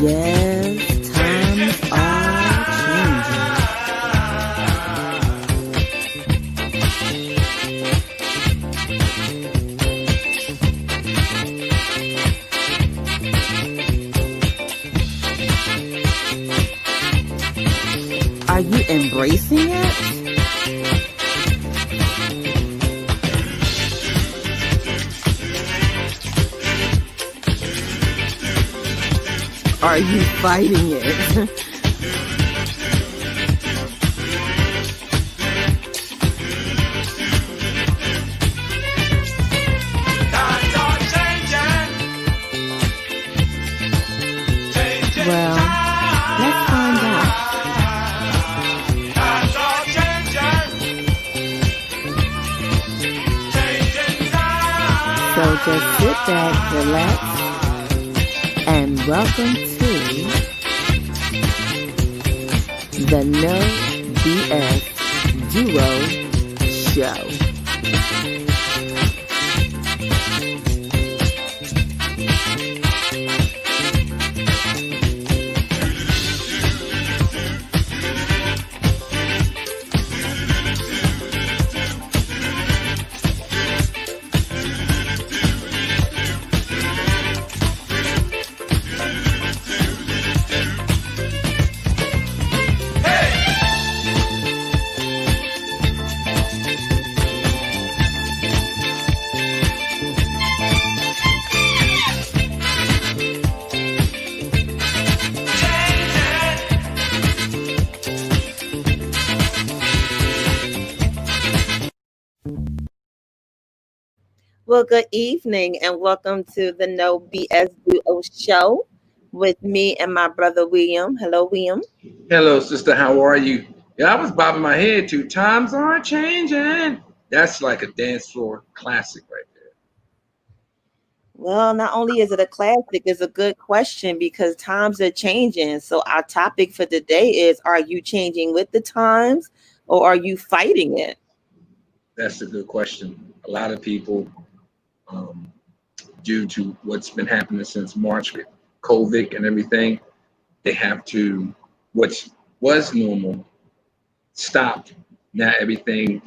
Yes, times are changing. Are you embracing it? Are you fighting it? Well, let's find out. So just sit back, relax, and welcome to the No BS Duo Show. Well, good evening and welcome to the No BSDUO show with me and my brother William. Hello, William. Hello, sister. How are you? Yeah, I was bobbing my head too. Times are changing. That's like a dance floor classic right there. Well, not only is it a classic, it's a good question because times are changing. So, our topic for today is, are you changing with the times or are you fighting it? That's a good question. A lot of people, um, due to what's been happening since March with COVID and everything, they have to, what was normal, stopped. Now everything,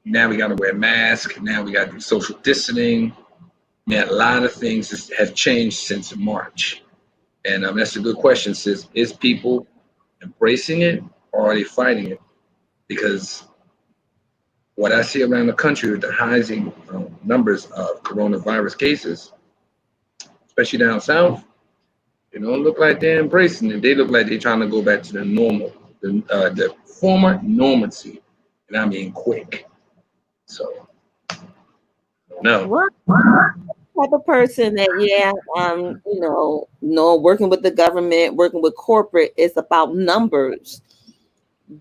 now we got to wear masks. Now we got to do social distancing. Man, a lot of things have changed since March. And that's a good question, sis. Is people embracing it or are they fighting it? Because what I see around the country with the rising numbers of coronavirus cases, especially down south, they don't look like they're embracing it. They look like they're trying to go back to the normal, the former normalcy, and I mean quick. So, no. What type of person that, yeah, no, working with the government, working with corporate, it's about numbers.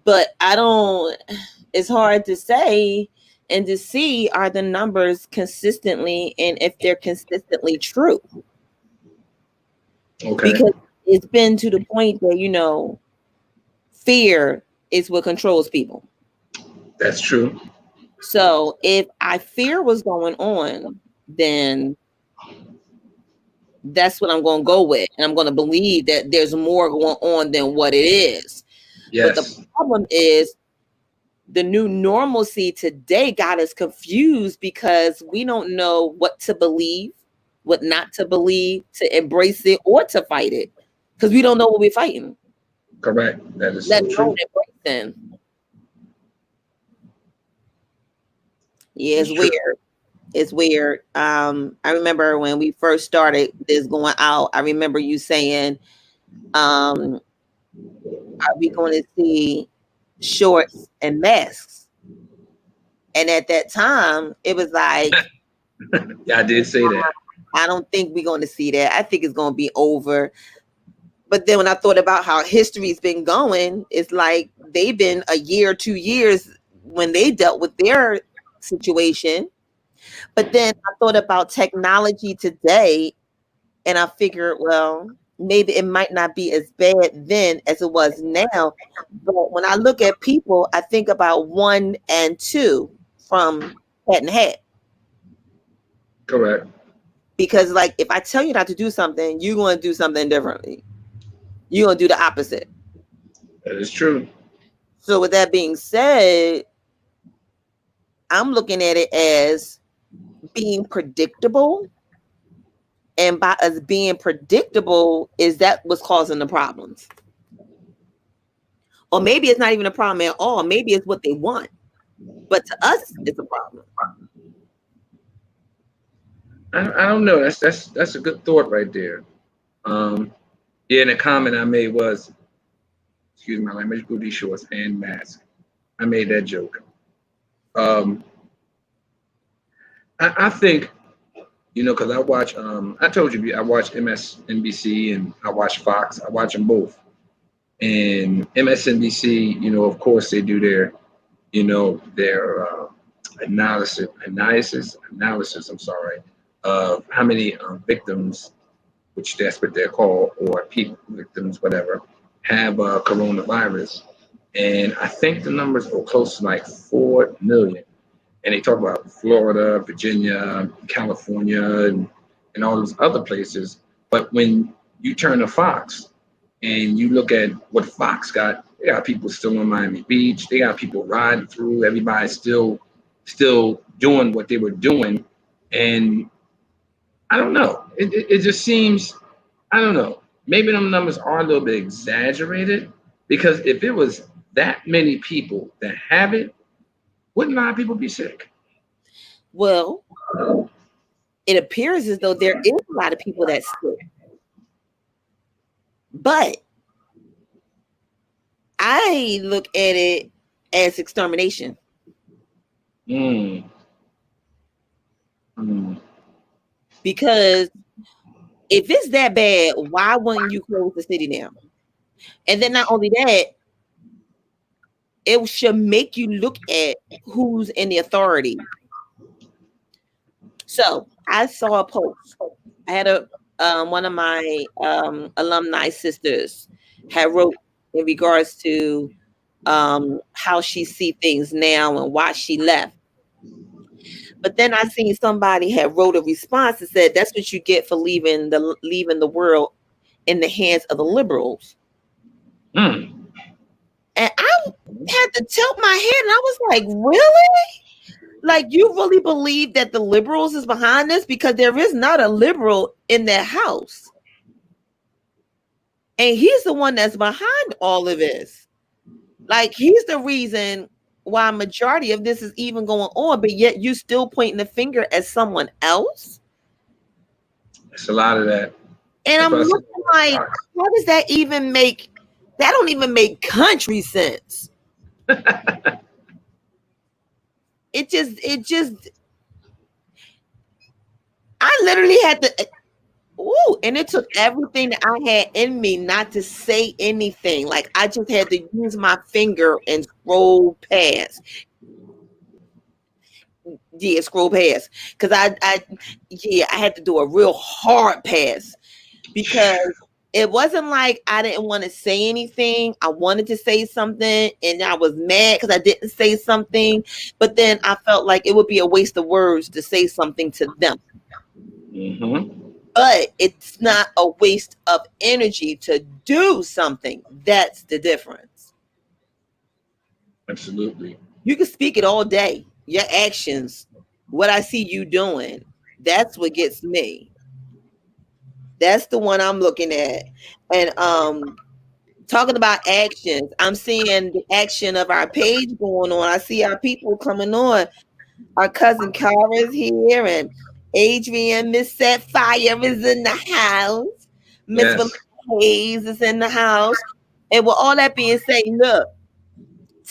But I don't, it's hard to say and to see are the numbers consistently and if they're consistently true. Okay. Because it's been to the point that, fear is what controls people. That's true. So if I fear what's going on, then that's what I'm going to go with. And I'm going to believe that there's more going on than what it is. Yes. But the problem is the new normalcy today got us confused because we don't know what to believe, what not to believe, to embrace it or to fight it. Because we don't know what we're fighting. Correct. That is so true. Yeah, it's weird. It's weird. I remember when we first started this going out, I remember you saying, are we going to see shorts and masks? And at that time, it was like, Yeah, I did say that. I don't think we're going to see that. I think it's going to be over. But then when I thought about how history's been going, it's like they've been a year, 2 years when they dealt with their situation. But then I thought about technology today, and I figured, well, maybe it might not be as bad then as it was now. But when I look at people, I think about one and two from Hat and Hat. Correct. Because, like, if I tell you not to do something, you're going to do something differently. You're going to do the opposite. That is true. So, with that being said, I'm looking at it as being predictable. And by us being predictable, is that what's causing the problems? Or maybe it's not even a problem at all. Maybe it's what they want. But to us, it's a problem. I don't know. That's a good thought right there. Um, yeah, and the comment I made was, excuse my language, booty shorts and mask. I made that joke. Um, I think, because I watch, I told you, I watch MSNBC and I watch Fox. I watch them both. And MSNBC, of course, they do their analysis, I'm sorry, of how many victims, which that's what they're called, or people, victims, whatever, have coronavirus. And I think the numbers are close to like 4 million. And they talk about Florida, Virginia, California, and all those other places. But when you turn to Fox and you look at what Fox got, they got people still on Miami Beach. They got people riding through. Everybody's still doing what they were doing. And I don't know. It just seems, I don't know. Maybe them numbers are a little bit exaggerated, because if it was that many people that have it, wouldn't a lot of people be sick? Well, it appears as though there is a lot of people that's sick. But I look at it as extermination. Mm. Mm. Because if it's that bad, why wouldn't you close the city down? And then not only that, it should make you look at who's in the authority. So I saw a post. I had one of my alumni sisters had wrote in regards to how she see things now and why she left. But then I seen somebody had wrote a response that said that's what you get for leaving the world in the hands of the liberals. Mm. And I had to tilt my head, and I was like, really? Like, you really believe that the liberals is behind this? Because there is not a liberal in that house. And he's the one that's behind all of this. Like, he's the reason why majority of this is even going on, but yet you still pointing the finger at someone else. It's a lot of that. And That's I'm what I said. looking like, how does that even make, that don't even make country sense. It just, I literally had to, ooh, and it took everything that I had in me not to say anything. Like, I just had to use my finger and scroll past. Yeah, scroll past. Because I had to do a real hard pass, because it wasn't like I didn't want to say anything. I wanted to say something and I was mad because I didn't say something. But then I felt like it would be a waste of words to say something to them. Mm-hmm. But it's not a waste of energy to do something. That's the difference. Absolutely. You can speak it all day. Your actions, what I see you doing, that's what gets me. That's the one I'm looking at. And talking about actions, I'm seeing the action of our page going on. I see our people coming on. Our cousin Kara's here, and Adrian, Miss Sapphire is in the house. Miss Yes. Hayes is in the house. And with all that being said, look,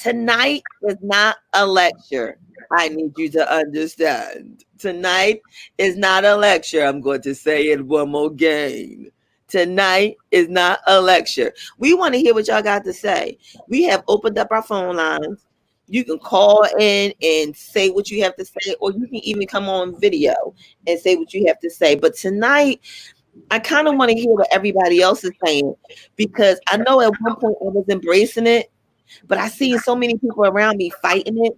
Tonight is not a lecture. I need you to understand. Tonight is not a lecture. I'm going to say it one more again. Tonight is not a lecture. We want to hear what y'all got to say. We have opened up our phone lines. You can call in and say what you have to say, or you can even come on video and say what you have to say. But tonight, I kind of want to hear what everybody else is saying, because I know at one point I was embracing it, but I seen so many people around me fighting it.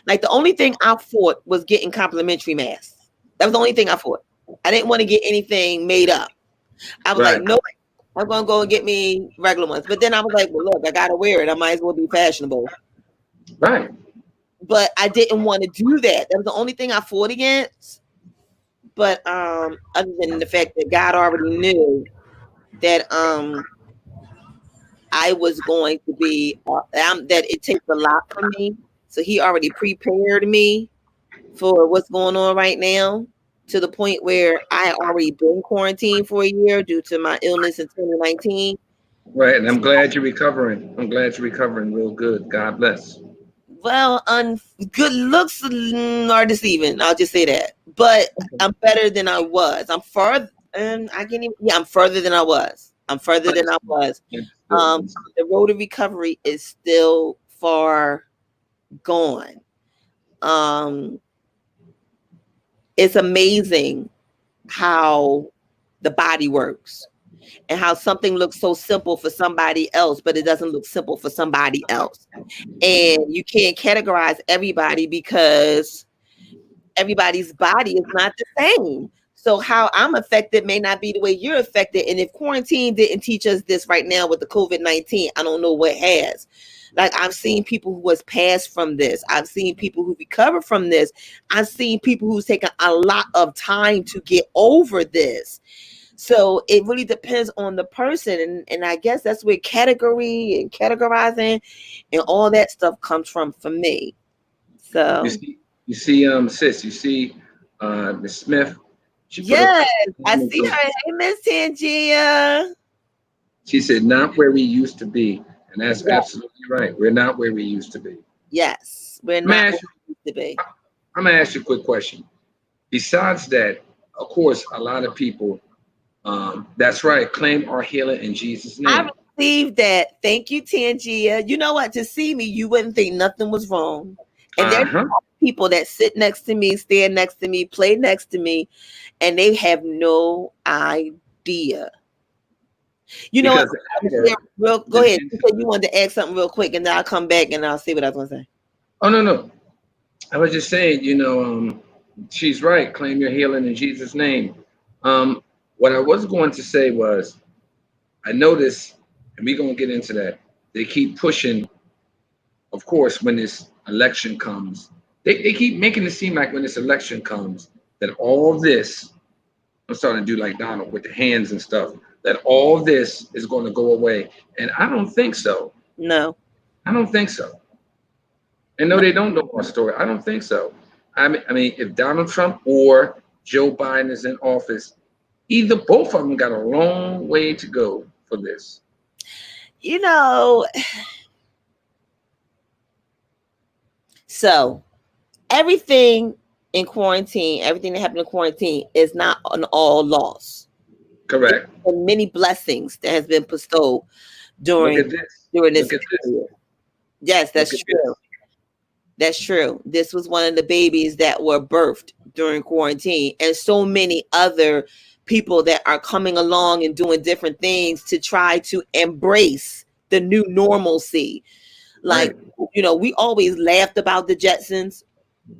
Like the only thing I fought was getting complimentary masks. That was the only thing I fought. I didn't want to get anything made up. I was like, Right. nope, I'm gonna go and get me regular ones. But then I was like, well, look, I gotta wear it. I might as well be fashionable. Right. But I didn't want to do that. That was the only thing I fought against. But other than the fact that God already knew that I was going to be that it takes a lot for me. So he already prepared me for what's going on right now, to the point where I already been quarantined for a year due to my illness in 2019. Right. And I'm glad you're recovering. I'm glad you're recovering real good. God bless. Well, good looks are deceiving. I'll just say that. But I'm better than I was. I'm further, and I can't even. Yeah, I'm further than I was. I'm further than I Understood. was. Understood. The road to recovery is still far gone. Um, it's amazing how the body works, and how something looks so simple for somebody else, but it doesn't look simple for somebody else. And you can't categorize everybody, because everybody's body is not the same. So how I'm affected may not be the way you're affected. And if quarantine didn't teach us this right now with the COVID-19, I don't know what has. Like, I've seen people who has passed from this. I've seen people who recover from this. I've seen people who's taken a lot of time to get over this. So it really depends on the person. And I guess that's where category and categorizing and all that stuff comes from for me. You So see, sis, you see, Miss Smith, she put a yes, I see comment. her. Hey, Miss Tangia. She said, not where we used to be. And that's Yes, absolutely right. We're not where we used to be. yes. We're I'm gonna not where ask you, we used to be. I'm gonna ask you a quick question. Besides that, of course, a lot of people, that's right, claim our healing in Jesus' I name. received that. Thank you, Tangia. You know what? To see me, you wouldn't think nothing was wrong. And there's Uh-huh. people that sit next to me, stand next to me, play next to me, and they have no idea. You know what? Because the I'm gonna share hour go is ahead. You in. said you wanted to ask something real quick, and then I'll come back and I'll see what I was gonna say. Oh no, no. I was just saying, she's right. Claim your healing in Jesus' name. What I was going to say was, I noticed, and we're gonna get into that. They keep pushing, of course, when this election comes. They keep making it seem like when this election comes, that all this, I'm starting to do like Donald with the hands and stuff, that all this is going to go away. And I don't think so. No, I don't think so. And no, no. they don't know our story. I don't think so. I mean, if Donald Trump or Joe Biden is in office, either both of them got a long way to go for this. You know, so everything in quarantine, everything that happened in quarantine is not an all loss. There Correct. are many blessings that has been bestowed Look during at this. during this Look at this. period. Yes, Look that's at true. this. That's true. This was one of the babies that were birthed during quarantine, and so many other people that are coming along and doing different things to try to embrace the new normalcy. Like, Right. we always laughed about the Jetsons.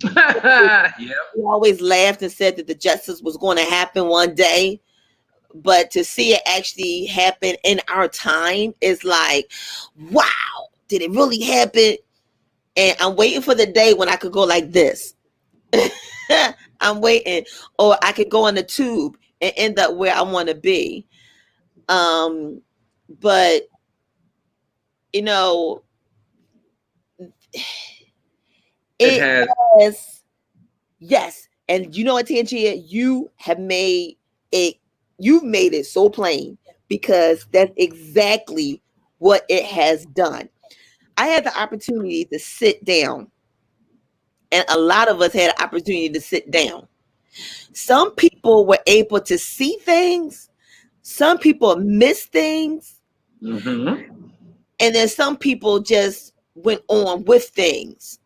Yep. We always laughed and said that the Jetsons was going to happen one day, but to see it actually happen in our time is like, wow, did it really happen? And I'm waiting for the day when I could go like this. I'm waiting, or I could go on the tube and end up where I want to be. Um, but you know, It it has. has, yes. And you know what, Tangia, it. You've made it so plain, because that's exactly what it has done. I had the opportunity to sit down, and a lot of us had an opportunity to sit down. Some people were able to see things, some people missed things, Mm-hmm. and then some people just went on with things.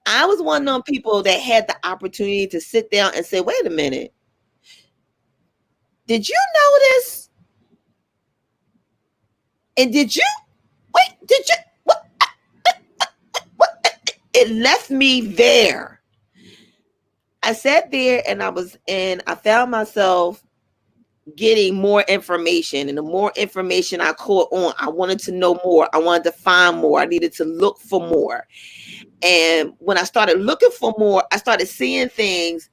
I was one of them people that had the opportunity to sit down and say, wait a minute, did you notice? And did you wait? Did you what? It left me there. I sat there and I found myself getting more information. And the more information I caught on, I wanted to know more. I wanted to find more. I needed to look for more. And when I started looking for more, I started seeing things.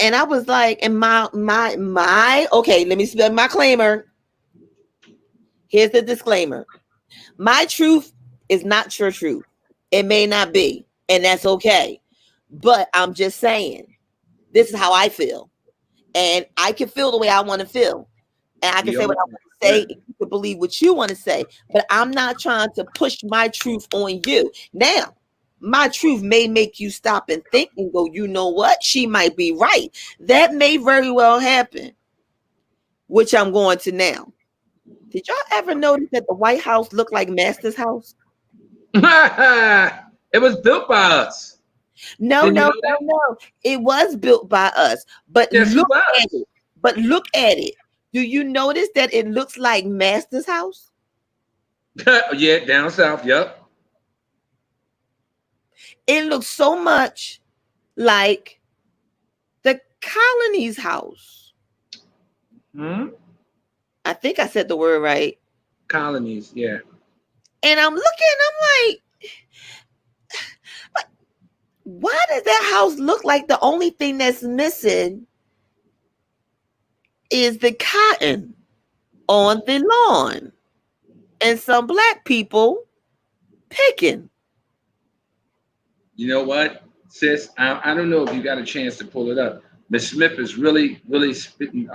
And I was like, and okay, let me spell my disclaimer. Here's the disclaimer. My truth is not your truth. It may not be, and that's okay. But I'm just saying, this is how I feel. And I can feel the way I want to feel. And I can We say all, what I want to say, yeah. and you can believe what you want to say. But I'm not trying to push my truth on you. Now, my truth may make you stop and think and go, you know what? She might be right. That may very well happen, which I'm going to now. Did y'all ever notice that the White House looked like Master's house? It was built by us. No, Didn't you no, know no, that? no. It was built by us. But Yes, it look at was. it. But look at it. Do you notice that it looks like Master's house? Yeah, down south. Yep. It looks so much like the colony's house. Hmm. I think I said the word right. Colonies. Yeah. And I'm looking, I'm like, why does that house look like the only thing that's missing is the cotton on the lawn and some black people picking? You know what, sis? I don't know if you got a chance to pull it up. Miss Smith is really, really spitting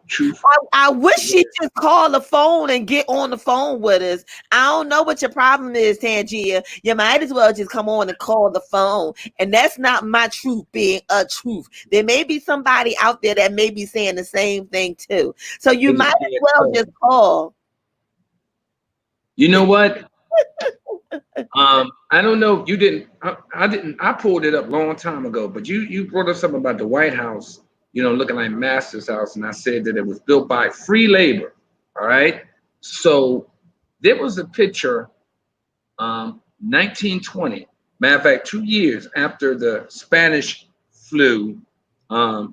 truth. I wish she'd just call the phone and get on the phone with us. I don't know what your problem is, Tangia. You might as well just come on and call the phone. And that's not my truth being a truth. There may be somebody out there that may be saying the same thing too. So you It is might as dead well so. just call. You know what? I don't know if you didn't. I didn't. I pulled it up a long time ago, but you brought up something about the White House. You know, looking like Master's house, and I said that it was built by free labor. All right. So there was a picture, 1920. Matter of fact, 2 years after the Spanish flu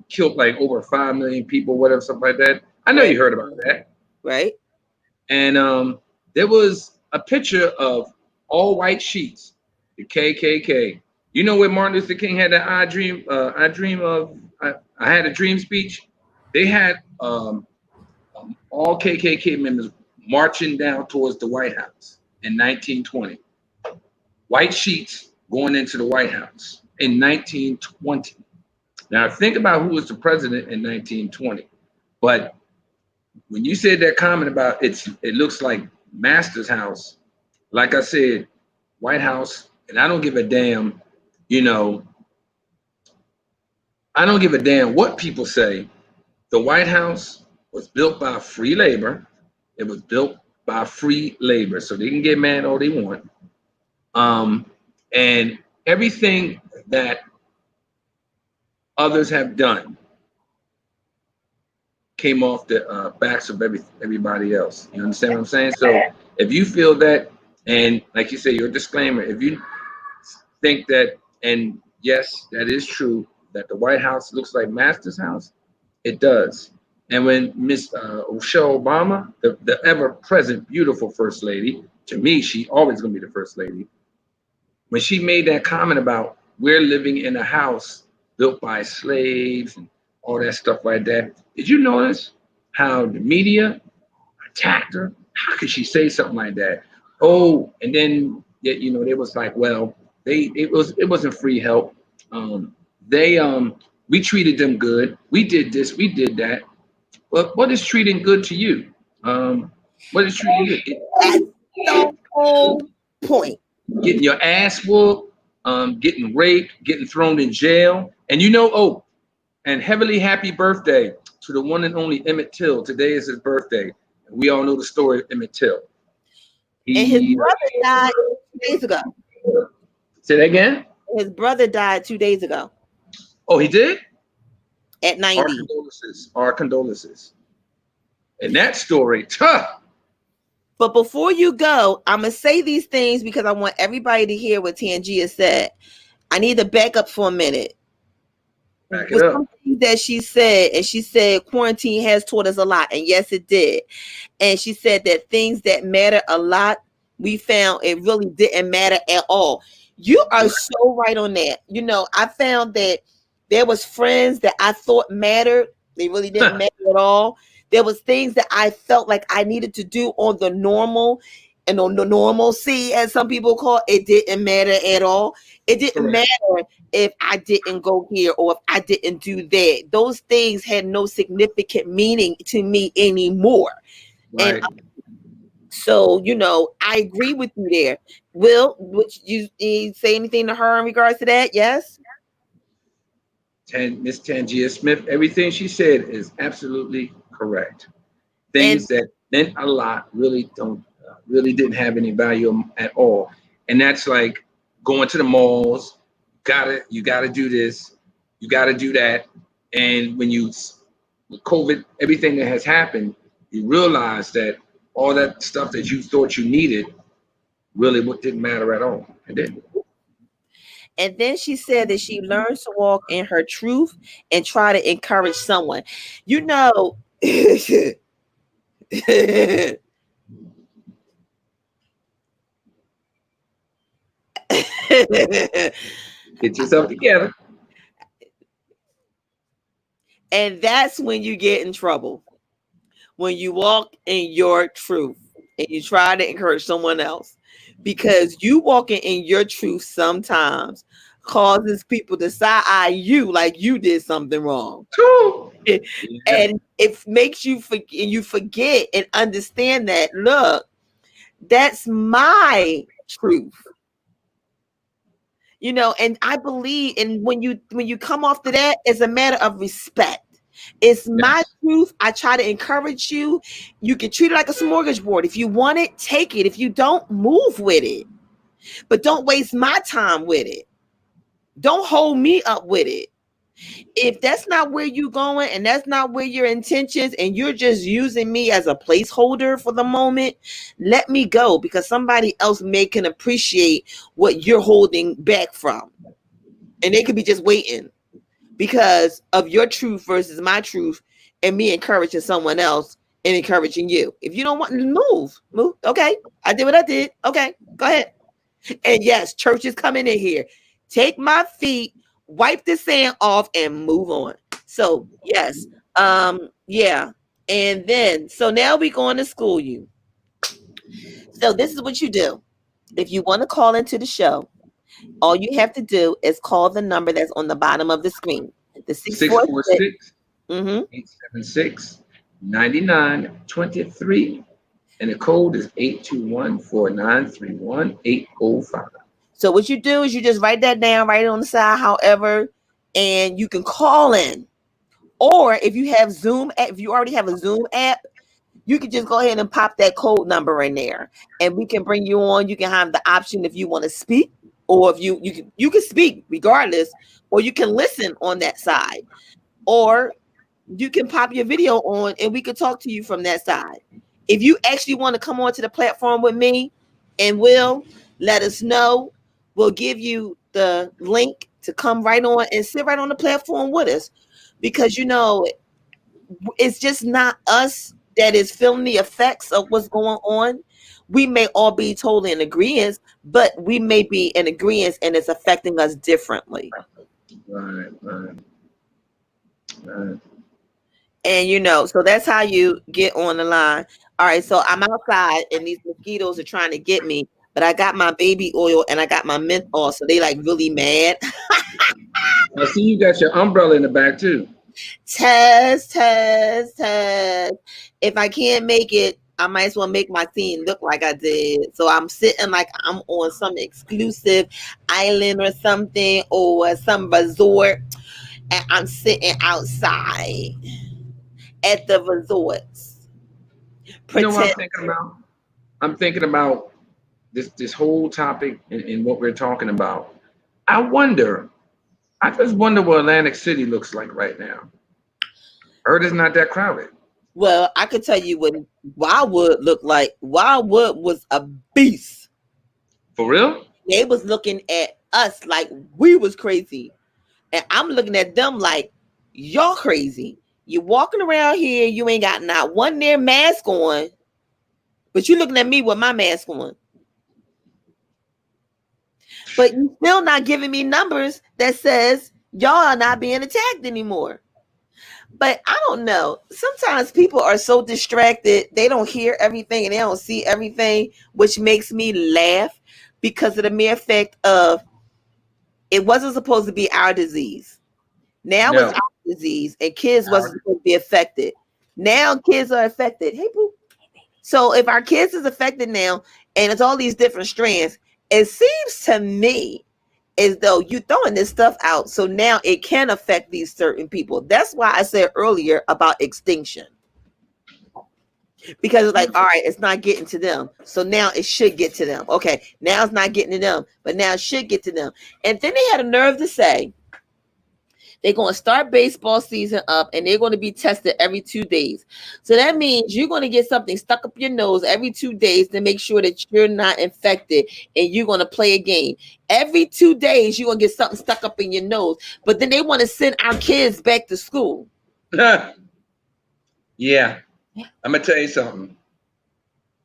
killed like over 5 million people, whatever, something like that. I know Right. you heard about that. Right. And there was a picture of all white sheets, the KKK. You know where Martin Luther King had that I had a dream speech. They had all KKK members marching down towards the White House in 1920. White sheets going into the White House in 1920. Now think about who was the president in 1920. But when you said that comment about it looks like Master's house, like I said, White House, and I don't give a damn, you know, I don't give a damn what people say. The White House was built by free labor. It was built by free labor, so they can get mad all they want. Um, and everything that others have done came off the backs of everybody else. You understand what I'm saying? So if you feel that, and like you say, your disclaimer, if you think that, and yes, that is true, that the White House looks like Master's house, it does. And when Miss Michelle Obama, the ever present beautiful first lady, to me, she always gonna be the first lady. When she made that comment about we're living in a house built by slaves and all that stuff like that, did you notice how the media attacked her? How could she say something like that? Oh, and then they was like, well, it wasn't free help. They we treated them good. We did this, we did that. But what is treating good to you? What is treating good? That's so whole point. Getting your ass whooped, getting raped, getting thrown in jail. And you know, oh, and heavily happy birthday to the one and only Emmett Till. Today is his birthday. We all know the story of Emmett Till. And his He brother died 2 days ago. say that again. His brother died 2 days ago Oh, he did. at Our 90. condolences. Our condolences. And that story, huh? But before you go, I'm going to say these things because I want everybody to hear what Tangia said. I need to back up for a minute. Back it With up. something that she said, and she said quarantine has taught us a lot. And yes, it did. And she said that things that matter a lot, we found it really didn't matter at all. You are so right on that. You know, I found that there was friends that I thought mattered. They really didn't matter at all. There was things that I felt like I needed to do on the normal and on the normalcy, as some people call it, didn't matter at all. It didn't Correct. matter if I didn't go here or if I didn't do that. Those things had no significant meaning to me anymore. And Right. so, you know, I agree with you there. Will, would you say anything to her in regards to that? Yes. Miss Tangia Smith, everything she said is absolutely correct. And Things that meant a lot really didn't have any value at all. And that's like going to the malls. You gotta do this. You gotta do that. And when you with COVID, everything that has happened, you realize that all that stuff that you thought you needed really didn't matter at all. It didn't. and then she said that she learns to walk in her truth and try to encourage someone. You know, Get yourself together. and that's when you get in trouble. When you walk in your truth and you try to encourage someone else, because you walking in your truth sometimes causes people to side eye you like you did something wrong. True. Yeah. And it makes you forget and understand that, look, that's my truth. You know, and I believe, and when you come off to that, it's a matter of respect. It's my Yes. truth. I try to encourage you. You can treat it like a smorgasbord. If you want it, take it. If you don't, move with it. But don't waste my time with it. Don't hold me up with it. If that's not where you're going and that's not where your intentions, and you're just using me as a placeholder for the moment, let me go, because somebody else may can appreciate what you're holding back from. And they could be just waiting because of your truth versus my truth, and me encouraging someone else and encouraging you. If you don't want to move. Okay. I did what I did. Okay. Go ahead. And yes, church is coming in here. Take my feet, wipe the sand off, and move on. So yes. Yeah. And then so now we're going to school you. So this is what you do. If you want to call into the show, all you have to do is call the number that's on the bottom of the screen. The 646. 646 Mm-hmm. 876 9923. And the code is 821-4931-805. So what you do is you just write that down, write it on the side, however, and you can call in. Or if you have Zoom, if you already have a Zoom app, you can just go ahead and pop that code number in there, and we can bring you on. You can have the option if you want to speak, or if you can speak regardless, or you can listen on that side, or you can pop your video on and we can talk to you from that side. If you actually want to come onto the platform with me, and will let us know, we'll give you the link to come right on and sit right on the platform with us, because you know it's just not us that is feeling the effects of what's going on. We may all be totally in agreement, but we may be in agreement and it's affecting us differently. Right, right, right. And you know, so that's how you get on the line. All right, so I'm outside and these mosquitoes are trying to get me, but I got my baby oil and I got my menthol, so they like really mad. I see you got your umbrella in the back too. Test. If I can't make it, I might as well make my scene look like I did. So I'm sitting like I'm on some exclusive island or something, or some resort, and I'm sitting outside at the resorts. You know what I'm Pretend. thinking about? I'm thinking about this whole topic and what we're talking about. I wonder. I just wonder what Atlantic City looks like right now. Heard it's not that crowded. Well, I could tell you what Wildwood looked like. Wildwood was a beast. For real? They was looking at us like we was crazy. And I'm looking at them like, y'all crazy. You walking around here, you ain't got not one near mask on, but you looking at me with my mask on. But you still not giving me numbers that says y'all are not being attacked anymore. But I don't know. Sometimes people are so distracted, they don't hear everything and they don't see everything, which makes me laugh because of the mere fact of it wasn't supposed to be our disease. Now it's No. our disease, and kids wasn't supposed to be affected. Now kids are affected. Hey, boo. So if our kids is affected now, and it's all these different strands, it seems to me as though you throwing this stuff out. So now it can affect these certain people. That's why I said earlier about extinction. Because it's like, all right, it's not getting to them. So now it should get to them. Okay, now it's not getting to them, but now it should get to them. And then they had a nerve to say, they're going to start baseball season up and they're going to be tested every 2 days. So that means you're going to get something stuck up your nose every 2 days to make sure that you're not infected and you're going to play a game. Every 2 days, you're going to get something stuck up in your nose. But then they want to send our kids back to school. Yeah. I'm gonna tell you something.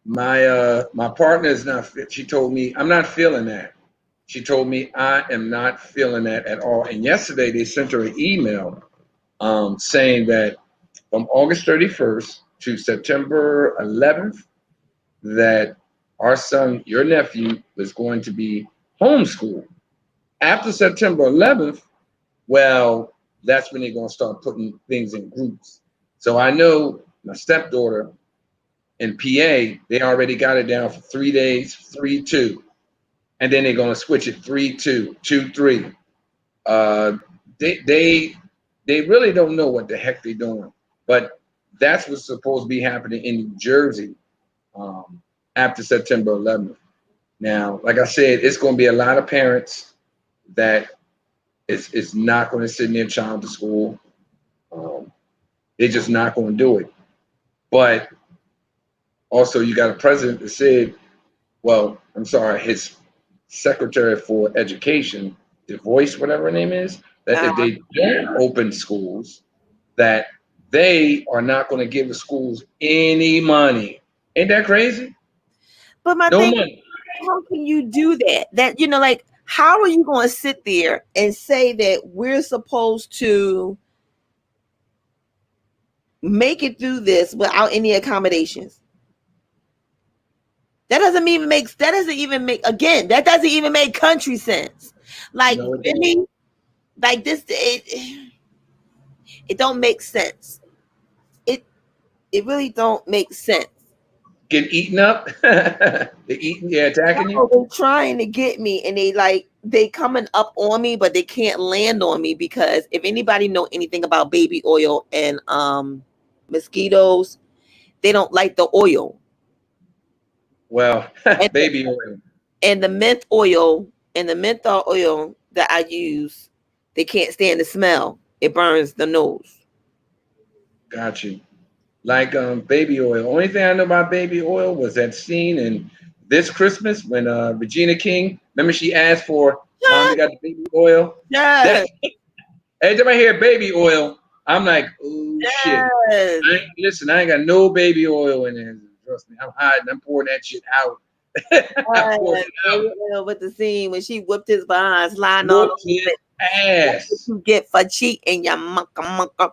My partner is not fit. She told me I'm not feeling that. She told me I am not feeling that at all. And yesterday they sent her an email saying that from August 31st to September 11th, that our son, your nephew, was going to be homeschooled. After September 11th, well, that's when they're going to start putting things in groups. So I know my stepdaughter in PA, they already got it down for 3 days, 3-2. And then they're going to switch it 3-2, 2-3. Uh, they, they, they really don't know what the heck they're doing. But that's what's supposed to be happening in New Jersey um, after September 11th. Now, like I said, it's going to be a lot of parents that is not going to send their child to school. Um, they're just not going to do it. But also, you got a president that said, well, I'm sorry, his secretary for education, the voice, whatever her name is, that if they don't open schools, that they are not going to give the schools any money. Ain't that crazy? But my No thing, money. how can you do that? That, like, how are you going to sit there and say that we're supposed to make it through this without any accommodations? That doesn't even make country sense. Like, No, it don't. really, like this, it don't make sense. It it really don't make sense. Get eaten up. They're eating, they're attacking you. No, they're trying to get me, and they coming up on me, but they can't land on me because if anybody know anything about baby oil and mosquitoes, they don't like the oil. Well, And baby oil. and the mint oil and the menthol oil that I use, they can't stand the smell. It burns the nose. Got you. Like baby oil. Only thing I know about baby oil was that scene in This Christmas when Regina King, remember she asked for mommy got the baby oil? That Yes, every time I hear baby oil, I'm like, oh shit. yes, Listen, I ain't got no baby oil in there. Trust me, I'm hiding. I'm pouring that shit out. I'm pouring yes. it out. Baby oil with the scene when she whipped his behind, sliding all Whoop over his it. That's what ass. you get for cheating, your monka.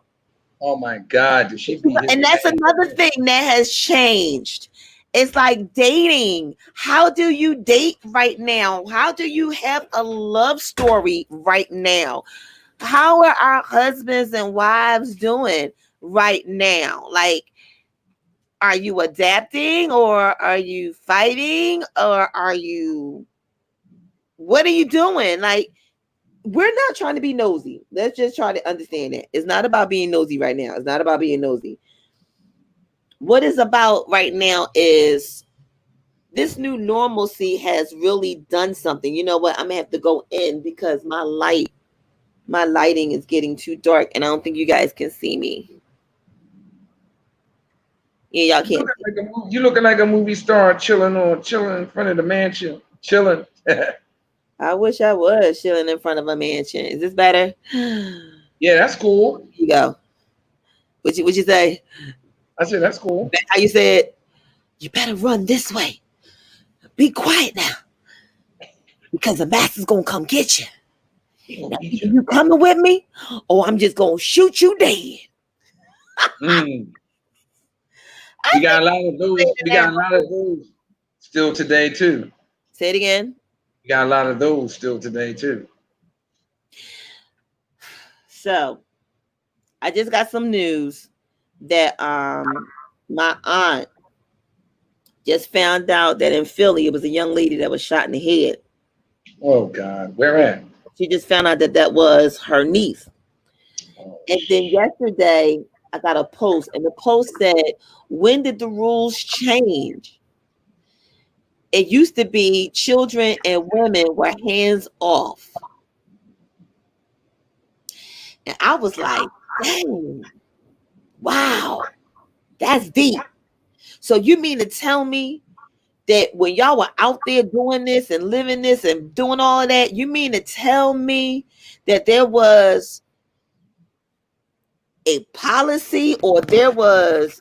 Oh my God, did she beat his And that's ass? another thing that has changed. It's like dating. How do you date right now? How do you have a love story right now? How are our husbands and wives doing right now? Like, Are you adapting, or are you fighting, or what are you doing? Like, we're not trying to be nosy. Let's just try to understand it. It's not about being nosy right now. It's not about being nosy. What is about right now is this new normalcy has really done something. You know what? I'm gonna have to go in because my lighting is getting too dark, and I don't think you guys can see me. Yeah, y'all can't. You looking like a movie star chilling in front of the mansion, chilling. I wish I was chilling in front of a mansion. Is this better? Yeah, that's cool. Here you go. What you say? I said that's cool. How you said? You better run this way. Be quiet now, because the master's gonna come get you. He gonna Now, beat either you. you coming with me, or I'm just gonna shoot you dead. Mm. I We got think a lot of those. We that. got a lot of those still today too. Say it again. We got a lot of those still today too. So I just got some news that my aunt just found out that in Philly it was a young lady that was shot in the head. Oh God, where at? She just found out that that was her niece. Oh, And then yesterday I got a post, and the post said, "When did the rules change? It used to be children and women were hands off." And I was like, "Dang, wow, that's deep." So you mean to tell me that when y'all were out there doing this and living this and doing all of that, you mean to tell me that there was a policy, or there was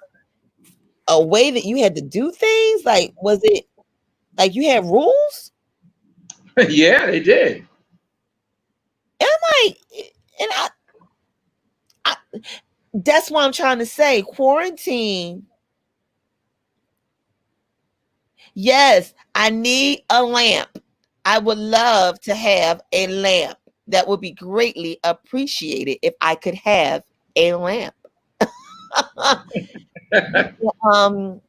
a way that you had to do things? Like, was it like you had rules? yeah, they did. And I'm like, and I that's what I'm trying to say. Quarantine. Yes, I need a lamp. I would love to have a lamp. That would be greatly appreciated if I could have a lamp. um,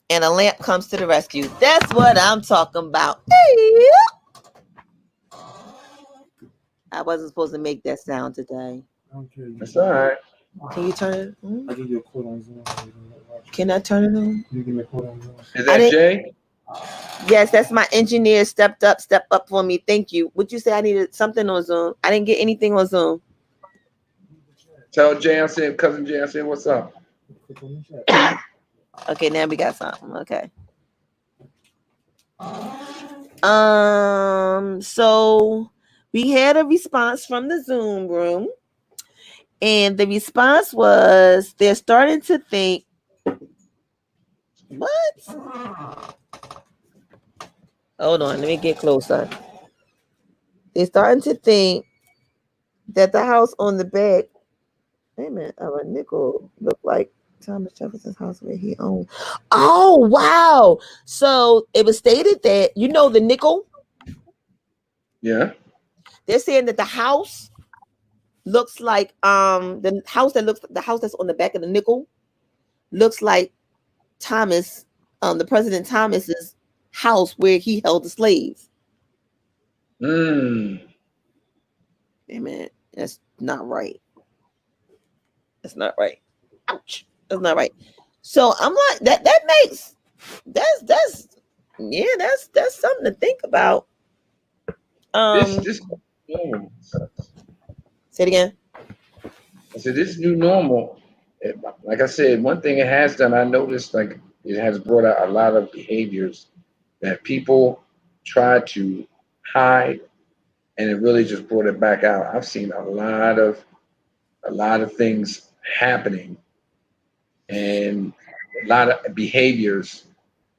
and a lamp comes to the rescue. That's what I'm talking about. I wasn't supposed to make that sound today. That's all right. Can you turn it on? I give you a quote on Zoom. Can I turn it on? You give me a quote on Zoom. Is that Jay? Yes, that's my engineer. Step up for me. Thank you. Would you say I needed something on Zoom? I didn't get anything on Zoom. Tell Jay I said, cousin Jay I said, what's up? Okay, now we got something. Okay. So we had a response from the Zoom room, and the response was they're starting to think, what? Hold on, let me get closer. They're starting to think that the house on the back, wait a minute, of a nickel looked like Thomas Jefferson's house where he owned. Oh, wow. So it was stated that, the nickel, Yeah. they're saying that the house looks like the house that's on the back of the nickel looks like Thomas, the President Thomas's house where he held the slaves. Amen. That's not right. That's not right. Ouch. That's not right. So I'm like, that makes that's yeah, that's something to think about. This normal. Say it again. I said this new normal. Like I said, one thing it has done, I noticed, like it has brought out a lot of behaviors that people try to hide, and it really just brought it back out. I've seen a lot of things happening, and a lot of behaviors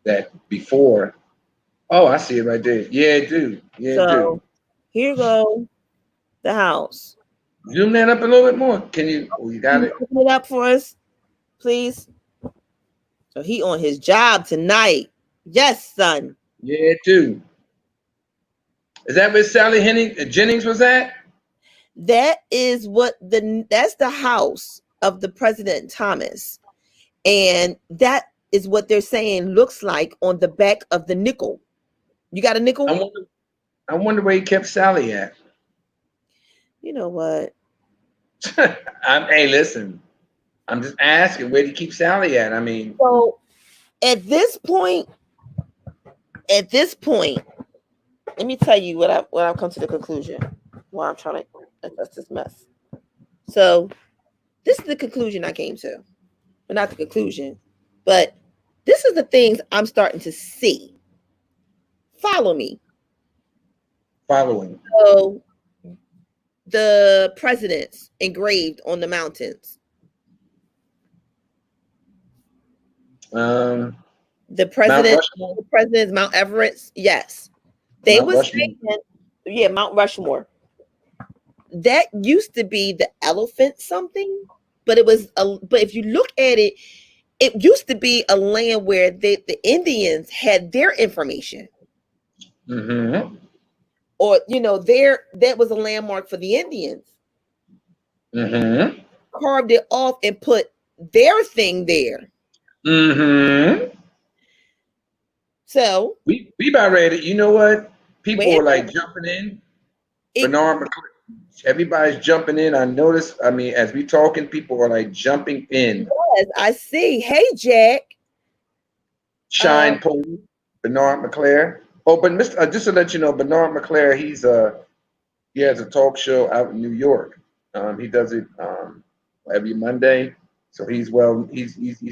that before. Oh, I see it right there. Yeah, dude. Yeah, dude. So here go the house. Zoom that up a little bit more. Can you? Oh, you got Can you it. open it up for us, please? So he on his job tonight. Yes, son. Yeah, dude. Is that where Sally Jennings was at? That's the house of the President Thomas. And that is what they're saying looks like on the back of the nickel. You got a I nickel? wonder, I wonder where he kept Sally at. You know what? Hey, listen, I'm just asking where did he keep Sally at? I mean, So at this point, at this point, let me tell you what I've come to the conclusion while I'm trying to address this mess. So this is the conclusion I came to. Well, not the conclusion, but this is the things I'm starting to see. Follow me. following. So the presidents engraved on the mountains. Um, The Mount president, Rushmore. the presidents, Mount Everest. Yes, they Mount was Rushmore. saying, yeah, Mount Rushmore. That used to be the elephant something, but it was a. But if you look at it, it used to be a land where the Indians had their information, Mm-hmm. or there that was a landmark for the Indians. Mm-hmm. Carved it off and put their thing there. Mm-hmm. So We about ready. You know what? wait People a are minute. like jumping in. It Bernard McClure, everybody's jumping in. I noticed. I mean, as we talking, people are like jumping in. was. I see. Hey, Jack. Shine Pony, Bernard McClare. Oh, but Mr. Just to let you know, Bernard McClare, he has a talk show out in New York. He does it every Monday, so he's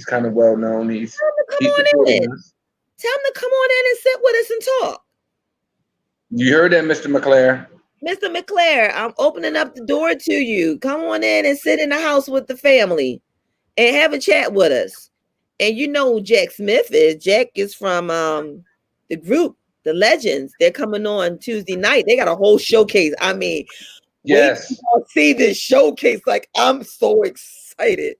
kind of well known. Tell him to come He's on supporting in. us. Tell him to come on in and sit with us and talk. You heard that, Mr. McClare? Mr. McClare, I'm opening up the door to you. Come on in and sit in the house with the family and have a chat with us. And you know who Jack Smith is. Jack is from the group, the Legends. They're coming on Tuesday night. They got a whole showcase. I mean, wait till Yes. y'all see this showcase. Like, I'm so excited.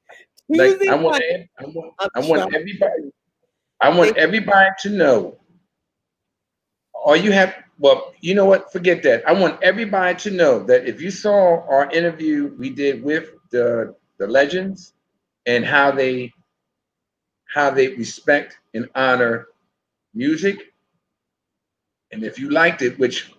Like Tuesday night, I'm I trying. want everybody I They, want everybody to know. All you have, well, you know what? Forget that. I want everybody to know that if you saw our interview we did with the legends and how they respect and honor music, and if you liked it, which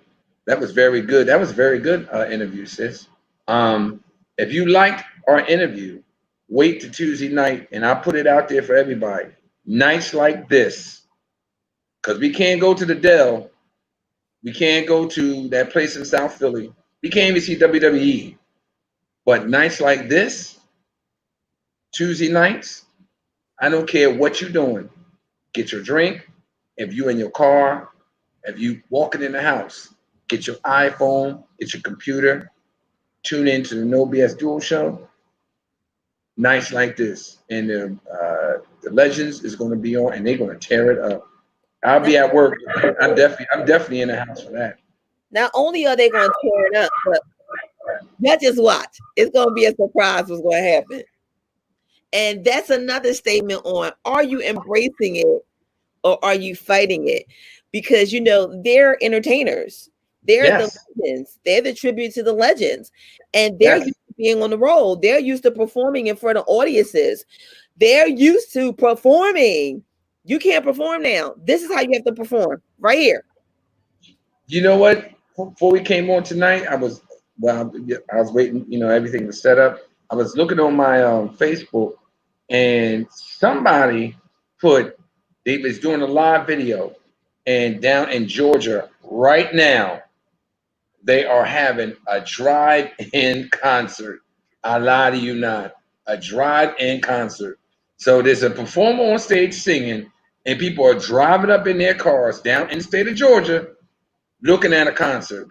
that was very good. That was a very good interview, sis. If you liked our interview, wait to Tuesday night, and I'll put it out there for everybody. Nights like this, because we can't go to the Dell. We can't go to that place in South Philly. We can't even see WWE. But nights like this, Tuesday nights, I don't care what you're doing. Get your drink. If you in your car, if you walking in the house, get your iPhone, get your computer, tune into the No BS Duo show. Nights like this, and the Legends is going to be on, and they're going to tear it up. I'll not, be at work. I'm definitely in the house for that. not only are they going to tear it up, but y'all just watch. It's going to be a surprise what's going to happen. And that's another statement on, are you embracing it or are you fighting it? Because they're entertainers. They're the Yes, legends. They're the tribute to the legends. And they're yes. used to being on the road. They're used to performing in front of audiences. They're used to performing. You can't perform now. This is how you have to perform right You know what? Before we came on tonight, I was waiting. You know, everything was set up. I was looking on my Facebook, and somebody put they was doing a live video, and down in Georgia right now they are having a drive-in concert. I lie to you not, a drive-in concert. So there's a performer on stage singing, and people are driving up in their cars down in the state of Georgia looking at a concert.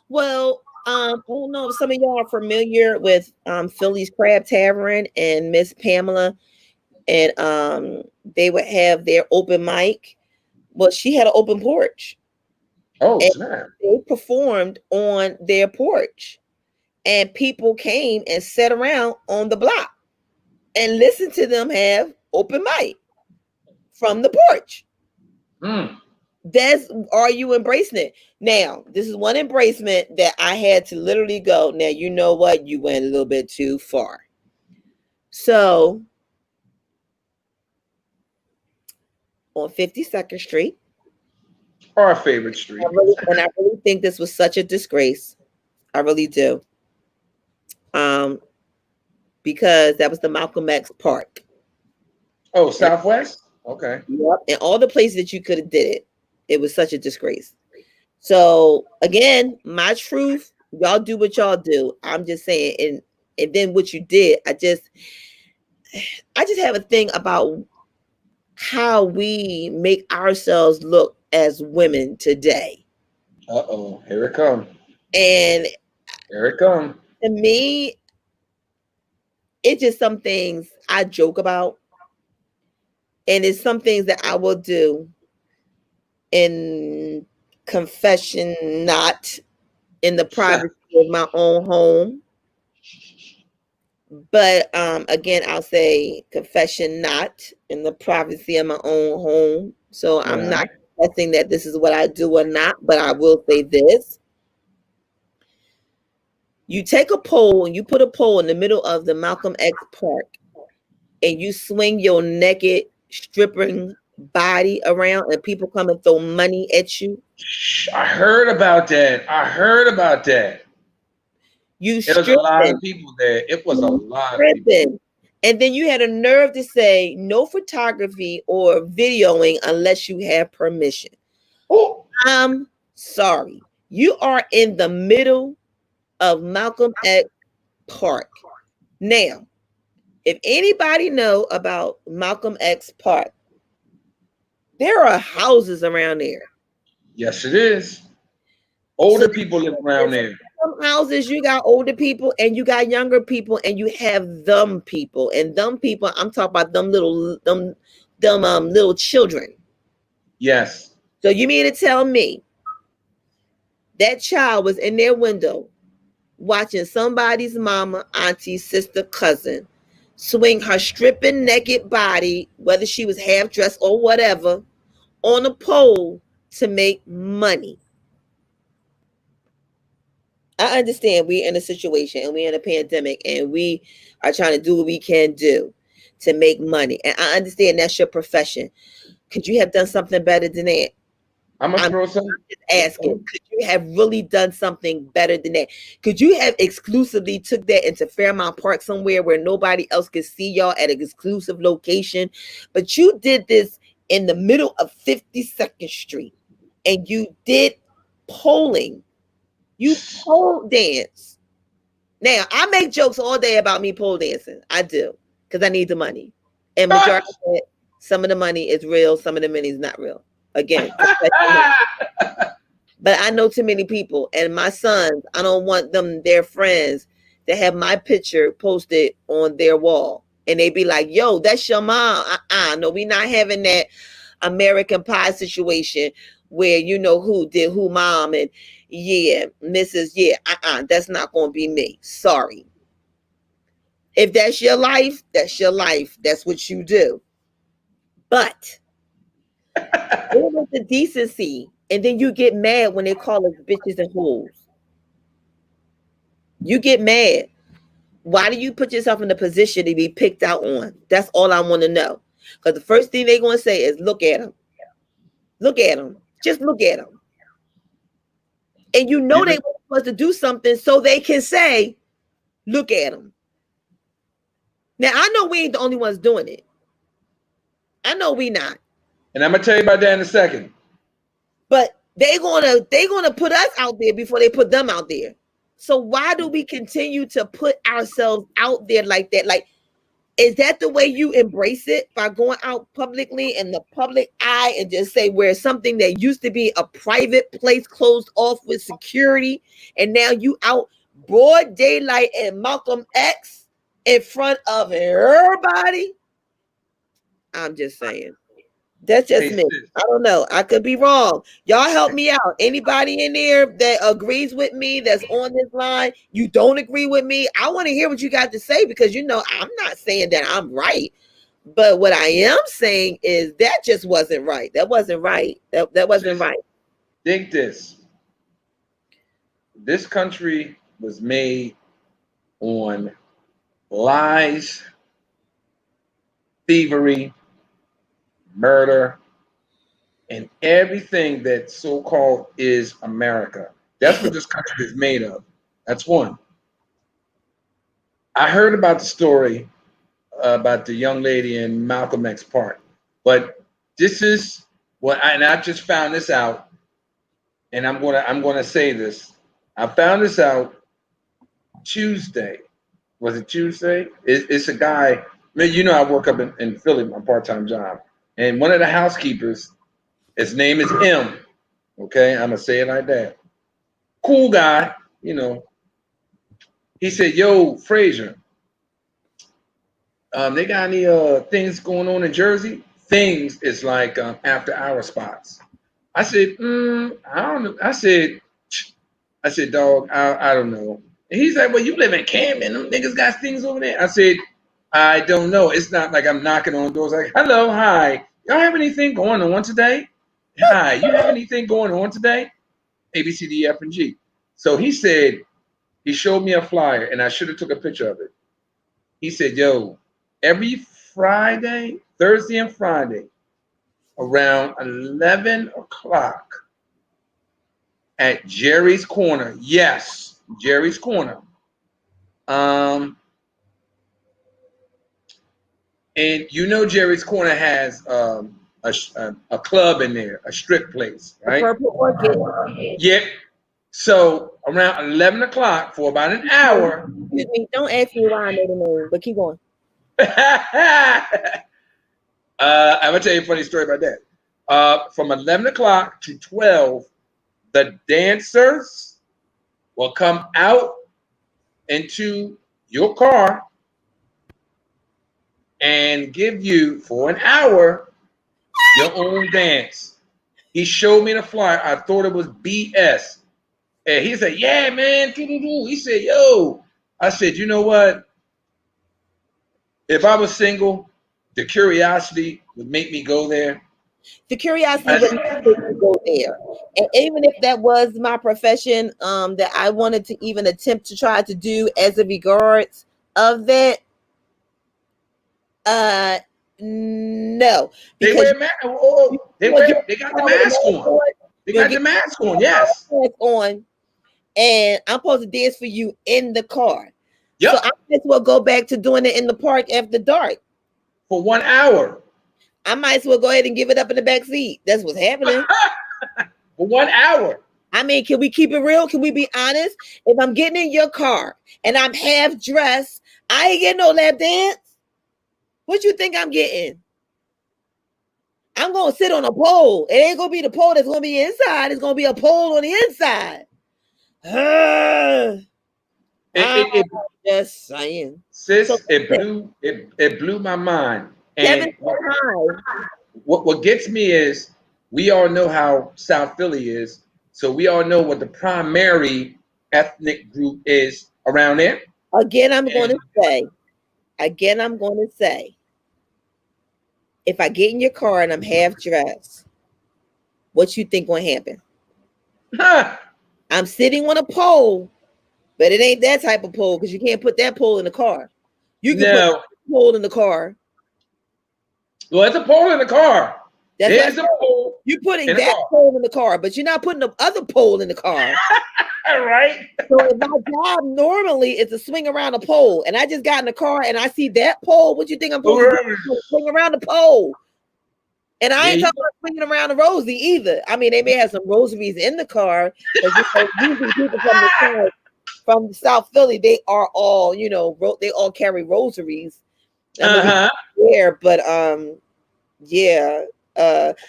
Well, I don't know if some of y'all are familiar with Philly's Crab Tavern and Miss Pamela, and they would have their open mic. Well, she had an open porch, Oh and snap! they performed on their porch, and people came and sat around on the block and listened to them have open mic from the porch. Mm. That's, are you embracing it? Now, this is one embracement that I had to literally go, now you know what? You went a little bit too far. So on 52nd Street. Our favorite street. I really think this was such a disgrace. I really do. Um, because that was the Malcolm X Park. Oh, And, Southwest? Okay. yep, and all the places that you could have did it. It was such a disgrace. So again, my truth, y'all do what y'all do. I'm just saying, and then what you did, I just have a thing about how we make ourselves look as women today. Uh-oh. Here it come. And Here it come. to me, it's just some things I joke about, and it's some things that I will do in confession, not in the privacy of my own home. But again, I'll say confession not in the privacy of my own home. So I'm not Right. confessing that this is what I do or not, but I will say this. You take a pole and you put a pole in the middle of the Malcolm X Park and you swing your naked stripping body around and people come and throw money at you. I heard about that. I heard about that. You There was a lot stripping, of people there. It was a you lot of people. stripping. And then you had a nerve to say no photography or videoing unless you have permission. Oh, I'm sorry. You are in the middle of Malcolm X Park. Now, if anybody know about Malcolm X Park, there are houses around there. yes, it is. So Older people live around there. some houses you got older people and you got younger people and you have them people. And them people, I'm talking about them little children. Yes. So you mean to tell me that child was in their window watching somebody's mama, auntie, sister, cousin swing her stripping naked body, whether she was half dressed or whatever, on a pole to make money? I understand we're in a situation and we're in a pandemic and we are trying to do what we can do to make money. And I understand that's your profession. Could you have done something better than that? I'm gonna I'm throw some. just asking, could you have really done something better than that? Could you have exclusively took that into Fairmount Park somewhere where nobody else could see y'all at an exclusive location? But you did this in the middle of 52nd Street and you did polling. You pole dance. Now, I make jokes all day about me pole dancing. I do, because I need the money. And majority of it, some of the money is real, some of the money is not real. Again, but I know too many people, and my sons, I don't want them, their friends, to have my picture posted on their wall. And they be like, yo, that's your mom. No, we not having that American Pie situation where you know who did who mom and yeah, Mrs. Yeah, that's not gonna be me. Sorry. If that's your life, that's your life. That's what you do. But where was the decency? And then you get mad when they call us bitches and hoes. You get mad. Why do you put yourself in a position to be picked out on? That's all I want to know. Because the first thing they're going to say is, look at him. Look at him. Just look at him. And you know You they know, were supposed to do something so they can say, look at him. Now, I know we ain't the only ones doing it. I know we not. and I'm gonna tell you about that in a second. But they gonna put us out there before they put them out there. So why do we continue to put ourselves out there like that? Like, is that the way you embrace it, by going out publicly in the public eye and just say where something that used to be a private place closed off with security and now you out broad daylight and Malcolm X in front of everybody? I'm just saying. That's just Hey me. sis, I don't know. I could be wrong. Y'all help me out. Anybody in there that agrees with me that's on this line, you don't agree with me, I want to hear what you got to say, because you know I'm not saying that I'm right. But what I am saying is that just wasn't right. That wasn't right. That wasn't sis, right. think this. This country was made on lies, thievery, murder. and everything that so-called is America. That's what this country is made of. That's one. I heard about the story about the young lady in Malcolm X Park, but this is and I just found this out, and I'm gonna say this. I found this out Tuesday. Was it Tuesday? It's a guy. I mean, you know, I work up in Philly, my part-time job, and one of the housekeepers, his name is M. Okay, I'm gonna say it like that. Cool guy, you know. He said, "Yo, Frazier, they got any things going on in Jersey? Things is like after hour spots." I said, I don't know. I said, dog, I don't know. And he's like, well, you live in Camden. Them niggas got things over there. I said, I don't know. It's not like I'm knocking on doors like, hello, hi. Y'all have anything going on today? Hi, you have anything going on today? A, B, C, D, F, and G. So he said, he showed me a flyer, and I should have took a picture of it. He said, yo, every Friday, Thursday and Friday, around 11 o'clock at Jerry's Corner. Yes, Jerry's Corner. And you know Jerry's Corner has a club in there, a strip place, right? Purple Orchid. Yep. So around 11 o'clock for about an hour. Excuse me, don't ask me why I know the name, but keep going. I'm gonna tell you a funny story about that. From 11 o'clock to 12, the dancers will come out into your car and give you for an hour your own dance. He showed me the flyer. I thought it was BS. And he said, yeah, man. He said, yo. I said, you know what? If I was single, the curiosity would make me go there. The curiosity would not make me go there. And even if that was my profession, that I wanted to even attempt to try to do as a regards of that, no, They because wear mask. They got the mask on. They got the mask on. Yes. On, and I'm supposed to dance for you in the car. Yep. So I might as well go back to doing it in the park after dark for 1 hour. I might as well go ahead and give it up in the back seat. That's what's happening. For 1 hour. I mean, can we keep it real? Can we be honest? If I'm getting in your car and I'm half dressed, I ain't getting no lap dance. What you think I'm getting? I'm going to sit on a pole. It ain't going to be the pole that's going to be inside. It's going to be a pole on the inside. Just saying. Sis, so, it blew my mind. And what gets me is we all know how South Philly is. So we all know what the primary ethnic group is around there. Again, I'm going to say, if I get in your car and I'm half dressed, what you think going to happen? Huh. I'm sitting on a pole, but it ain't that type of pole because you can't put that pole in the car. You can put a pole in the car. Well, it's a pole in the car. There's a pole. You're putting that pole in the car, but you're not putting the other pole in the car. Right. So if my job normally is to swing around a pole, and I just got in the car and I see that pole, what you think I'm supposed to do? Swing around the pole? And I ain't talking about swinging around a rosy either. I mean, they may have some rosaries in the car. Usually people from South Philly, they are all, they all carry rosaries. There, but yeah.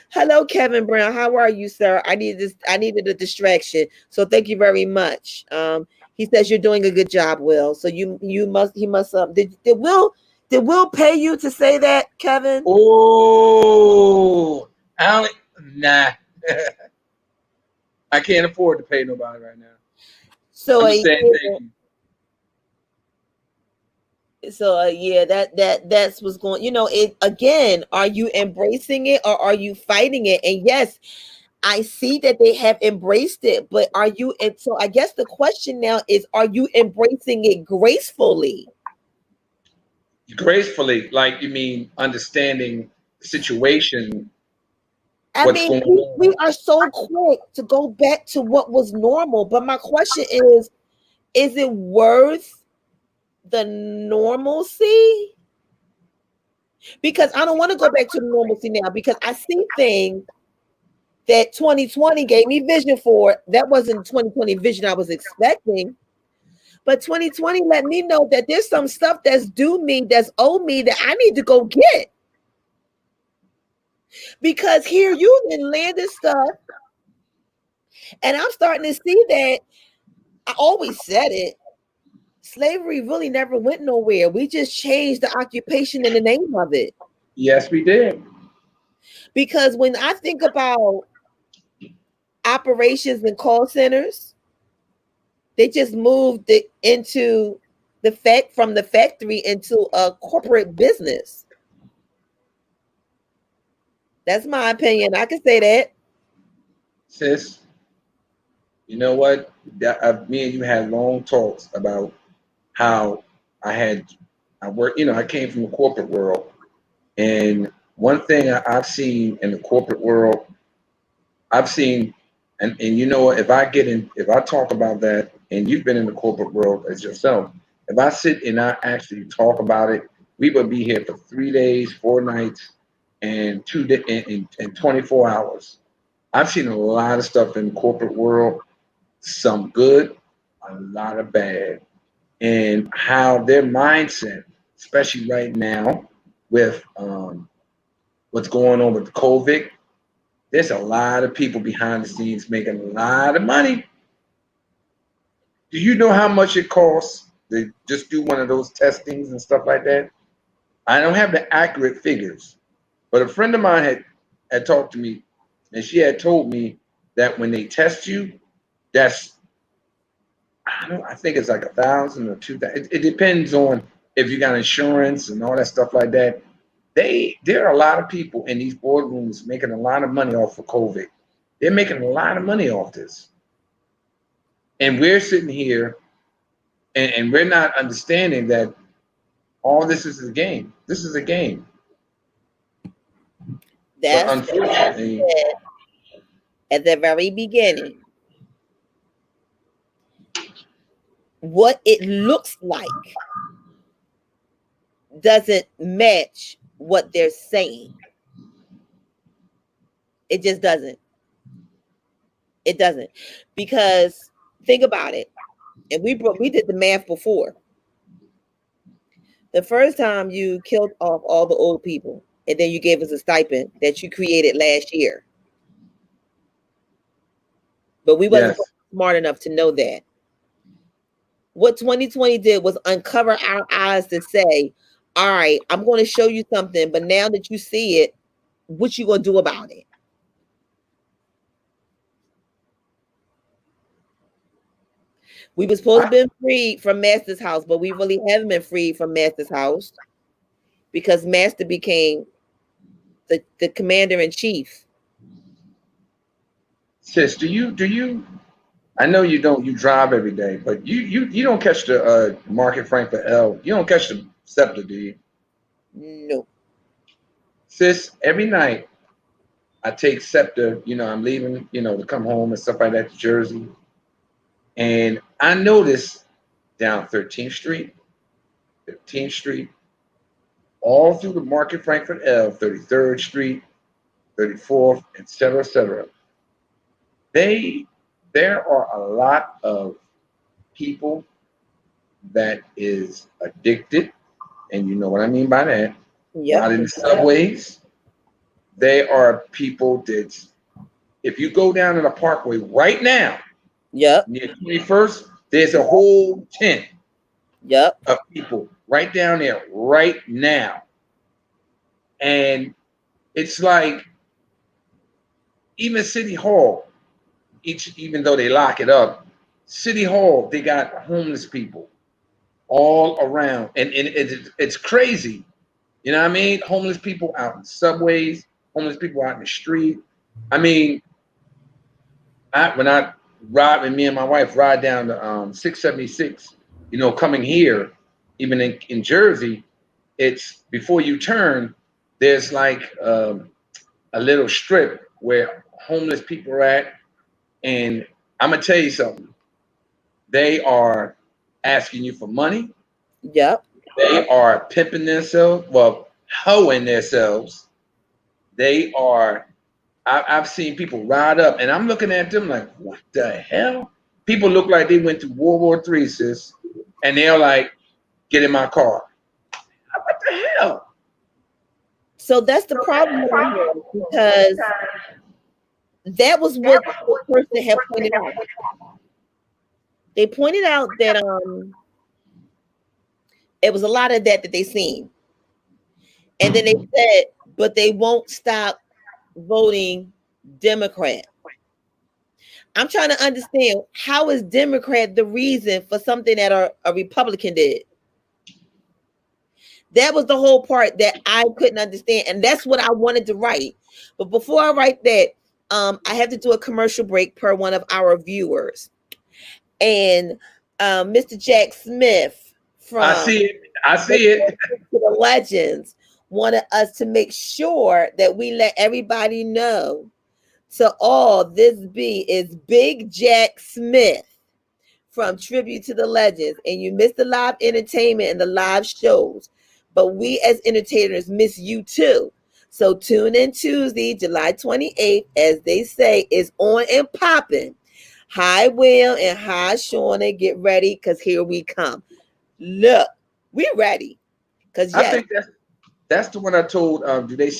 Hello, Kevin Brown. How are you, sir? I needed a distraction. So thank you very much. He says you're doing a good job, Will. So he must did Will pay you to say that, Kevin? Oh, nah. I can't afford to pay nobody right now. So that's what's going. It again. Are you embracing it or are you fighting it? And yes, I see that they have embraced it, but are you? And so I guess the question now is: are you embracing it gracefully? Gracefully, like you mean understanding the situation. I what's mean, going we on. are so quick to go back to what was normal. But my question is it worth the normalcy? Because I don't want to go back to the normalcy now because I see things that 2020 gave me vision for. That wasn't 2020 vision I was expecting. But 2020 let me know that there's some stuff that's due me, that's owed me that I need to go get. Because here you then landed stuff, and I'm starting to see that I always said it. Slavery really never went nowhere. We just changed the occupation in the name of it. Yes, we did. Because when I think about operations and call centers, they just moved it into the fact from the factory into a corporate business. That's my opinion. I can say that. Sis, you know what? Me and you had long talks about how I had, I work, I came from the corporate world. And one thing I've seen in the corporate world, I've seen, and you know what, if I talk about that, and you've been in the corporate world as yourself, if I sit and I actually talk about it, we would be here for 3 days, 4 nights, and 2 day and 24 hours. I've seen a lot of stuff in the corporate world, some good, a lot of bad, and how their mindset, especially right now with what's going on with COVID, there's a lot of people behind the scenes making a lot of money. Do you know how much it costs to just do one of those testings and stuff like that? I don't have the accurate figures, but a friend of mine had talked to me, and she had told me that when they test you, that's I think it's like 1,000 or 2,000. It depends on if you got insurance and all that stuff like that. There are a lot of people in these boardrooms making a lot of money off of COVID. They're making a lot of money off this. And we're sitting here and we're not understanding that all this is a game. This is a game. But That's what I unfortunately, said at the very beginning. What it looks like doesn't match what they're saying. It just doesn't. It doesn't. Because think about it. And we did the math before. The first time you killed off all the old people, and then you gave us a stipend that you created last year. But we wasn't yes. smart enough to know that. What 2020 did was uncover our eyes to say, all right, I'm going to show you something, but now that you see it, what you going to do about it? We were supposed to I, be freed from Master's house, but we really haven't been freed from Master's house because Master became the commander in chief. sis, do you I know you don't you drive every day, but you don't catch the Market Frankfurt L. You don't catch the Scepter, do you? No. Sis, every night I take Scepter, I'm leaving, to come home and stuff like that to Jersey. And I noticed down 13th Street, 15th Street, all through the Market Frankfurt L, 33rd Street, 34th, et cetera, et cetera. They there are a lot of people that is addicted, and you know what I mean by that. Yep. Not in the subways. They are people that if you go down in a parkway right now Yep. near 21st, there's a whole tent Yep. of people right down there right now. And it's like even City Hall, even though they lock it up, City Hall, they got homeless people all around. And it's crazy. You know what I mean? Homeless people out in subways, homeless people out in the street. I mean, when I ride, and me and my wife ride down to 676, coming here, even in Jersey, it's before you turn, there's like a little strip. where homeless people are at. And I'm gonna tell you something. They are asking you for money. Yep. They are pimping themselves, well, hoeing themselves. They are. I've seen people ride up, and I'm looking at them like, what the hell? People look like they went to World War III, sis, and they're like, get in my car. What the hell? So that's the problem over here, because that was what the person had pointed out. They pointed out that it was a lot of that they seen. And then they said, but they won't stop voting Democrat. I'm trying to understand, how is Democrat the reason for something that a Republican did? That was the whole part that I couldn't understand. And that's what I wanted to write. But before I write that, I have to do a commercial break per one of our viewers. And Mr. Jack Smith I from see it. I the see it. Legends wanted us to make sure that we let everybody know. So all this be is Big Jack Smith from Tribute to the Legends. And you miss the live entertainment and the live shows, but we as entertainers miss you too. So tune in Tuesday, July 28th, as they say, is on and popping. Hi, Will, and hi, Shauna. Get ready, because here we come. Look, we ready. Because I yes, think that's the one I told. Do they?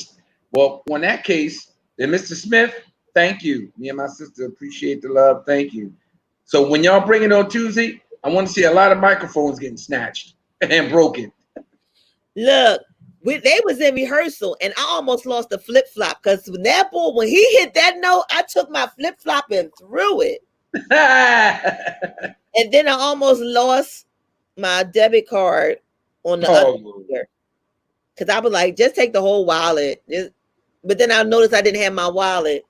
Well, on that case, then Mr. Smith, thank you. Me and my sister appreciate the love. Thank you. So when y'all bring it on Tuesday, I want to see a lot of microphones getting snatched and broken. look, they was in rehearsal, and I almost lost the flip flop, because when that boy, when he hit that note, I took my flip flop and threw it. And then I almost lost my debit card on the other Oh, finger, because I was like, just take the whole wallet. But then I noticed I didn't have my wallet,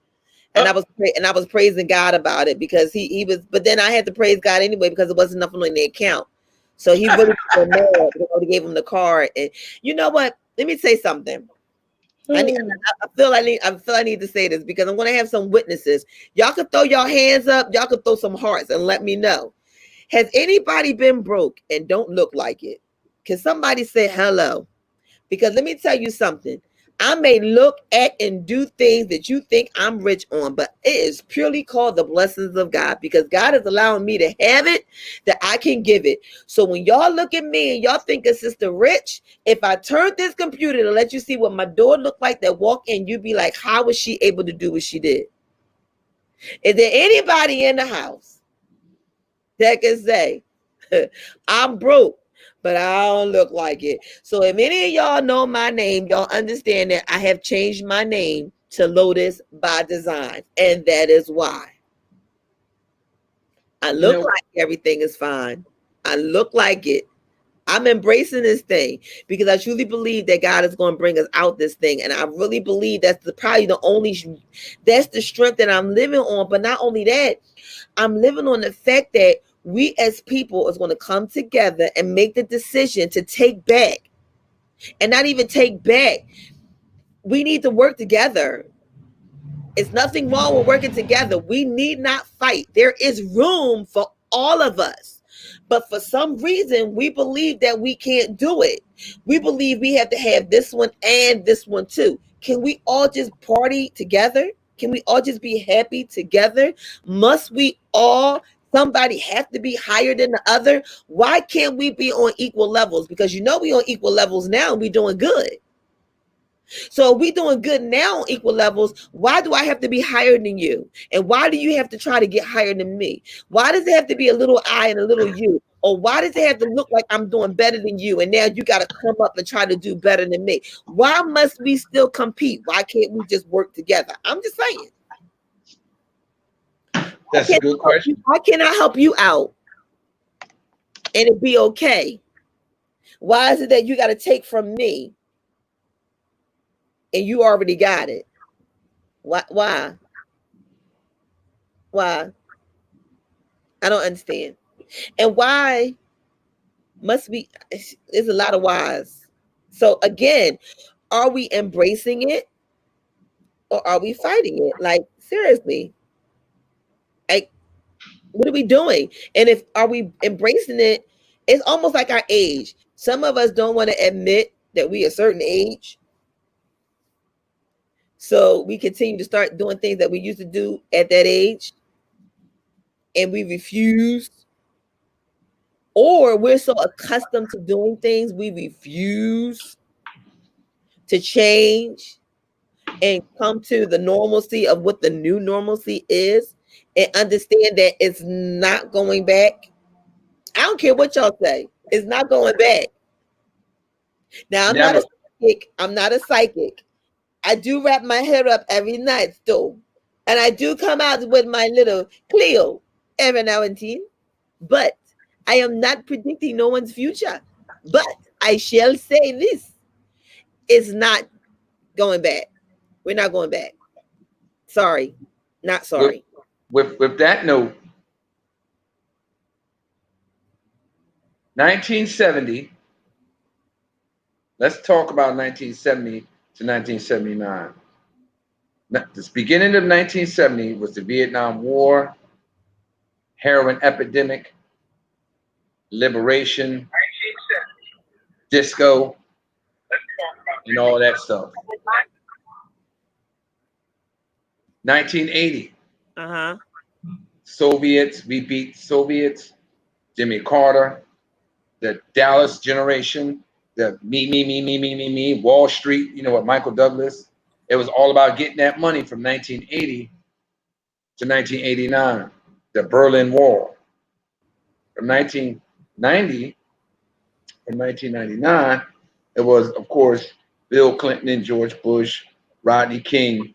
and uh, I was praising God about it, because he was. But then I had to praise God anyway, because it wasn't nothing in the account. So he really was mad because I gave him the card. And you know what? Let me say something. I feel I need to say this, because I'm going to have some witnesses. Y'all can throw your hands up. Y'all can throw some hearts and let me know. Has anybody been broke and don't look like it? Can somebody say hello? Because let me tell you something. I may look at and do things that you think I'm rich on, but it is purely called the blessings of God, because God is allowing me to have it, that I can give it. So when y'all look at me and y'all think it's Sister Rich, if I turn this computer to let you see what my door looked like, that walk in, you'd be like, how was she able to do what she did? Is there anybody in the house that can say, I'm broke, but I don't look like it? So if any of y'all know my name, y'all understand that I have changed my name to Lotus by Design. And that is why I you look know, like everything is fine. I look like it. I'm embracing this thing, because I truly believe that God is going to bring us out this thing. And I really believe probably the only, that's the strength that I'm living on. But not only that, I'm living on the fact that we as people is going to come together and make the decision to take back, and not even take back. We need to work together. It's nothing wrong with working together. We need not fight. There is room for all of us. But for some reason, we believe that we can't do it. We believe we have to have this one and this one too. Can we all just party together? Can we all just be happy together? Must we all, somebody have to be higher than the other? Why can't we be on equal levels? Because you know we on equal levels now and we doing good. So if we doing good now on equal levels, why do I have to be higher than you? And why do you have to try to get higher than me? Why does it have to be a little I and a little you? Or why does it have to look like I'm doing better than you, and now you got to come up and try to do better than me? Why must we still compete? Why can't we just work together? I'm just saying. that's a good question. Why can't I help you out and it be okay? Why is it that you got to take from me and you already got it? Why? Why? Why? I don't understand. And why must we? There's a lot of whys. So again, are we embracing it? or are we fighting it? Like, seriously, like, what are we doing? And if are we embracing it? It's almost like our age. Some of us don't want to admit that we a certain age, so we continue to start doing things that we used to do at that age, and we refuse, or we're so accustomed to doing things we refuse to change and come to the normalcy of what the new normalcy is, and understand that it's not going back. I don't care what y'all say. It's not going back. Now, I'm not a Never. psychic. I'm not a psychic. I do wrap my hair up every night, though. And I do come out with my little Cleo every now and then. But I am not predicting no one's future. But I shall say this, it's not going back. We're not going back. Sorry. Not With sorry. with that note, 1970. Let's talk about 1970 to 1979. The beginning of 1970 was the Vietnam War, heroin epidemic, liberation, disco, and all that stuff. 1980, Uh-huh. Soviets, we beat Soviets, Jimmy Carter, the Dallas generation, the me, Wall Street, you know what, Michael Douglas. It was all about getting that money from 1980 to 1989, the Berlin Wall. From 1990, from 1999, it was, of course, Bill Clinton and George Bush, Rodney King.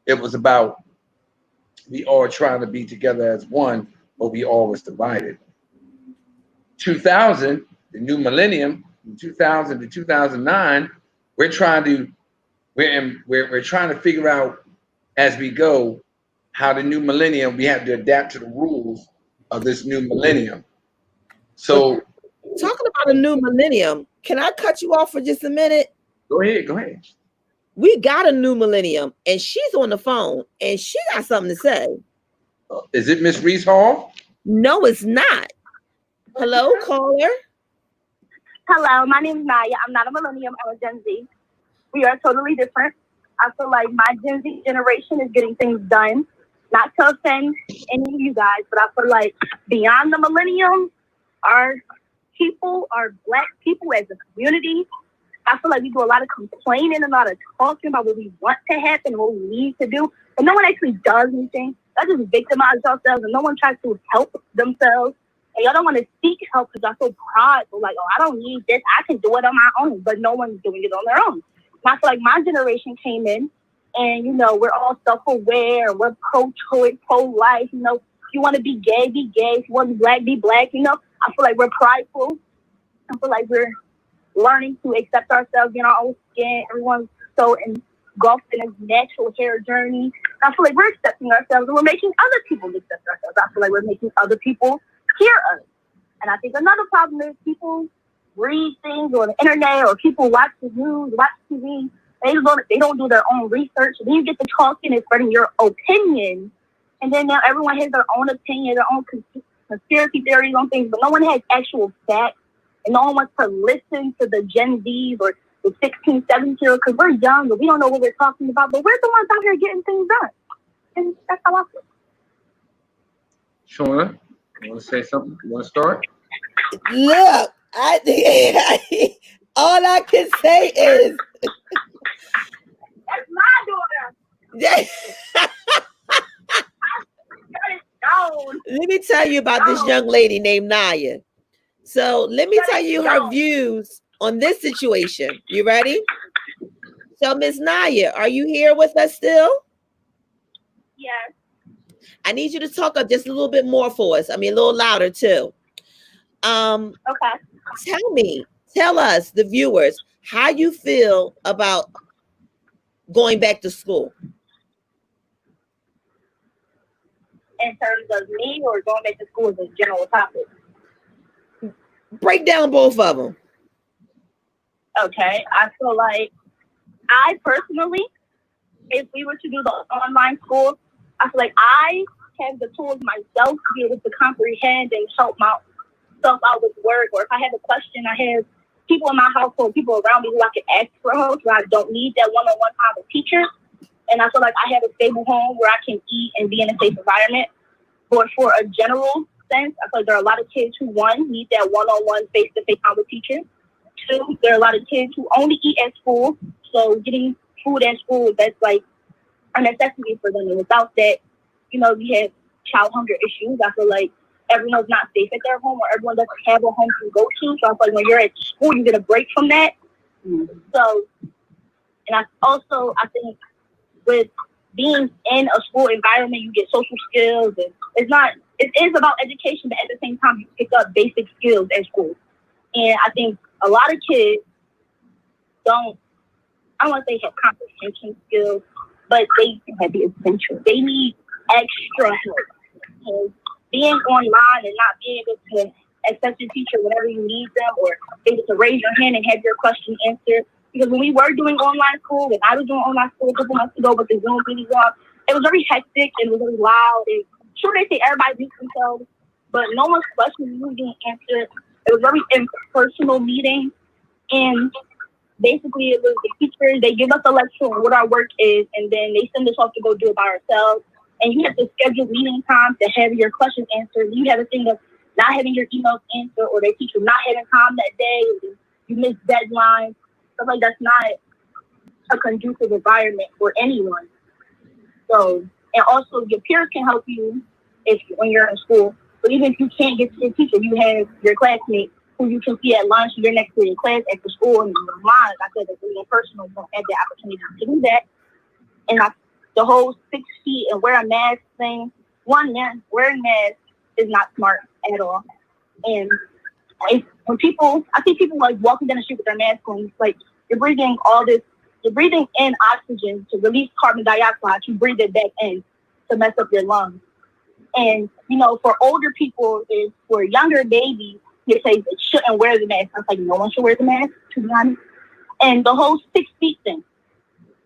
It was about we all trying to be together as one, but we all was divided. 2000, the new millennium, from 2000 to 2009, we're trying to we're trying to figure out as we go how the new millennium we have to adapt to the rules of this new millennium. Well, So talking about a new millennium, can I cut you off for just a minute? go ahead, go ahead. We got a new millennium, and she's on the phone, and she got something to say. Is it Miss Reese Hall? No, it's not. Hello, caller. Hello, my name is Naya. I'm not a millennium. I'm a Gen Z. We are totally different. I feel like my Gen Z generation is getting things done. Not to offend any of you guys, but I feel like beyond the millennium, our people, our Black people as a community, I feel like we do a lot of complaining, a lot of talking about what we want to happen, what we need to do, but no one actually does anything. Y'all just victimize yourselves, and no one tries to help themselves. And y'all don't want to seek help because y'all so prideful, like, oh, I don't need this. I can do it on my own, but no one's doing it on their own. And I feel like my generation came in, and, you know, we're all self-aware. We're pro-choice, pro-life. You know, if you want to be gay, be gay. If you want to be black, be black. You know, I feel like we're prideful. I feel like we're learning to accept ourselves in our own skin. Everyone's so engulfed in a natural hair journey. I feel like we're accepting ourselves and we're making other people accept ourselves. I feel like we're making other people hear us. And I think another problem is people read things on the internet or people watch the news, watch TV. They don't do their own research. Then you get to talking and spreading your opinion. And then now everyone has their own opinion, their own conspiracy theories on things, but no one has actual facts. And no one wants to listen to the Gen Zs or the 16, 17-year-olds because we're young and we don't know what we're talking about, but we're the ones out here getting things done. And that's how I feel. Shauna, you want to say something? You want to start? Look, I think all I can say is That's my daughter. Let me tell you about this young lady named Naya. So let me tell you her views on this situation. You ready? So, Miss Naya, are you here with us still? Yes. I need you to talk up just a little bit more for us. I mean, a little louder too. Okay. Tell us, the viewers, how you feel about going back to school. In terms of me or going back to school as a general topic? Break down both of them. Okay. I feel like I personally if we were to do the online school, I feel like I have the tools myself to be able to comprehend and help myself out with work. Or if I have a question, I have people in my household, people around me who I can ask for help, where I don't need that one-on-one time with teacher. And I feel like I have a stable home where I can eat and be in a safe environment. But for a general sense, I feel like there are a lot of kids who, one, need that one-on-one face-to-face time with teachers. Two, there are a lot of kids who only eat at school. So getting food at school, that's like a necessity for them. And without that, we have child hunger issues. I feel like everyone's not safe at their home, or everyone doesn't have a home to go to. So I feel like when you're at school, you get a break from that. Mm-hmm. So, and I think with being in a school environment, you get social skills, and it is about education, but at the same time, you pick up basic skills at school. And I think a lot of kids don't, I don't want to say have comprehension skills, but they have the essential. They need extra help. And being online and not being able to access your teacher whenever you need them, or able to raise your hand and have your question answered. Because when we were doing online school, and I was doing online school a couple months ago, but the Zoom meetings on, it was very hectic and it was very loud. And sure, they say everybody beats themselves, but no one's question was being answered. It was very impersonal meeting, and basically it was the teachers, they give us a lecture on what our work is, and then they send us off to go do it by ourselves. And you have to schedule meeting time to have your questions answered. You have a thing of not having your emails answered, or their teacher not having time that day, you miss deadlines. Stuff like that's not a conducive environment for anyone. So, and also your peers can help you when you're in school. But even if you can't get to your teacher, you have your classmates who you can see at lunch. You're next to your class after school, and online, like I said, it's really personal. You don't have the opportunity to do that. And the whole 6 feet and wear a mask thing. One, man, wearing masks is not smart at all. And when I see people like walking down the street with their mask on, like you're breathing in oxygen to release carbon dioxide. You breathe it back in to mess up your lungs. And, for older people, for younger babies, they say they shouldn't wear the mask. I was like, no one should wear the mask, to be honest. And the whole 6 feet thing.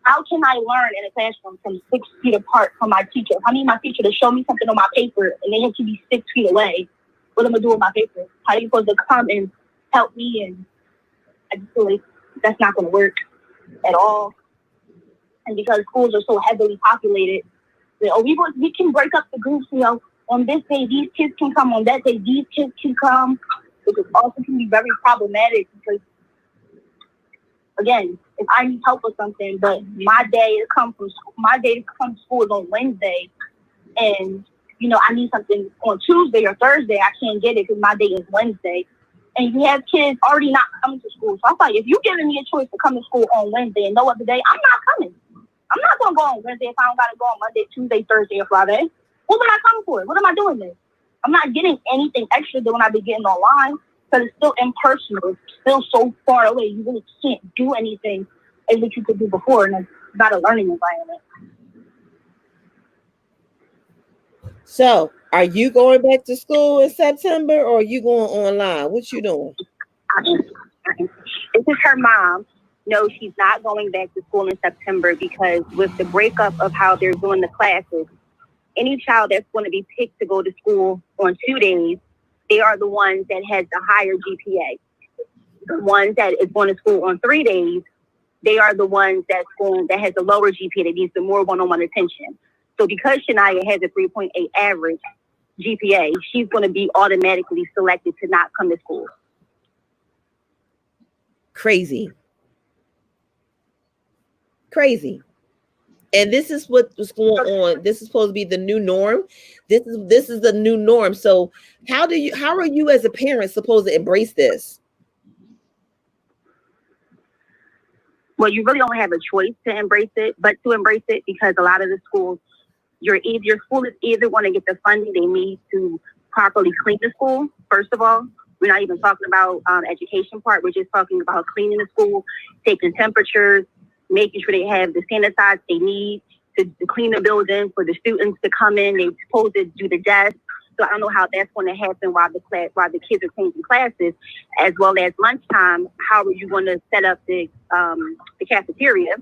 How can I learn in a classroom from 6 feet apart from my teacher? I need my teacher to show me something on my paper, and they have to be 6 feet away. What am I doing with my paper? How are you supposed to come and help me? And I just feel like that's not going to work at all. And because schools are so heavily populated, we can break up the groups. On this day these kids can come. On that day these kids can come. Which also can be very problematic because, again, if I need help with something, but my day to come to school is on Wednesday, and I need something on Tuesday or Thursday, I can't get it because my day is Wednesday. And you have kids already not coming to school. So I'm like, if you're giving me a choice to come to school on Wednesday and no other day, I'm not coming. I'm not going to go on Wednesday if I don't got to go on Monday, Tuesday, Thursday, or Friday. What am I coming for? What am I doing there? I'm not getting anything extra than when I be getting online, because it's still impersonal. It's still so far away. You really can't do anything as what you could do before, and it's not a learning environment. So, are you going back to school in September, or are you going online? What you doing? This is her mom. No, she's not going back to school in September, because with the breakup of how they're doing the classes, any child that's going to be picked to go to school on 2 days, they are the ones that has the higher GPA. The ones that is going to school on 3 days, they are the ones that has a lower GPA, that needs the more one-on-one attention. So because Shania has a 3.8 average GPA, she's going to be automatically selected to not come to school. Crazy. And this is what was going on. This is supposed to be the new norm. This is the new norm. So how are you as a parent supposed to embrace this? Well, you really don't have a choice to embrace it, because a lot of the schools, your school is either going to get the funding they need to properly clean the school. First of all, we're not even talking about education part. We're just talking about cleaning the school, taking temperatures, making sure they have the sanitizer they need to clean the building for the students to come in. They're supposed to do the desk. So I don't know how that's going to happen while the kids are changing classes, as well as lunchtime. How are you going to set up the cafeteria?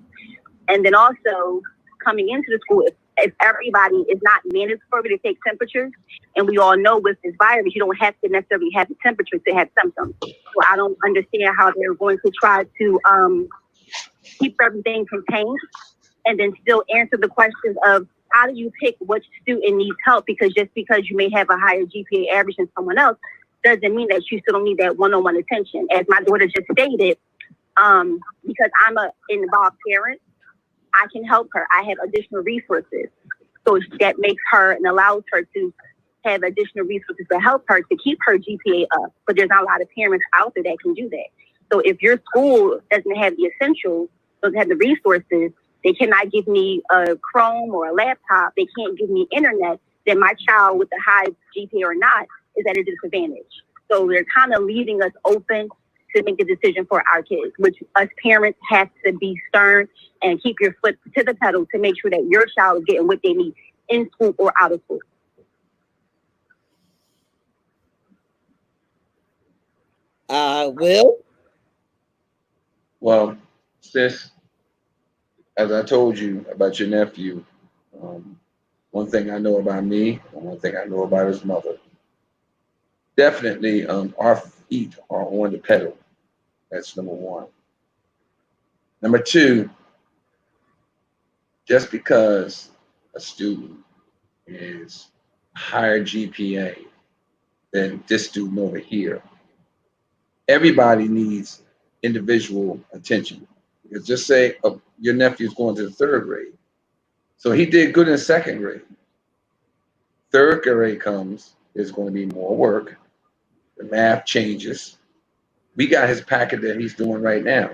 And then also, coming into the school, if everybody is not mandatory to take temperatures, and we all know with this virus, you don't have to necessarily have the temperature to have symptoms. So I don't understand how they're going to try to keep everything contained and then still answer the questions of how do you pick which student needs help, because just because you may have a higher GPA average than someone else doesn't mean that you still don't need that one-on-one attention. As my daughter just stated, because I'm an involved parent, I can help her. I have additional resources. So that makes her and allows her to have additional resources to help her to keep her GPA up. But there's not a lot of parents out there that can do that. So if your school doesn't have the essentials, doesn't have the resources, they cannot give me a Chrome or a laptop, they can't give me internet, then my child with a high GPA or not is at a disadvantage. So they're kind of leaving us open to make a decision for our kids, which us parents have to be stern and keep your foot to the pedal to make sure that your child is getting what they need in school or out of school. Will? Well, sis, as I told you about your nephew, one thing I know about me, and one thing I know about his mother, definitely our feet are on the pedal. That's number one. Number two, just because a student is higher GPA than this student over here, everybody needs individual attention. Because just say your nephew's going to the third grade. So he did good in second grade. Third grade comes, there's going to be more work. The math changes. We got his packet that he's doing right now.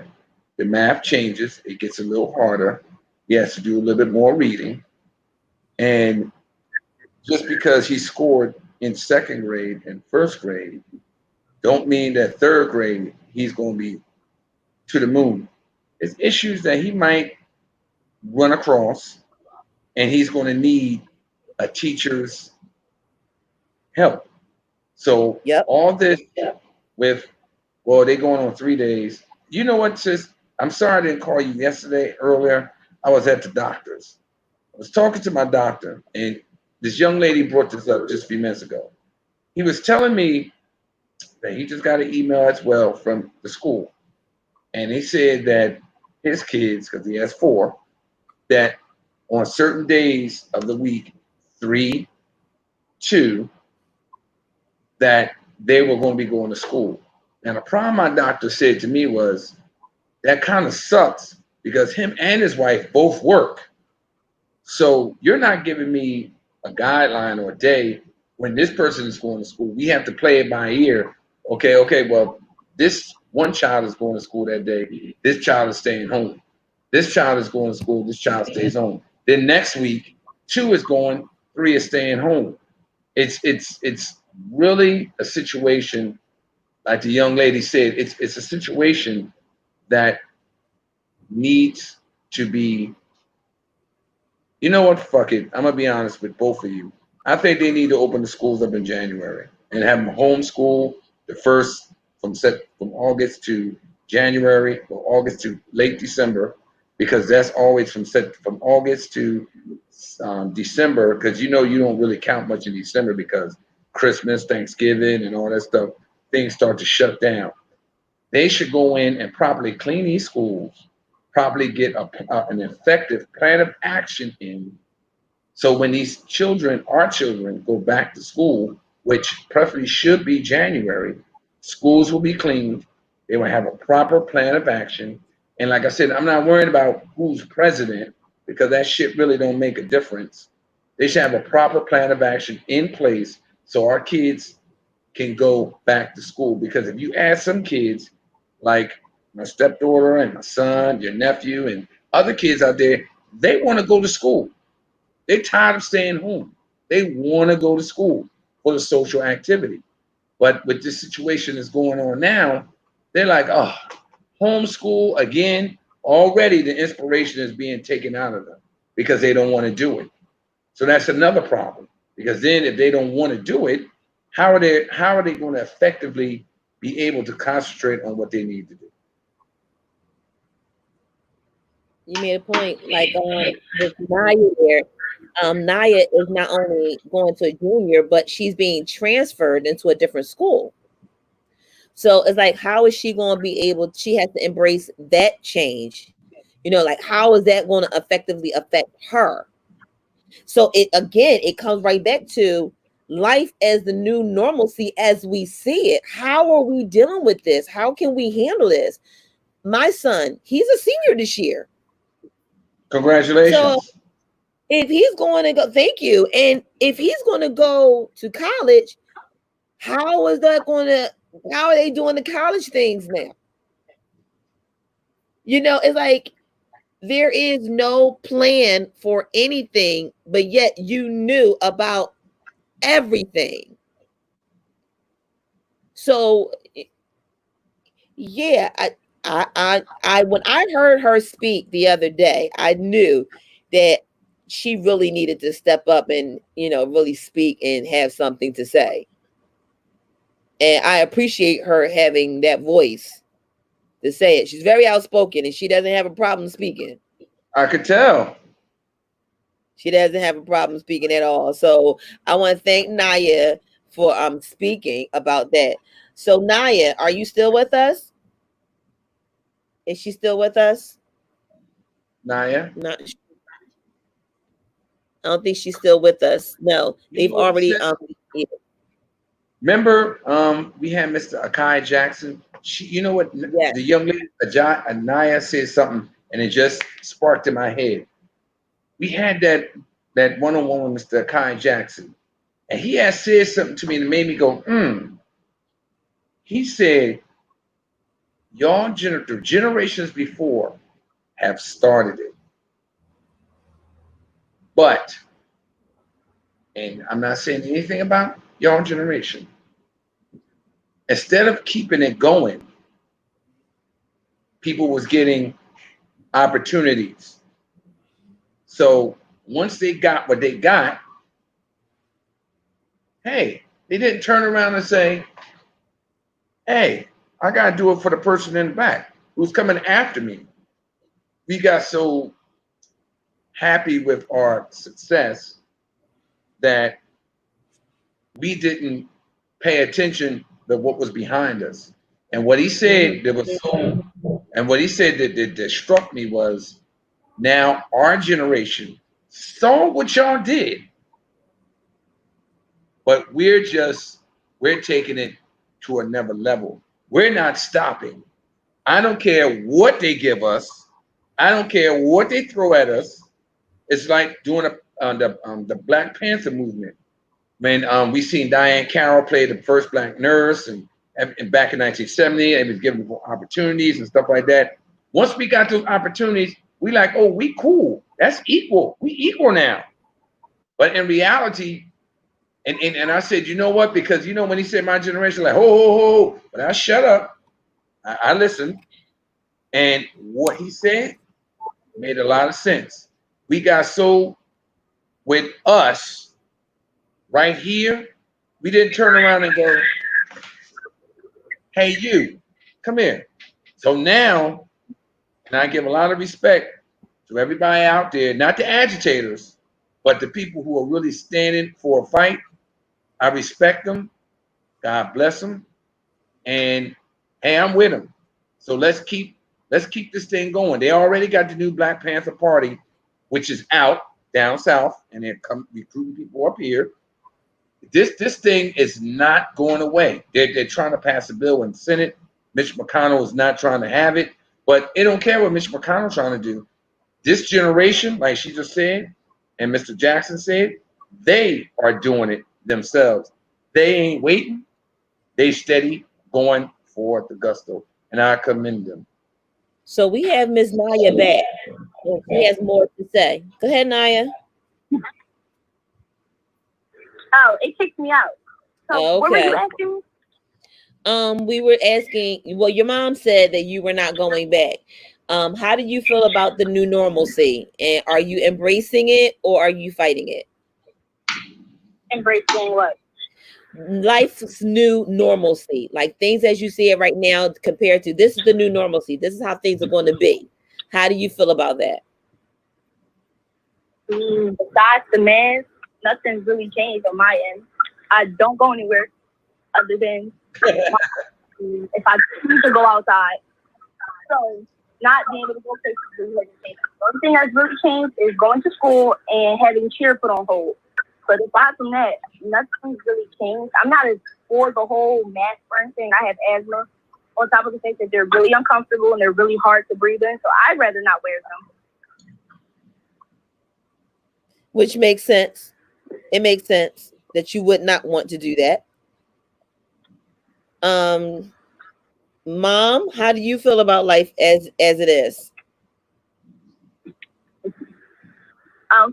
The math changes, it gets a little harder. He has to do a little bit more reading. And just because he scored in second grade and first grade, don't mean that third grade he's going to be to the moon. It's issues that he might run across, and he's going to need a teacher's help. So Yep. all this with, well, they're going on 3 days. You know what, sis? I'm sorry I didn't call you yesterday earlier. I was at the doctor's. I was talking to my doctor, and this young lady brought this up just a few minutes ago. He was telling me that he just got an email as well from the school. And he said that his kids, because he has four, that on certain days of the week, 3, 2, that they were going to be going to school. And the problem my doctor said to me was, that kind of sucks because him and his wife both work. So you're not giving me a guideline or a day when this person is going to school. We have to play it by ear. Okay, well, this one child is going to school that day. This child is staying home. This child is going to school. This child stays home. Then next week, 2 is going, 3 is staying home. It's really a situation, like the young lady said, it's a situation that needs to be, you know what, fuck it. I'm gonna be honest with both of you. I think they need to open the schools up in January and have them homeschool the first from August to January or August to late December, because that's always from August to December, because you know you don't really count much in December because Christmas, Thanksgiving, and all that stuff, things start to shut down. They should go in and properly clean these schools, properly get an effective plan of action in. So when these children, our children, go back to school, which preferably should be January, schools will be cleaned. They will have a proper plan of action. And like I said, I'm not worried about who's president because that shit really don't make a difference. They should have a proper plan of action in place so our kids can go back to school. Because if you ask some kids, like my stepdaughter and my son, your nephew, and other kids out there, they want to go to school. They're tired of staying home. They want to go to school for the social activity. But with this situation that's going on now, they're like, oh, homeschool again. Already the inspiration is being taken out of them because they don't want to do it. So that's another problem. Because then if they don't want to do it, how are they going to effectively be able to concentrate on what they need to do? You made a point. Like with Naya there, Naya is not only going to a junior, but she's being transferred into a different school. So it's like, how is she going to be able? She has to embrace that change. You know, like how is that going to effectively affect her? So it again, it comes right back to life as the new normalcy as we see it. How are we dealing with this? How can we handle this? My son, he's a senior this year. So Congratulations. if he's going to go, thank you. And if he's going to go to college, how is that going to, how are they doing the college things now? You know, it's like there is no plan for anything, but yet you knew about everything. So yeah, when I heard her speak the other day, I knew that she really needed to step up and, you know, really speak and have something to say. And I appreciate her having that voice to say it. She's very outspoken and she doesn't have a problem speaking. I could tell. She doesn't have a problem speaking at all. So I want to thank Naya for speaking about that. So Naya, are you still with us? Is she still with us? Naya, Not. I don't think she's still with us. No, you they've know what he already. said? Remember, we had Mr. Akai Jackson. She, you know what? Yeah. The young lady, Anaya, said something, and it just sparked in my head. We had that one-on-one with Mr. Akai Jackson, and he had said something to me that made me go, hmm. He said, "Y'all, the generations before have started it, but," and I'm not saying anything about y'all generation. Instead of keeping it going, people was getting opportunities. So once they got what they got, hey, they didn't turn around and say, hey, I got to do it for the person in the back who's coming after me. We got so happy with our success that we didn't pay attention to what was behind us. And what he said that was so, and what he said that struck me was, now our generation saw what y'all did, but we're taking it to another level. We're not stopping. I don't care what they give us. I don't care what they throw at us. It's like doing the Black Panther movement. When we seen Diane Carroll play the first black nurse, and back in 1970, and was given opportunities and stuff like that. Once we got those opportunities, we like, oh, we cool. That's equal. We equal now. But in reality, and I said, you know what? Because you know when he said my generation, like, ho ho ho, but I shut up. I listened, and what he said made a lot of sense. We got so with us right here, we didn't turn around and go, hey, you, come here. So now, and I give a lot of respect to everybody out there, not the agitators, but the people who are really standing for a fight. I respect them. God bless them. And hey, I'm with them. So let's keep this thing going. They already got the new Black Panther Party, which is out down south, and they're recruiting people up here. This thing is not going away. They're trying to pass a bill in the Senate. Mitch McConnell is not trying to have it, but they don't care what Mitch McConnell's trying to do. This generation, like she just said, and Mr. Jackson said, they are doing it themselves. They ain't waiting. They steady going for the gusto, and I commend them. So we have Miss Naya back. She has more to say. Go ahead, Naya. Oh, it kicked me out. So what were you Okay. asking? We were asking. Well, your mom said that you were not going back. How do you feel about the new normalcy? And are you embracing it or are you fighting it? Embracing what? Life's new normalcy, like things as you see it right now compared to this is the new normalcy. This is how things are going to be. How do you feel about that? Besides the mask, nothing's really changed on my end. I don't go anywhere other than if I choose to go outside. So not being able to go places really hasn't changed. The only thing that's really changed is going to school and having cheer put on hold. But aside from that, nothing's really changed. I'm not as for the whole mask wearing thing. I have asthma. On top of the fact that they're really uncomfortable and they're really hard to breathe in, so I'd rather not wear them. Which makes sense. It makes sense that you would not want to do that. Mom, how do you feel about life as it is?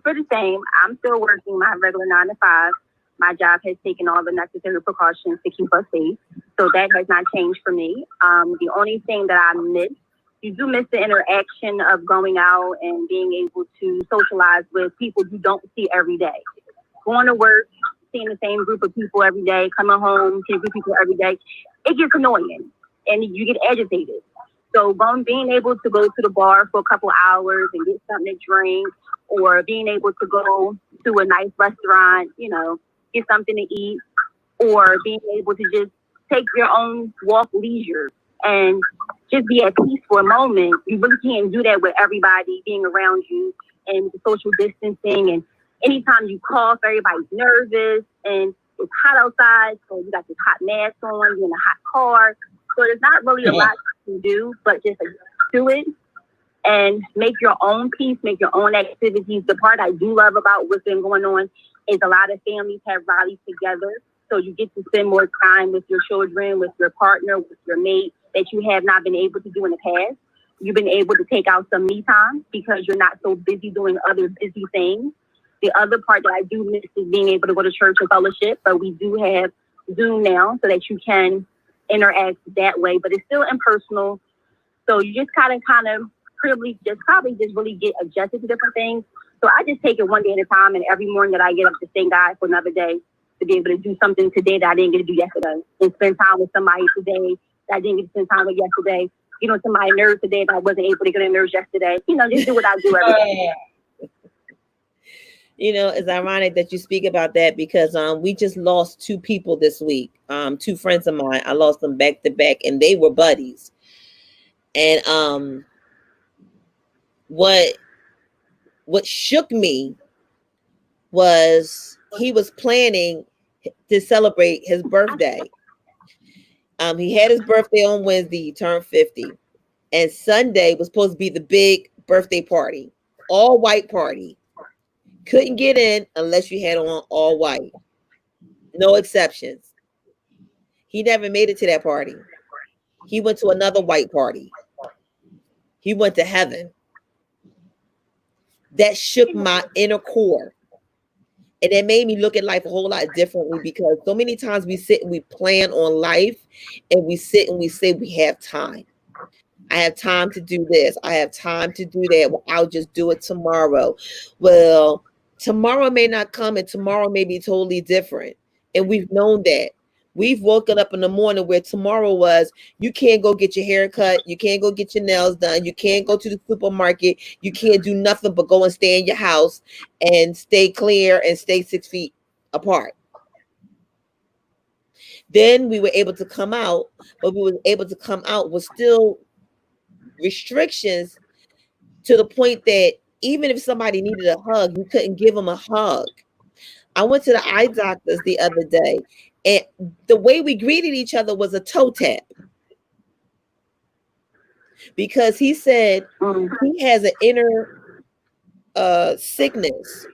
For the same, I'm still working my regular 9 to 5. My job has taken all the necessary precautions to keep us safe, so that has not changed for me. The only thing that I miss, you do miss the interaction of going out and being able to socialize with people you don't see every day. Going to work, seeing the same group of people every day, coming home, seeing people every day, it gets annoying and you get agitated. So being able to go to the bar for a couple hours and get something to drink, or being able to go to a nice restaurant, get something to eat, or being able to just take your own walk leisure and just be at peace for a moment. You really can't do that with everybody being around you and the social distancing. And anytime you cough, everybody's nervous and it's hot outside. So you got this hot mask on, you're in a hot car. So there's not really a lot you can do, but just do it and make your own peace, make your own activities. The part I do love about what's been going on is a lot of families have rallied together. So you get to spend more time with your children, with your partner, with your mate that you have not been able to do in the past. You've been able to take out some me time because you're not so busy doing other busy things. The other part that I do miss is being able to go to church and fellowship, but we do have Zoom now so that you can interact that way, but it's still impersonal. So you just kind of probably just really get adjusted to different things. So I just take it one day at a time, and every morning that I get up to thank God for another day to be able to do something today that I didn't get to do yesterday, and spend time with somebody today that I didn't get to spend time with yesterday. Get on somebody's nerves today that I wasn't able to get on nerves yesterday. Just do what I do every day. It's ironic that you speak about that because we just lost 2 people this week. 2 friends of mine. I lost them back to back, and they were buddies. And what shook me was he was planning to celebrate his birthday. He had his birthday on Wednesday. He turned 50, and Sunday was supposed to be the big birthday party, all white party. Couldn't get in unless you had on all white. No exceptions. He never made it to that party. He went to another white party. He went to heaven. That shook my inner core. And it made me look at life a whole lot differently because so many times we sit and we plan on life and we sit and we say we have time. I have time to do this. I have time to do that. Well, I'll just do it tomorrow. Well, tomorrow may not come and tomorrow may be totally different. And we've known that. We've woken up in the morning where tomorrow was, you can't go get your hair cut. You can't go get your nails done. You can't go to the supermarket. You can't do nothing but go and stay in your house and stay clear and stay 6 feet apart. Then we were able to come out, but we were able to come out with still restrictions to the point that even if somebody needed a hug, you couldn't give them a hug. I went to the eye doctors the other day, and the way we greeted each other was a toe tap. Because he said he has an inner sickness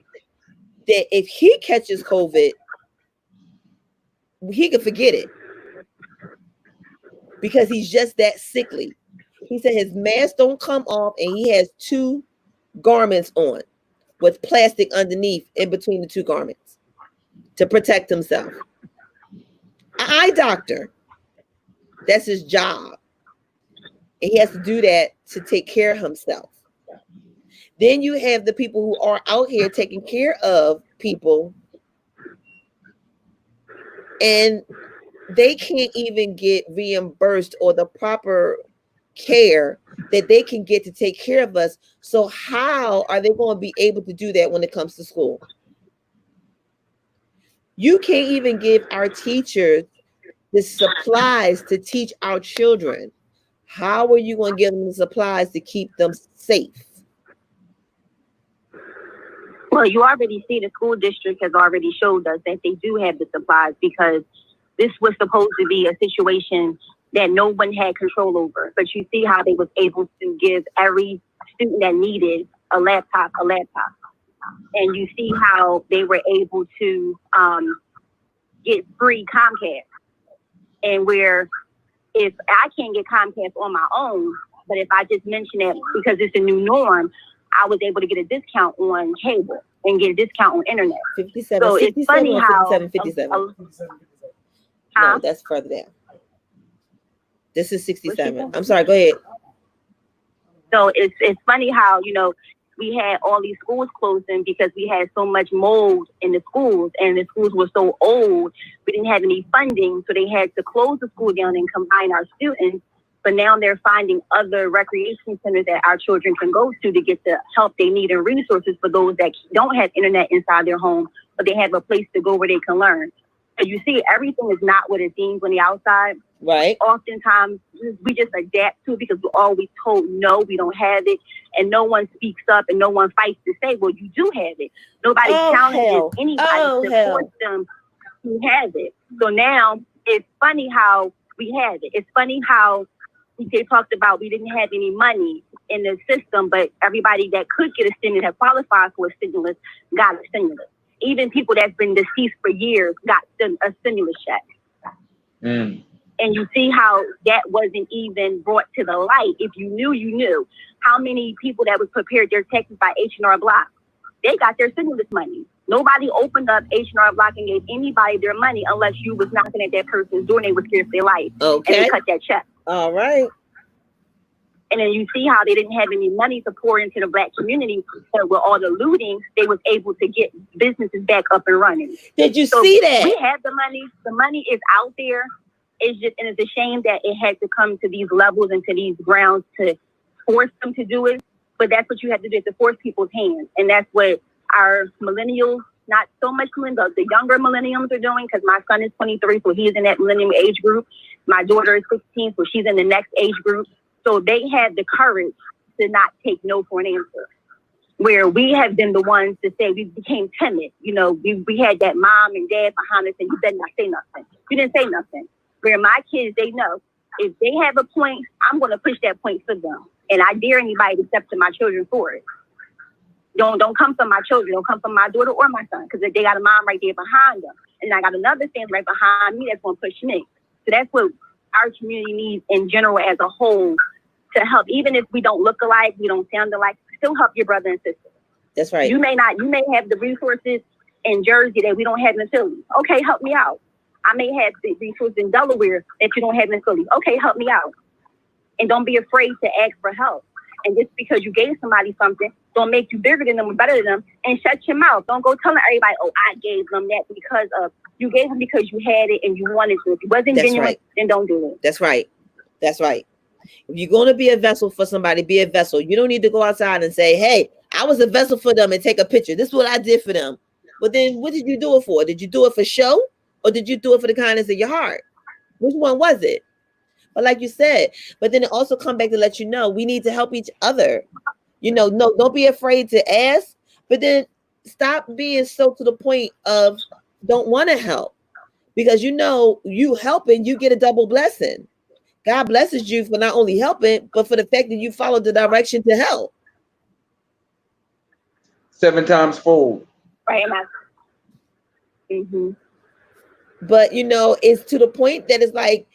that if he catches COVID, he could forget it. Because he's just that sickly. He said his mask don't come off, and he has 2 garments on with plastic underneath in between the 2 garments to protect himself. An eye doctor. That's his job. And he has to do that to take care of himself. Then you have the people who are out here taking care of people, and they can't even get reimbursed or the proper care that they can get to take care of us. So how are they going to be able to do that when it comes to school? You can't even give our teachers the supplies to teach our children. How are you going to give them the supplies to keep them safe? Well, you already see the school district has already showed us that they do have the supplies, because this was supposed to be a situation that no one had control over. But you see how they was able to give every student that needed a laptop. And you see how they were able to get free Comcast. And where if I can't get Comcast on my own, but if I just mention it because it's a new norm, I was able to get a discount on cable and get a discount on internet. 57. So it's funny how 57. No, that's further down. This is 67. I'm sorry, go ahead. So it's funny how, we had all these schools closing because we had so much mold in the schools, and the schools were so old. We didn't have any funding, so they had to close the school down and combine our students. But now they're finding other recreation centers that our children can go to get the help they need and resources for those that don't have internet inside their home, but they have a place to go where they can learn. So you see, everything is not what it seems on the outside. Right. Oftentimes, we just adapt to it because we're always told, no, we don't have it. And no one speaks up and no one fights to say, well, you do have it. Nobody challenges anybody to force them to have it. So now it's funny how we have it. It's funny how they talked about we didn't have any money in the system, but everybody that could get a stimulus, that qualified for a stimulus, got a stimulus. Even people that's been deceased for years got a stimulus check. Mm. And you see how that wasn't even brought to the light. If you knew, you knew. How many people that was prepared their taxes by H&R Block, they got their stimulus money. Nobody opened up H&R Block and gave anybody their money unless you was knocking at that person's door and they were scared for their life. Okay. And they cut that check. All right. And then you see how they didn't have any money to pour into the Black community. So with all the looting, they was able to get businesses back up and running. Did you see that? We have the money. The money is out there. It's just, and it's a shame that it had to come to these levels and to these grounds to force them to do it. But that's what you have to do, to force people's hands. And that's what our millennials, not so much millennials, the younger millennials are doing, because my son is 23, so he's in that millennium age group. My daughter is 16, so she's in the next age group. So they had the courage to not take no for an answer. Where we have been the ones to say we became timid. We had that mom and dad behind us and you better not say nothing. You didn't say nothing. Where my kids, they know if they have a point, I'm going to push that point for them. And I dare anybody to step to my children for it. Don't come from my children. Don't come from my daughter or my son, because they got a mom right there behind them. And I got another thing right behind me that's going to push me. So that's what our community needs in general as a whole, to help. Even if we don't look alike, we don't sound alike, still help your brother and sister. That's right. You may have the resources in Jersey that we don't have in Philly. Okay, help me out. I may have the resources in Delaware that you don't have in Philly. Okay, help me out. And don't be afraid to ask for help. And just because you gave somebody something, don't make you bigger than them or better than them, and shut your mouth. Don't go telling everybody, oh, I gave them that because of, you gave them because you had it and you wanted to. If it wasn't genuine, then don't do it. That's right. That's right. If you're going to be a vessel for somebody, be a vessel. You don't need to go outside and say, hey, I was a vessel for them and take a picture. This is what I did for them. But then what did you do it for? Did you do it for show? Or did you do it for the kindness of your heart? Which one was it? But like you said, but then it also come back to let you know we need to help each other. No, don't be afraid to ask, but then stop being so to the point of don't want to help, because you helping, you get a double blessing. God blesses you for not only helping, but for the fact that you followed the direction to help. 7 times fold. Right. Mm-hmm. But it's to the point that it's like,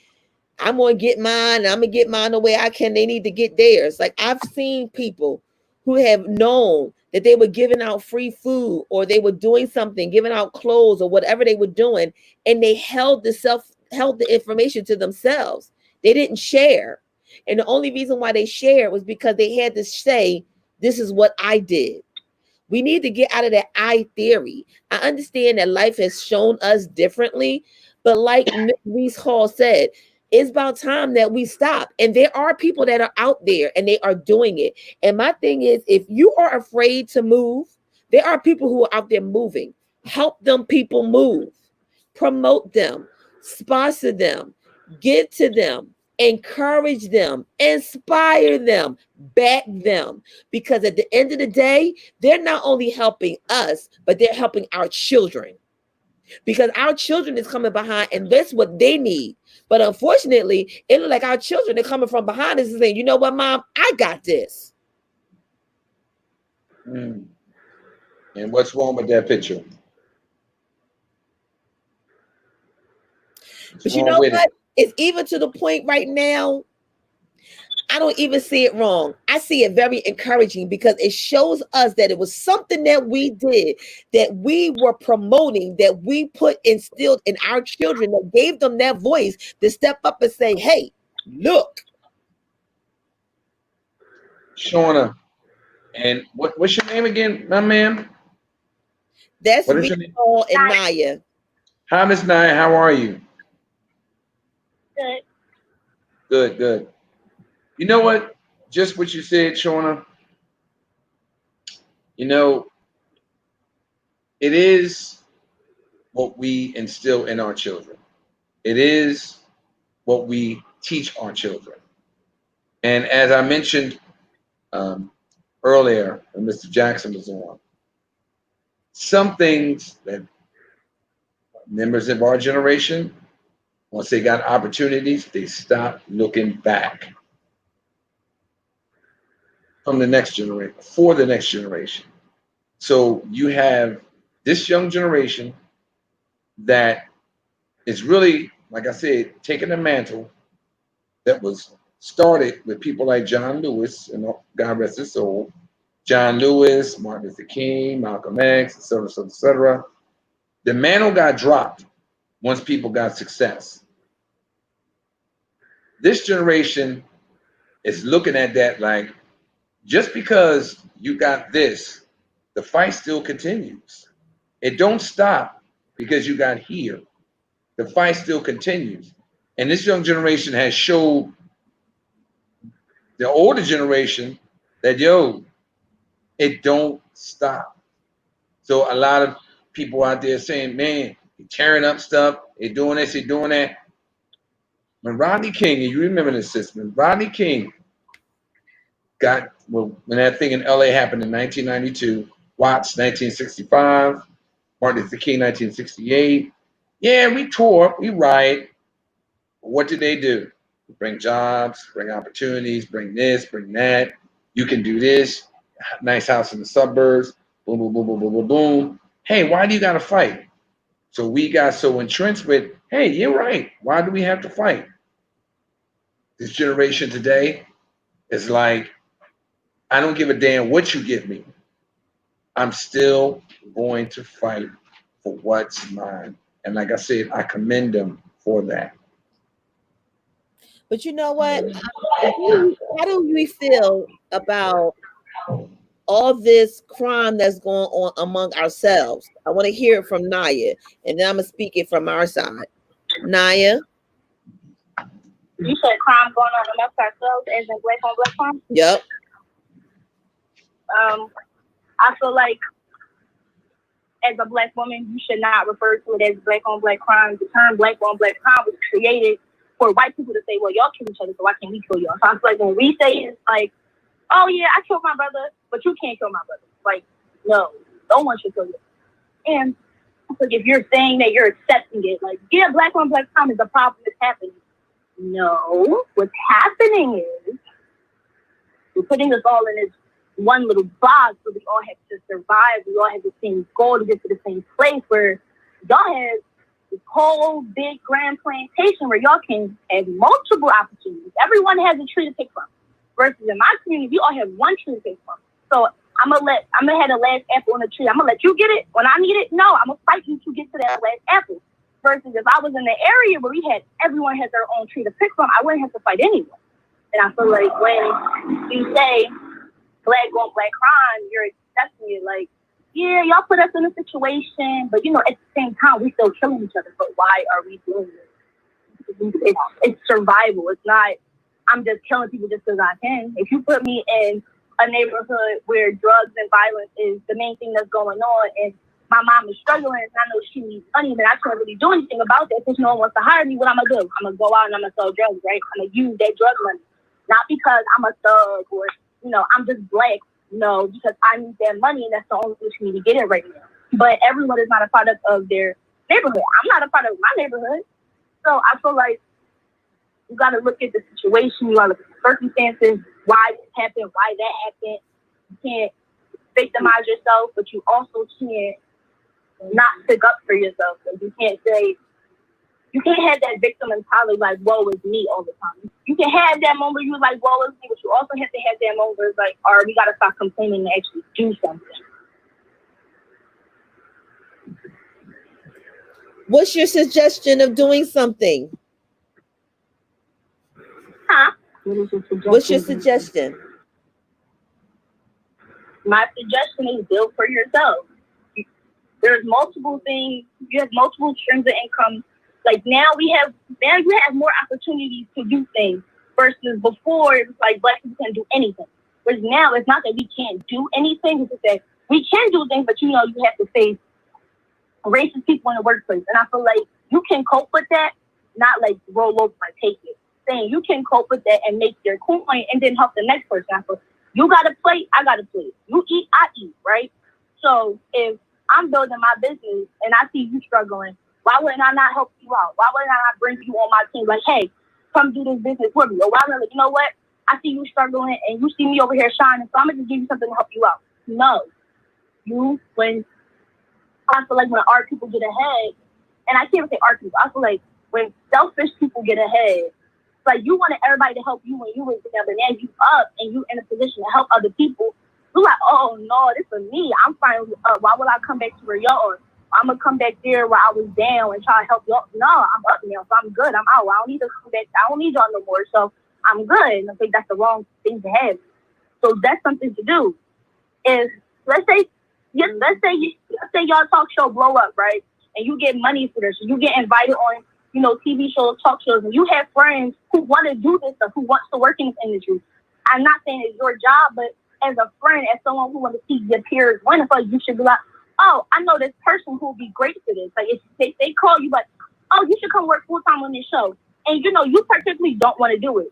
I'm gonna get mine. I'm gonna get mine the way I can. They need to get theirs. Like, I've seen people who have known that they were giving out free food, or they were doing something, giving out clothes or whatever they were doing, and they held the information to themselves. They didn't share. And the only reason why they shared was because they had to say, this is what I did. We need to get out of that I theory. I understand that life has shown us differently, but like Ms. Reese Hall said, It's about time that we stop. And there are people that are out there and they are doing it. And my thing is, if you are afraid to move, there are people who are out there moving. Help them people move. Promote them. Sponsor them. Give to them. Encourage them. Inspire them. Back them. Because at the end of the day, they're not only helping us, but they're helping our children. Because our children is coming behind and that's what they need. But unfortunately, it looks like our children are coming from behind us and saying, you know what, Mom, I got this. Mm. And what's wrong with that picture? What's But you wrong know with what? it? It's even to the point right now, I don't even see it wrong. I see it very encouraging because it shows us that it was something that we did, that we were promoting, that we put instilled in our children, that gave them that voice to step up and say, hey, look. Shauna, and what's your name again, my man? That's What is me, your name? Paul, and Naya. Hi, Miss Naya. How are you? Good. Good, good. You know what? Just what you said, Shauna. You know, it is what we instill in our children. It is what we teach our children. And as I mentioned um, earlier, when Mr. Jackson was on, some things that members of our generation, once they got opportunities, they stop looking back from the next generation, for the next generation. So you have this young generation that is really, like I said, taking the mantle that was started with people like John Lewis, and God rest his soul, John Lewis, Martin Luther King, Malcolm X, et cetera, et cetera, et cetera. The mantle got dropped once people got success. This generation is looking at that like, just because you got this, the fight still continues. It don't stop because you got here. The fight still continues. And this young generation has showed the older generation that, yo, it don't stop. So a lot of people out there saying, man, they're tearing up stuff, they're doing this, they're doing that. When Rodney King, and you remember this system, Rodney King got, well, when that thing in LA happened in 1992, Watts 1965, Martin Luther King 1968. Yeah, we tore, we riot. What did they do? Bring jobs, bring opportunities, bring this, bring that. You can do this. Nice house in the suburbs. Boom, boom, boom, boom, boom, boom, boom. Hey, why do you got to fight? So we got so entrenched with, hey, you're right. Why do we have to fight? This generation today is like, I don't give a damn what you give me. I'm still going to fight for what's mine. And like I said, I commend them for that. But you know what? How do we feel about all this crime that's going on among ourselves? I want to hear it from Naya, and then I'm gonna speak it from our side. Naya. You said crime going on amongst ourselves as in black on black crime. Yep. I feel like as a black woman, you should not refer to it as black on black crime. The term black on black crime was created for white people to say, well, y'all kill each other, so why can't we kill y'all? So I feel like when we say it's like, oh yeah, I killed my brother, but you can't kill my brother. Like, no, no one should kill you. And I feel like if you're saying that you're accepting it, like, yeah, black on black crime is a problem that's happening. No, what's happening is we're putting us all in this one little box where we all have to survive. We all have the same goal to get to the same place where y'all have this whole big grand plantation where y'all can have multiple opportunities. Everyone has a tree to pick from. Versus in my community, we all have one tree to pick from. So I'm gonna have the last apple on the tree. I'm gonna let you get it when I need it. No, I'm gonna fight you to get to that last apple. Versus if I was in the area where everyone has their own tree to pick from, I wouldn't have to fight anyone. And I feel like when you say black on black crime, you're accepting it like, yeah, y'all put us in a situation, but at the same time, we still killing each other. But why are we doing this? It's survival. It's not, I'm just killing people just because I can. If you put me in a neighborhood where drugs and violence is the main thing that's going on, and my mom is struggling, and I know she needs money, but I can't really do anything about that because no one wants to hire me. What I'm gonna do? I'm gonna go out and I'm gonna sell drugs, right? I'm gonna use that drug money, not because I'm a thug or I'm just black. No, because I need that money, and that's the only way for me to get it right now. But everyone is not a product of their neighborhood. I'm not a product of my neighborhood, so I feel like you got to look at the situation. You got to look at the circumstances, why this happened, why that happened. You can't victimize yourself, but you also can't not stick up for yourself. And you can't say, you can't have that victim mentality like, woe is me all the time. You can have that moment where you're like, woe is me, but you also have to have that moment where it's like, all right, we got to stop complaining and actually do something. What's your suggestion of doing something? Huh? What's your suggestion? My suggestion is build for yourself. There's multiple things. You have multiple streams of income. Like now you have more opportunities to do things versus before it was like black people can't do anything. Whereas now it's not that we can't do anything, it's just that we can do things, but you have to face racist people in the workplace. And I feel like you can cope with that, not like roll over and take it. Saying you can cope with that and make your coin and then help the next person. I feel you got a plate, I got a plate. You eat, I eat, right? So if I'm building my business and I see you struggling, why wouldn't I not help you out? Why wouldn't I not bring you on my team? Like, hey, come do this business with me. Or why not? You know what? I see you struggling and you see me over here shining, so I'm gonna just give you something to help you out. No, I feel like when art people get ahead, and I can't even say art people, I feel like when selfish people get ahead, like you wanted everybody to help you when you was there, but now you up and you in a position to help other people. You're like, oh no, this is me. I'm fine. Why would I come back to where y'all are? I'm gonna come back there where I was down and try to help y'all. No, I'm up now, so I'm good. I'm out. I don't need to come back. I don't need y'all no more. So I'm good. And I think that's the wrong thing to have. So that's something to do. Is let's say y'all talk show blow up, right? And you get money for this. You get invited on, TV shows, talk shows, and you have friends who want to do this stuff, who wants to work in this industry. I'm not saying it's your job, but as a friend, as someone who wants to see your peers win, you should be like, oh, I know this person who will be great for this. Like, if they call you, like, oh, you should come work full time on this show. And, you particularly don't want to do it.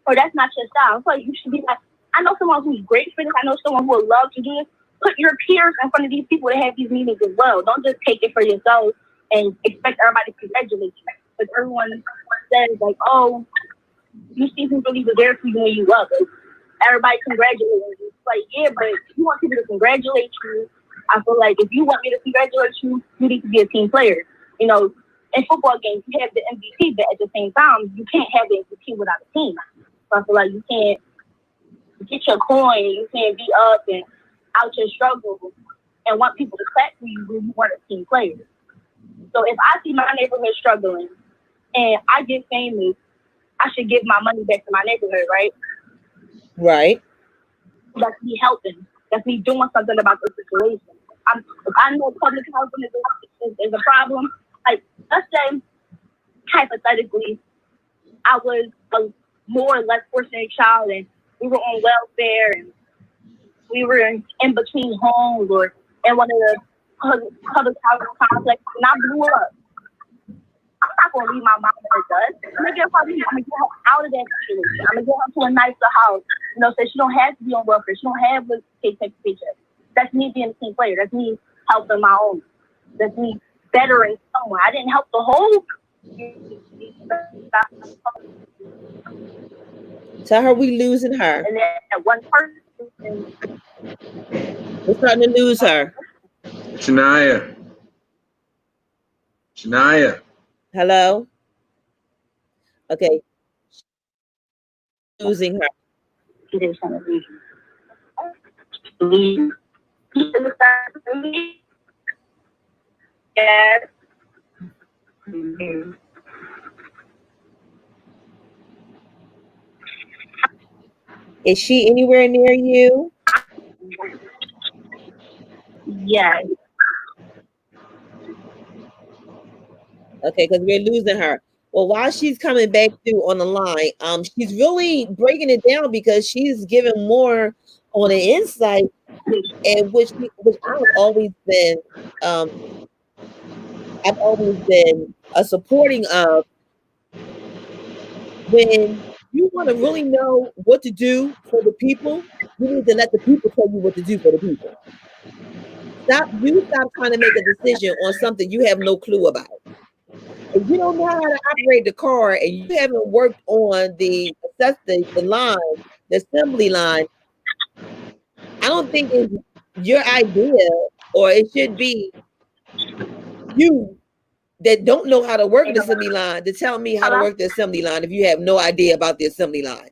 Or that's not your style. So you should be like, I know someone who's great for this. I know someone who would love to do this. Put your peers in front of these people to have these meetings as well. Don't just take it for yourself and expect everybody to congratulate you. Because everyone says, like, oh, you see who really was there for you when you love it. Everybody congratulating you. It's like, yeah, but if you want people to congratulate you, I feel like if you want me to congratulate you, you need to be a team player. In football games, you have the MVP, but at the same time, you can't have the MVP without a team. So I feel like you can't get your coin, you can't be up and out your struggle and want people to clap for you when you want a team player. So if I see my neighborhood struggling and I get famous, I should give my money back to my neighborhood, right? Right. That's me helping. That's me doing something about the situation. If I know public housing is a problem, like let's say hypothetically, I was a more or less fortunate child and we were on welfare and we were in between homes or in one of the public housing complexes and I blew up. I'm not gonna leave my mom in the dust. I'm gonna get her out of that situation. I'm gonna get her to a nicer house. So she don't have to be on welfare. She don't have to paycheck to paycheck. That's me being a team player. That's me helping my own. That's me bettering someone. I didn't help the whole. Tell her we losing her. And that one person. We're starting to lose her. Shania. Hello? Okay. Losing her. Yes. Is she anywhere near you? Yes. Okay, because we're losing her. Well, Well, while she's coming back through on the line, she's really breaking it down because she's giving more on the insight, and which um, I've always been a supporting of. When you want to really know what to do for the people, you need to let the people tell you what to do for the people. Stop trying to make a decision on something you have no clue about. If you don't know how to operate the car and you haven't worked on the line, the assembly line, I don't think it's your idea, or it should be you that don't know how to work the assembly line to tell me how to Hello? work the assembly line if you have no idea about the assembly line.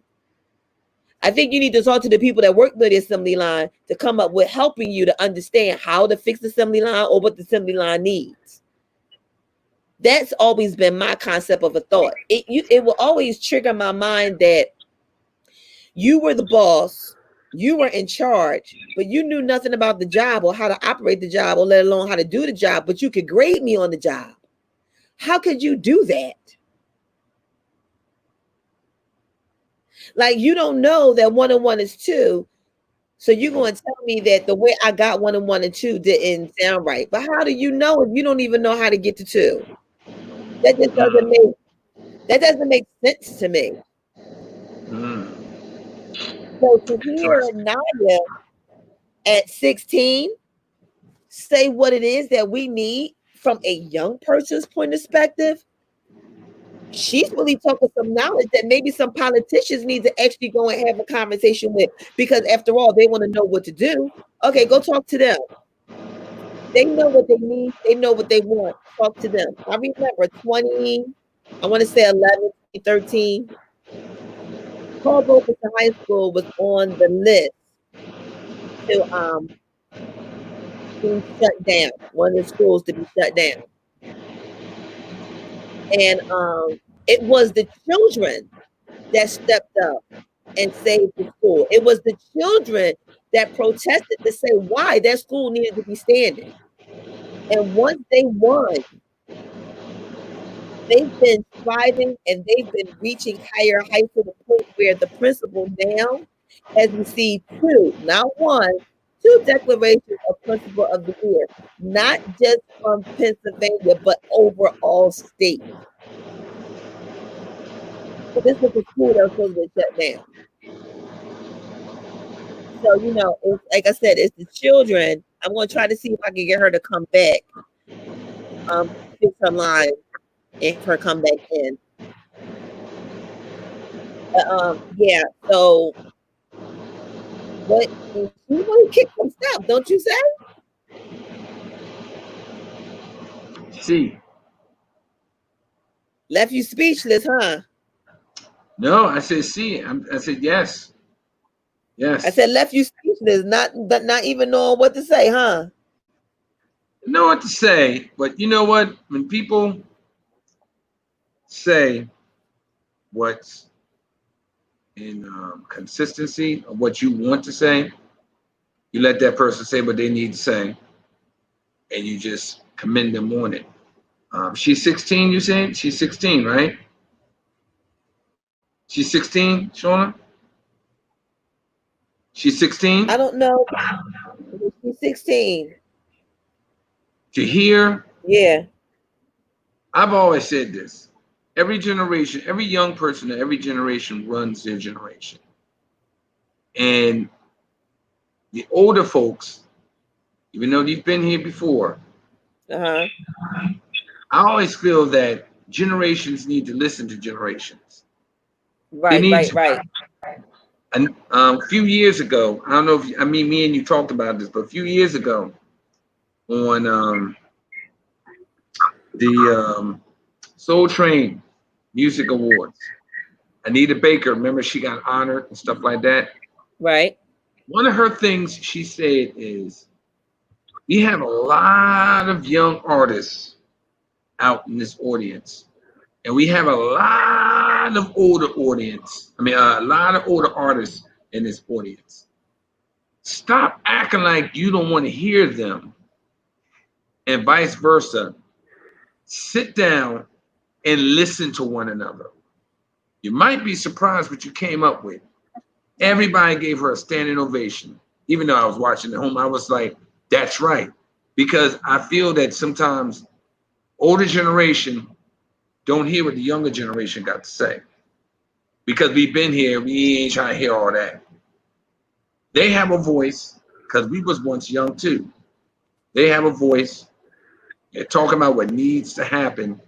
I think you need to talk to the people that work the assembly line to come up with helping you to understand how to fix the assembly line or what the assembly line needs. That's always been my concept of a thought. It will always trigger my mind that you were the boss, you were in charge, but you knew nothing about the job or how to operate the job or let alone how to do the job, but you could grade me on the job. How could you do that? Like, you don't know that 1 and 1 is 2. So you're going to tell me that the way I got 1 and 1 and 2 didn't sound right. But how do you know if you don't even know how to get to 2? That just doesn't make sense to me. So to hear Interesting. Naya at 16 say what it is that we need from a young person's point of perspective, she's really talking some knowledge that maybe some politicians need to actually go and have a conversation with, because after all, they want to know what to do. Okay, go talk to them. They know what they need. They know what they want. Talk to them. I remember I want to say 11, 13, Caldwell High School was on the list to be shut down, one of the schools to be shut down. And it was the children that stepped up and saved the school. It was the children that protested to say why that school needed to be standing. And once they won, they've been striving and they've been reaching higher heights to the point where the principal now has received not one, two declarations of principal of the year, not just from Pennsylvania, but overall state. So this was a school that was supposed to be shut down. So, it's, like I said, it's the children. I'm going to try to see if I can get her to come back, fix her line, and have her come back in. Yeah. So, what you want to kick some stuff, don't you say? See, Left you speechless, huh? no, I said see. I said yes, I yes. said left you speechless, not even knowing what to say, huh? I know what to say, but you know what? When people say what's in consistency of what you want to say, you let that person say what they need to say, and you just commend them on it. She's 16. You said she's 16, right? She's 16, Shauna. She's 16. I don't know. She's 16. To hear, Yeah. I've always said this. Every generation, every young person in every generation runs their generation. And the older folks, even though they've been here before, Uh-huh. I always feel that generations need to listen to generations. They Right, need right, to. right. And a few years ago, I don't know if I mean me and you talked about this, but a few years ago on the Soul Train Music Awards, Anita Baker, remember she got honored and stuff like that. Right. One of her things she said is, we have a lot of young artists out in this audience, and we have a lot of older audience. I mean, a lot of older artists in this audience. Stop acting like you don't want to hear them, and vice versa. Sit down and listen to one another. You might be surprised what you came up with. Everybody gave her a standing ovation. Even though I was watching at home, I was like, that's right. Because I feel that sometimes older generation don't hear what the younger generation got to say. Because we've been here, we ain't trying to hear all that. They have a voice, because we was once young too. They have a voice. They're talking about what needs to happen.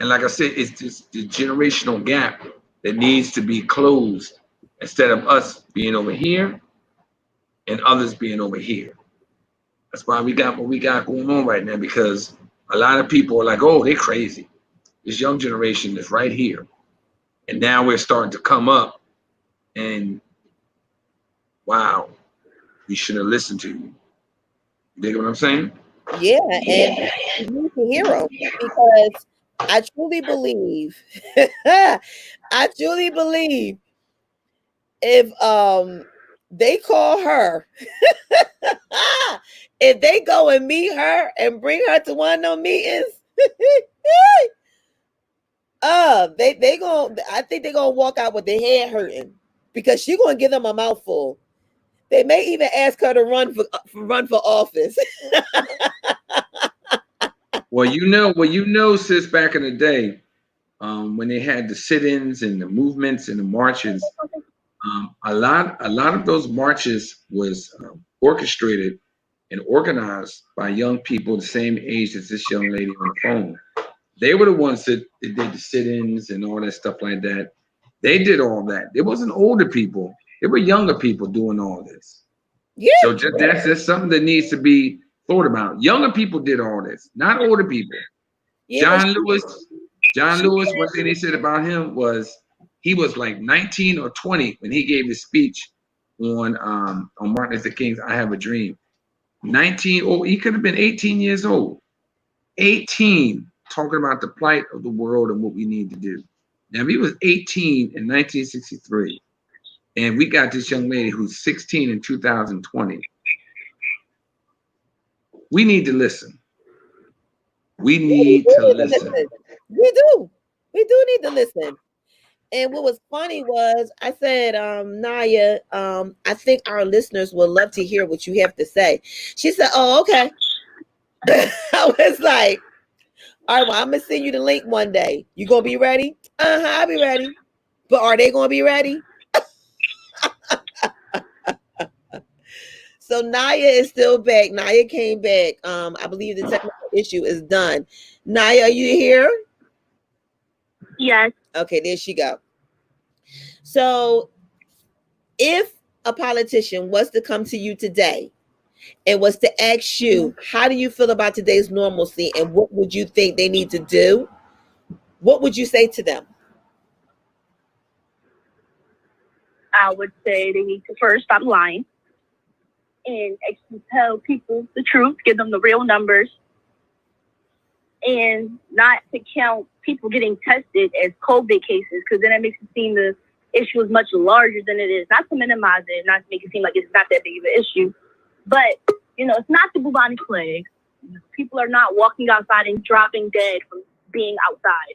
And like I said, it's just the generational gap that needs to be closed instead of us being over here and others being over here. That's why we got what we got going on right now, because a lot of people are like, oh, they're crazy. This young generation is right here. And now we're starting to come up and wow, we should have listened to you. You dig what I'm saying? Yeah, and you need to hear them because I truly believe, I truly believe if they call her, if they go and meet her and bring her to one of those meetings, they gonna, I think they're gonna walk out with their head hurting because she's gonna give them a mouthful. They may even ask her to run for office. Well, sis, back in the day, when they had the sit-ins and the movements and the marches, a lot of those marches was orchestrated and organized by young people the same age as this young lady on the phone. They were the ones that did the sit-ins and all that stuff like that. They did all that. It wasn't older people. It were younger people doing all this. Yeah. So that's just something that needs to be thought about. Younger people did all this, not older people. Yeah, John Lewis, one thing they said about him was he was like 19 or 20 when he gave his speech on Martin Luther King's I Have a Dream. 19, oh, he could have been 18 years old. 18, talking about the plight of the world and what we need to do. Now, he was 18 in 1963, and we got this young lady who's 16 in 2020. We need to listen. We need to listen. We do. We do need to listen. And what was funny was I said, Naya, I think our listeners would love to hear what you have to say. She said, oh, okay. I was like, all right, well, I'm gonna send you the link one day. You gonna be ready? I'll be ready. But are they gonna be ready? So Naya is still back. Naya came back. I believe the technical issue is done. Naya, are you here? Yes. Okay, there she go. So if a politician was to come to you today and was to ask you, how do you feel about today's normalcy and what would you think they need to do? What would you say to them? I would say they need to first stop lying and actually tell people the truth, give them the real numbers, and not to count people getting tested as COVID cases, because then it makes it seem the issue is much larger than it is. Not to minimize it, not to make it seem like it's not that big of an issue, but it's not the bubonic plague. People are not walking outside and dropping dead from being outside.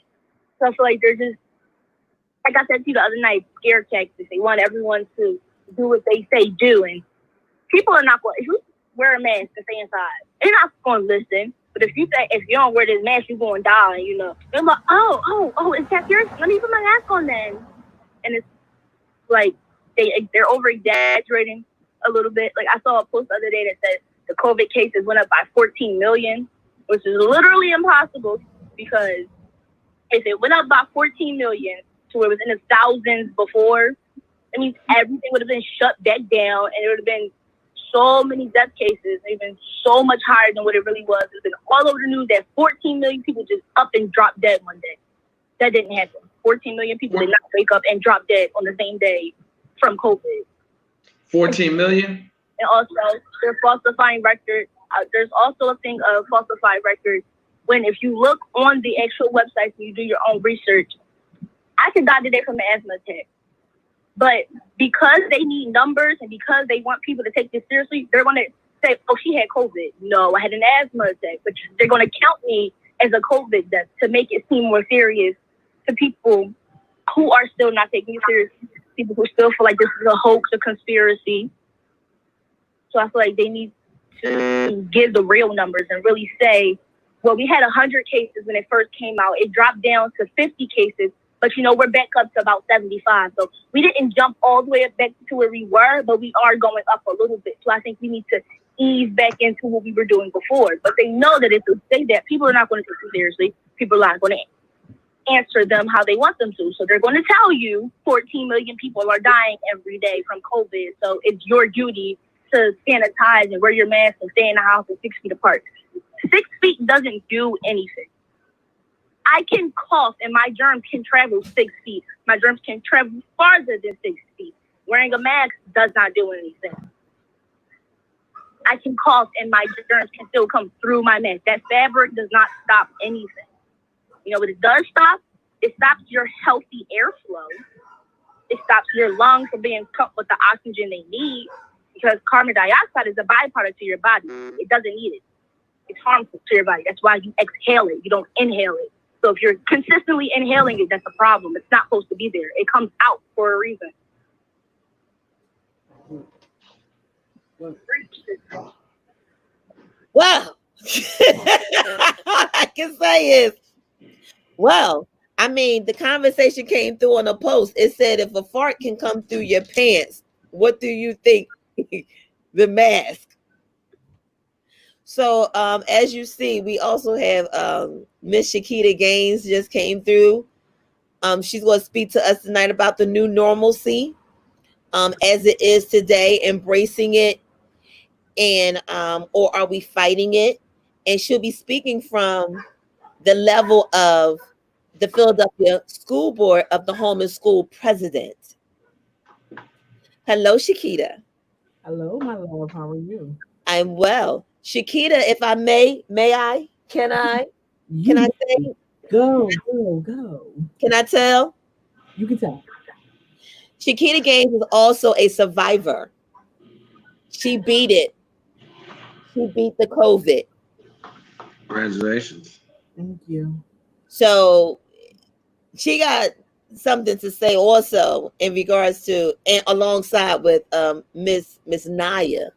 So I feel like they're just, like I said to you the other night, scare tactics. They want everyone to do what they say do, and people are not going. If you wear a mask and stay inside, they're not going to listen. But if you don't wear this mask, you're going to die. They're like, oh, is that serious? Let me put my mask on then. And it's like they're over exaggerating a little bit. Like I saw a post the other day that said the COVID cases went up by 14 million, which is literally impossible because if it went up by 14 million to where it was in the thousands before, that means everything would have been shut back down and it would have been so many death cases. They've been so much higher than what it really was. It's been all over the news that 14 million people just up and dropped dead one day. That didn't happen. 14 million people did not wake up and drop dead on the same day from COVID. 14 million? And also, they're falsifying records. There's also a thing of falsified records when if you look on the actual website and you do your own research, I could die today from an asthma attack. But because they need numbers and because they want people to take this seriously, they're going to say, oh, she had COVID. No, I had an asthma attack. But they're going to count me as a COVID death to make it seem more serious to people who are still not taking it seriously, people who still feel like this is a hoax, a conspiracy. So I feel like they need to give the real numbers and really say, well, we had 100 cases when it first came out. It dropped down to 50 cases, but we're back up to about 75. So we didn't jump all the way up back to where we were, but we are going up a little bit. So I think we need to ease back into what we were doing before. But they know that if they say that, people are not going to take it seriously. People are not going to answer them how they want them to. So they're going to tell you 14 million people are dying every day from COVID. So it's your duty to sanitize and wear your mask and stay in the house and 6 feet apart. 6 feet doesn't do anything. I can cough and my germs can travel 6 feet. My germs can travel farther than 6 feet. Wearing a mask does not do anything. I can cough and my germs can still come through my mask. That fabric does not stop anything. What it does stop? It stops your healthy airflow. It stops your lungs from being cut with the oxygen they need, because carbon dioxide is a byproduct to your body. It doesn't need it. It's harmful to your body. That's why you exhale it. You don't inhale it. So if you're consistently inhaling it, that's a problem. It's not supposed to be there. It comes out for a reason. Well, all I can say is, well, I mean, the conversation came through on a post. It said, if a fart can come through your pants, what do you think? The mask. So, as you see, we also have Miss Shakita Gaines just came through. She's going to speak to us tonight about the new normalcy, as it is today, embracing it, and or are we fighting it? And she'll be speaking from the level of the Philadelphia School Board of the Home and School President. Hello, Shakita. Hello, my love. How are you? I'm well. Shakita, if I may I? Can I say? Go. Can I tell? You can tell. Shakita Gaines is also a survivor. She beat it. She beat the COVID. Congratulations. Thank you. So she got something to say also in regards to, and alongside with Miss Naya.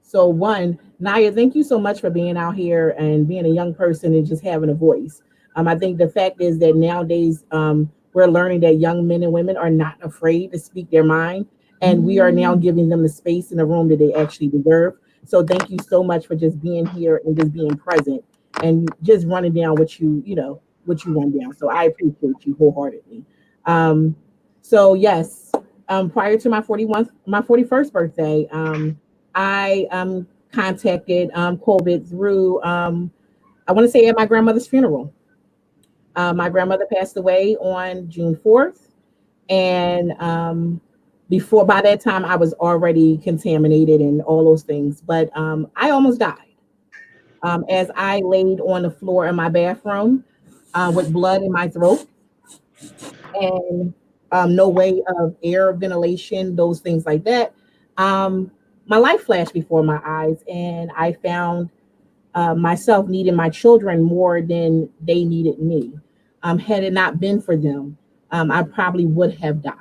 So one, Naya, thank you so much for being out here and being a young person and just having a voice. I think the fact is that nowadays we're learning that young men and women are not afraid to speak their mind, and we are now giving them the space in the room that they actually deserve. So thank you so much for just being here and just being present and just running down what you run down. So I appreciate you wholeheartedly. So yes, prior to my 41st birthday, I contacted COVID through I want to say at my grandmother's funeral. My grandmother passed away on June 4th, and by that time I was already contaminated and all those things. But I almost died as I laid on the floor in my bathroom with blood in my throat and no way of air ventilation, those things like that. My life flashed before my eyes, and I found myself needing my children more than they needed me. Had it not been for them, I probably would have died.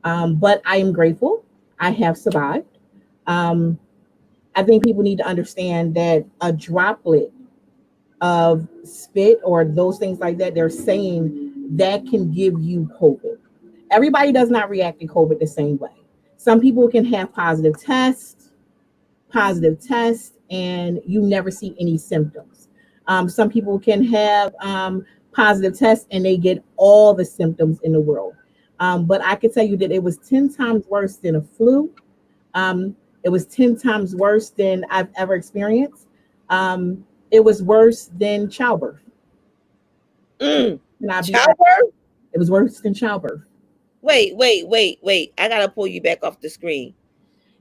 But I am grateful. I have survived. Um, I think people need to understand that a droplet of spit or those things like that, they're saying that can give you COVID. Everybody does not react to COVID the same way. Some people can have positive tests, and you never see any symptoms. Some people can have positive tests and they get all the symptoms in the world. But I can tell you that it was 10 times worse than a flu. It was 10 times worse than I've ever experienced. It was worse than childbirth. Childbirth? It was worse than childbirth. Wait. I gotta pull you back off the screen.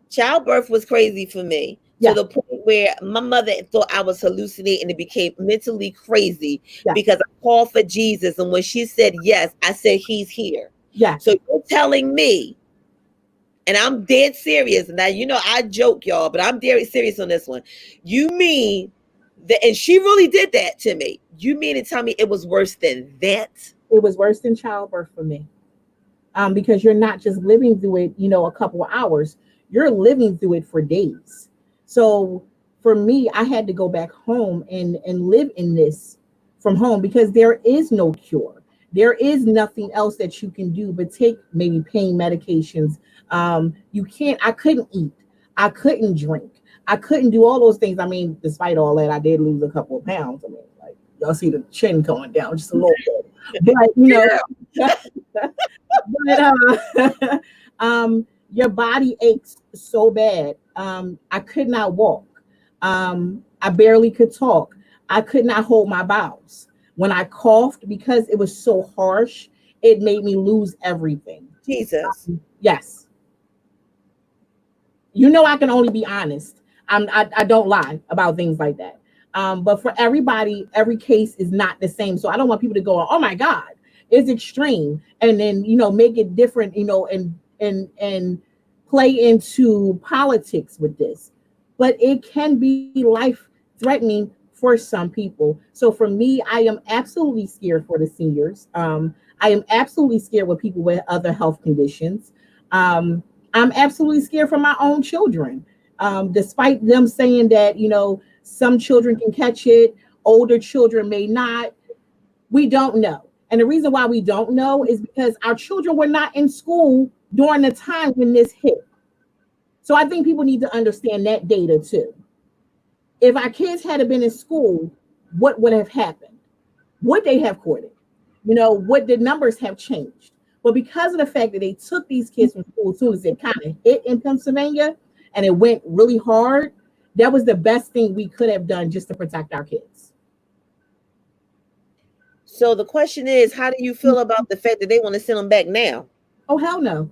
Childbirth was crazy for me to the point where my mother thought I was hallucinating and became mentally crazy because I called for Jesus. And when she said yes, I said, he's here. Yeah. So you're telling me, and I'm dead serious. Now, I joke, y'all, but I'm very serious on this one. You mean And she really did that to me. You mean to tell me it was worse than that? It was worse than childbirth for me. Because you're not just living through it, a couple of hours, you're living through it for days. So for me, I had to go back home and live in this from home because there is no cure. There is nothing else that you can do but take maybe pain medications. I couldn't eat. I couldn't drink. I couldn't do all those things. I mean, despite all that, I did lose a couple of pounds. I mean, like y'all see the chin going down just a little bit. But but your body aches so bad. I could not walk. I barely could talk. I could not hold my bowels. When I coughed, because it was so harsh, it made me lose everything. Jesus. Yes. I can only be honest. I don't lie about things like that. But for everybody, every case is not the same. So I don't want people to go, oh my God, it's extreme. And then, make it different, and play into politics with this. But it can be life threatening for some people. So for me, I am absolutely scared for the seniors. I am absolutely scared with people with other health conditions. I'm absolutely scared for my own children. Despite them saying that, some children can catch it, older children may not. We don't know. And the reason why we don't know is because our children were not in school during the time when this hit. So I think people need to understand that data too. If our kids had been in school, what would have happened? Would they have caught it? Would the numbers have changed? But because of the fact that they took these kids from school as soon as it kind of hit in Pennsylvania and it went really hard, that was the best thing we could have done just to protect our kids. So the question is, how do you feel about the fact that they want to send them back now? Oh, hell no.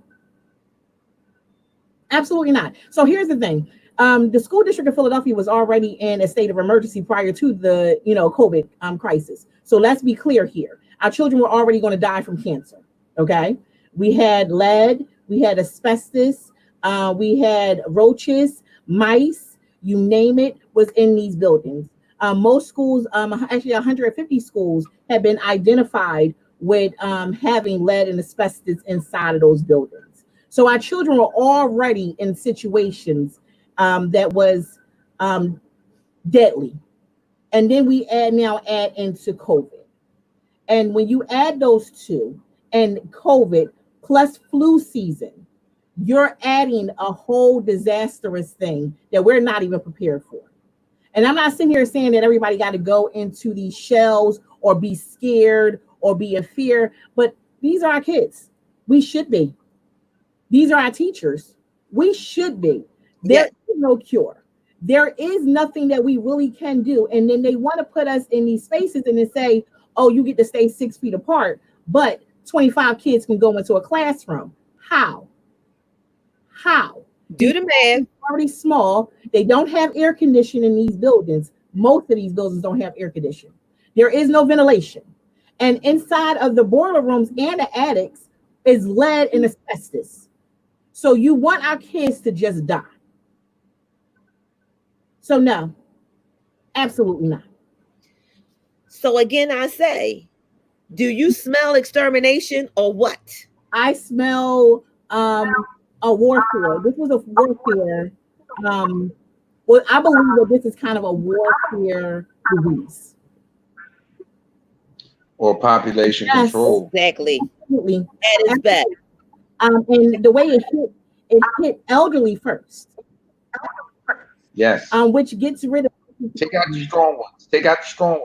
Absolutely not. So here's the thing. The school district of Philadelphia was already in a state of emergency prior to the, COVID crisis. So let's be clear here. Our children were already going to die from cancer. Okay. We had lead, we had asbestos, we had roaches, mice, you name it, was in these buildings. Most schools, actually 150 schools, have been identified with having lead and asbestos inside of those buildings. So our children were already in situations that was deadly. And then we add into COVID. And when you add those two and COVID plus flu season, you're adding a whole disastrous thing that we're not even prepared for. And I'm not sitting here saying that everybody got to go into these shells or be scared or be in fear, but these are our kids. We should be. These are our teachers. We should be. There is no cure. There is nothing that we really can do. And then they want to put us in these spaces and then say, oh, you get to stay 6 feet apart, but 25 kids can go into a classroom. How? Do the math. Already small. They don't have air conditioning in these buildings. Most of these buildings don't have air conditioning. There is no ventilation. And inside of the boiler rooms and the attics is lead and asbestos. So you want our kids to just die. So no, absolutely not. So again, I say, do you smell extermination or what? I smell a warfare. This was a warfare. Well, I believe that this is kind of a warfare disease. Or population control. Exactly. Absolutely. That is bad. And the way it hit elderly first. Yes. Which gets rid of. Take out the strong ones.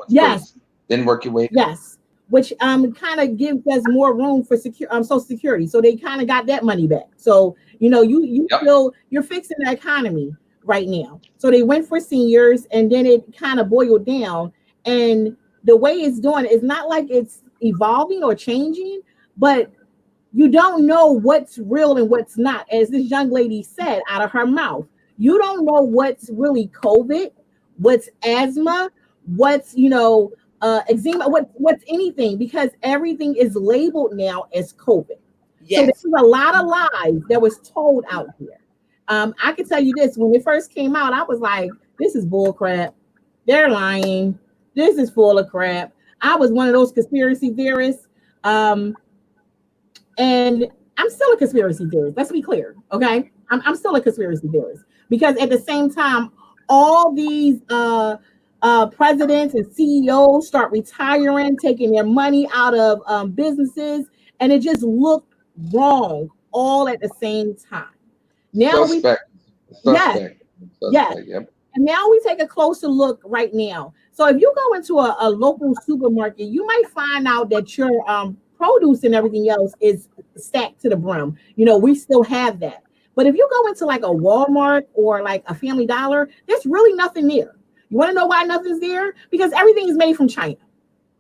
Yes. First, then work your way. Yes. Which kind of gives us more room for Social Security. So they kind of got that money back. So you feel you're fixing the economy right now. So they went for seniors, and then it kind of boiled down. And the way it's doing, it's not like it's evolving or changing, but you don't know what's real and what's not. As this young lady said out of her mouth, you don't know what's really COVID, what's asthma, what's eczema, what's anything, because everything is labeled now as COVID. Yes. So there's a lot of lies that was told out here. I can tell you this: when it first came out, I was like, "This is bull crap. They're lying. This is full of crap. I was one of those conspiracy theorists. Um, and I'm still a conspiracy theorist. Let's be clear, okay? I'm still a conspiracy theorist because at the same time, all these presidents and CEOs start retiring, taking their money out of businesses, and it just looked wrong all at the same time. Now we, Suspect. yes, Suspect. yes. Suspect. Yep. And now we take a closer look right now. So if you go into a local supermarket, you might find out that your produce and everything else is stacked to the brim. You know, we still have that. But if you go into like a Walmart or like a Family Dollar, there's really nothing there. You want to know why nothing's there? Because everything is made from China.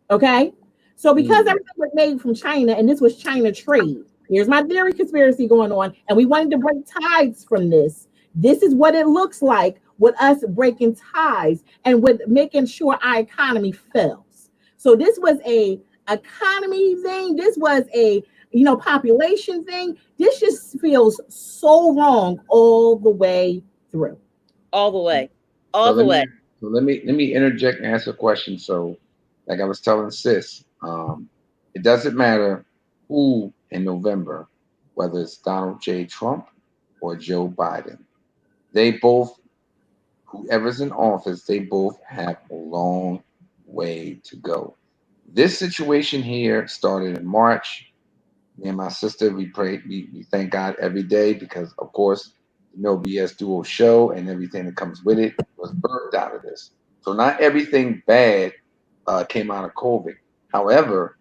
Okay. So because Mm. everything was made from China and this was China trade, here's my theory conspiracy going on, and we wanted to break ties from this. This is what it looks like with us breaking ties and with making sure our economy fails. So this was a economy thing. This was a population thing. This just feels so wrong all the way through. All the way. So All the let way. me let me interject and ask a question. So, like I was telling Sis, it doesn't matter who in November, whether it's Donald J. Trump or Joe Biden. They both, whoever's in office, they both have a long way to go. This situation here started in March. Me and my sister, we pray, we thank God every day because, of course, BSDUO show and everything that comes with it was birthed out of this. So not everything bad came out of COVID. However,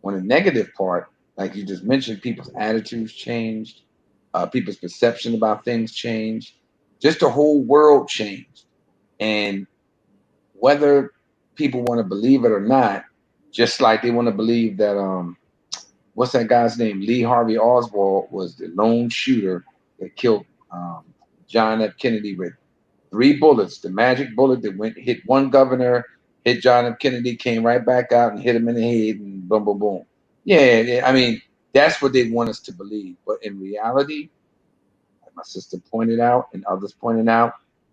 on the negative part, like you just mentioned, people's attitudes changed, people's perception about things changed, just the whole world changed. And whether people want to believe it or not, just like they want to believe that what's that guy's name? Lee Harvey Oswald was the lone shooter that killed um, John F. Kennedy with 3 bullets. The magic bullet that went hit one governor, hit John F. Kennedy, came right back out and hit him in the head, and boom, boom, boom. Yeah, I mean that's what they want us to believe. But in reality, like my sister pointed out and others pointed out,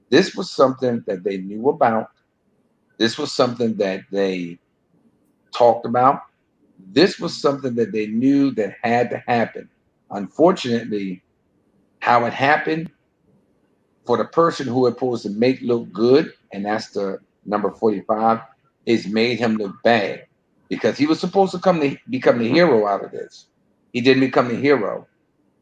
this was something that they knew about. This was something that they talked about. This was something that they knew that had to happen. Unfortunately, how it happened for the person who was supposed to make look good, and that's the number 45, is made him look bad because he was supposed to become the hero out of this. He didn't become the hero.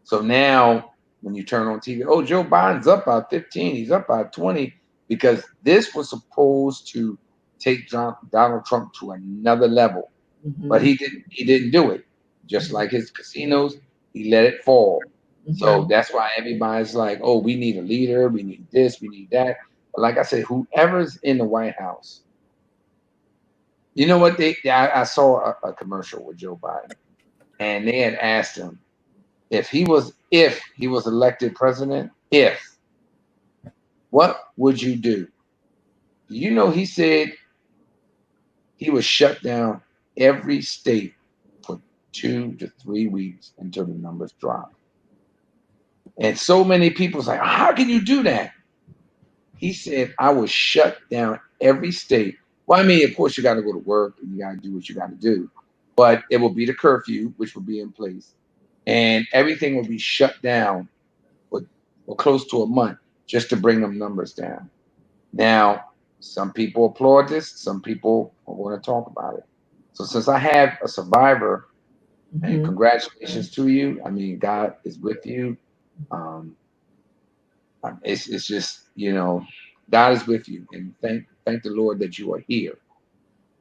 So now when you turn on TV, oh, Joe Biden's up by 15, he's up by 20, because this was supposed to take Donald Trump to another level. But Mhm, he didn't do it. Just like his casinos, he let it fall. So mhm. that's why everybody's like, oh, we need a leader, we need this, we need that. But like I said, whoever's in the White House, you know what I saw a commercial with Joe Biden, and they had asked him if he was elected president, what would you do? You know, he said he would shut down every state for 2 to 3 weeks until the numbers drop. And so many people's like, how can you do that? He said, I will shut down every state. Well, I mean, of course, you got to go to work and you got to do what you got to do, but it will be the curfew, which will be in place, and everything will be shut down for close to a month just to bring them numbers down. Now, some people applaud this, some people want to talk about it. So, since I have a survivor, and Mhm. congratulations to you, I mean, God is with you. Um, it's just God is with you, and thank the Lord that you are here.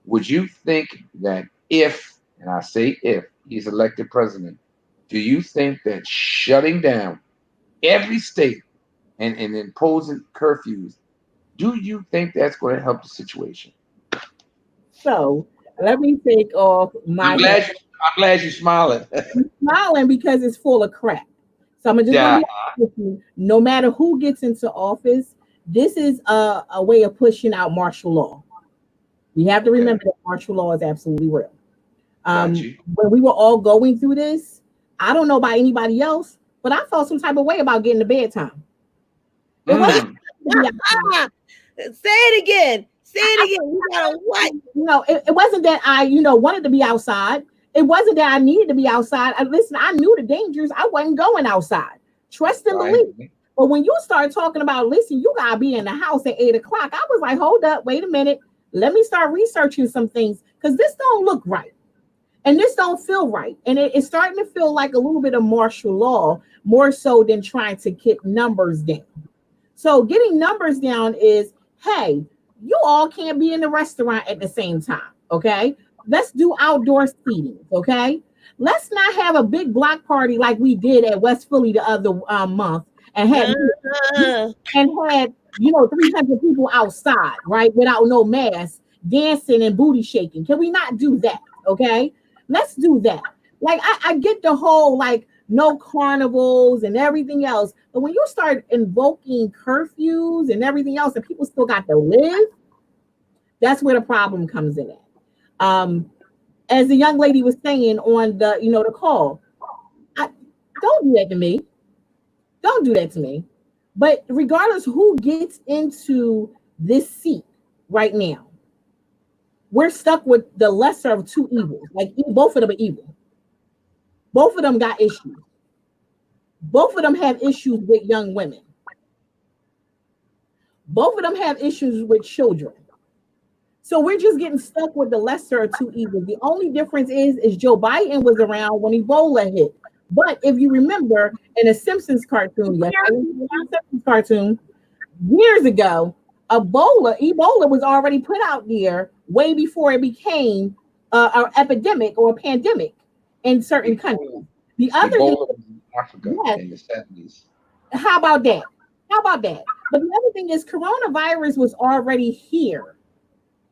Would you think that if, and I say if, he's elected president, do you think that shutting down every state and imposing curfews, do you think that's going to help the situation? So let me take off I'm my hat. glad you, I'm glad you're smiling. I'm smiling because it's full of crap. So I'm just gonna Yeah. be honest with you. No matter who gets into office, this is a way of pushing out martial law. We have to Okay. remember that martial law is absolutely real. Got you. When we were all going through this, I don't know about anybody else, but I felt some type of way about getting to bedtime. It wasn't Mm. to be outside. Say it again. Say it again. You got a what? It wasn't that I, wanted to be outside. It wasn't that I needed to be outside. Listen, I knew the dangers. I wasn't going outside. Trust and believe. But when you start talking about, listen, you gotta be in the house at 8 o'clock, I was like, hold up, wait a minute. Let me start researching some things because this don't look right. And this don't feel right. And it's starting to feel like a little bit of martial law, more so than trying to get numbers down. So getting numbers down is, hey, you all can't be in the restaurant at the same time, okay? Let's do outdoor seating, okay? Let's not have a big block party like we did at West Philly the other month and had 300 people outside, right, without no mask, dancing and booty shaking. Can we not do that, okay? Let's do that. Like, I get the whole, like, no carnivals and everything else. But when you start invoking curfews and everything else and people still got to live, that's where the problem comes in at. As the young lady was saying on the call, don't do that to me. Don't do that to me. But regardless who gets into this seat right now, we're stuck with the lesser of two evils. Like, both of them are evil. Both of them got issues. Both of them have issues with young women. Both of them have issues with children. So we're just getting stuck with the lesser of two evils. The only difference is Joe Biden was around when Ebola hit. But if you remember in a Simpsons cartoon, years ago, Ebola was already put out there way before it became an epidemic or a pandemic in certain countries. The other thing, Africa in the 70s. How about that? But the other thing is coronavirus was already here.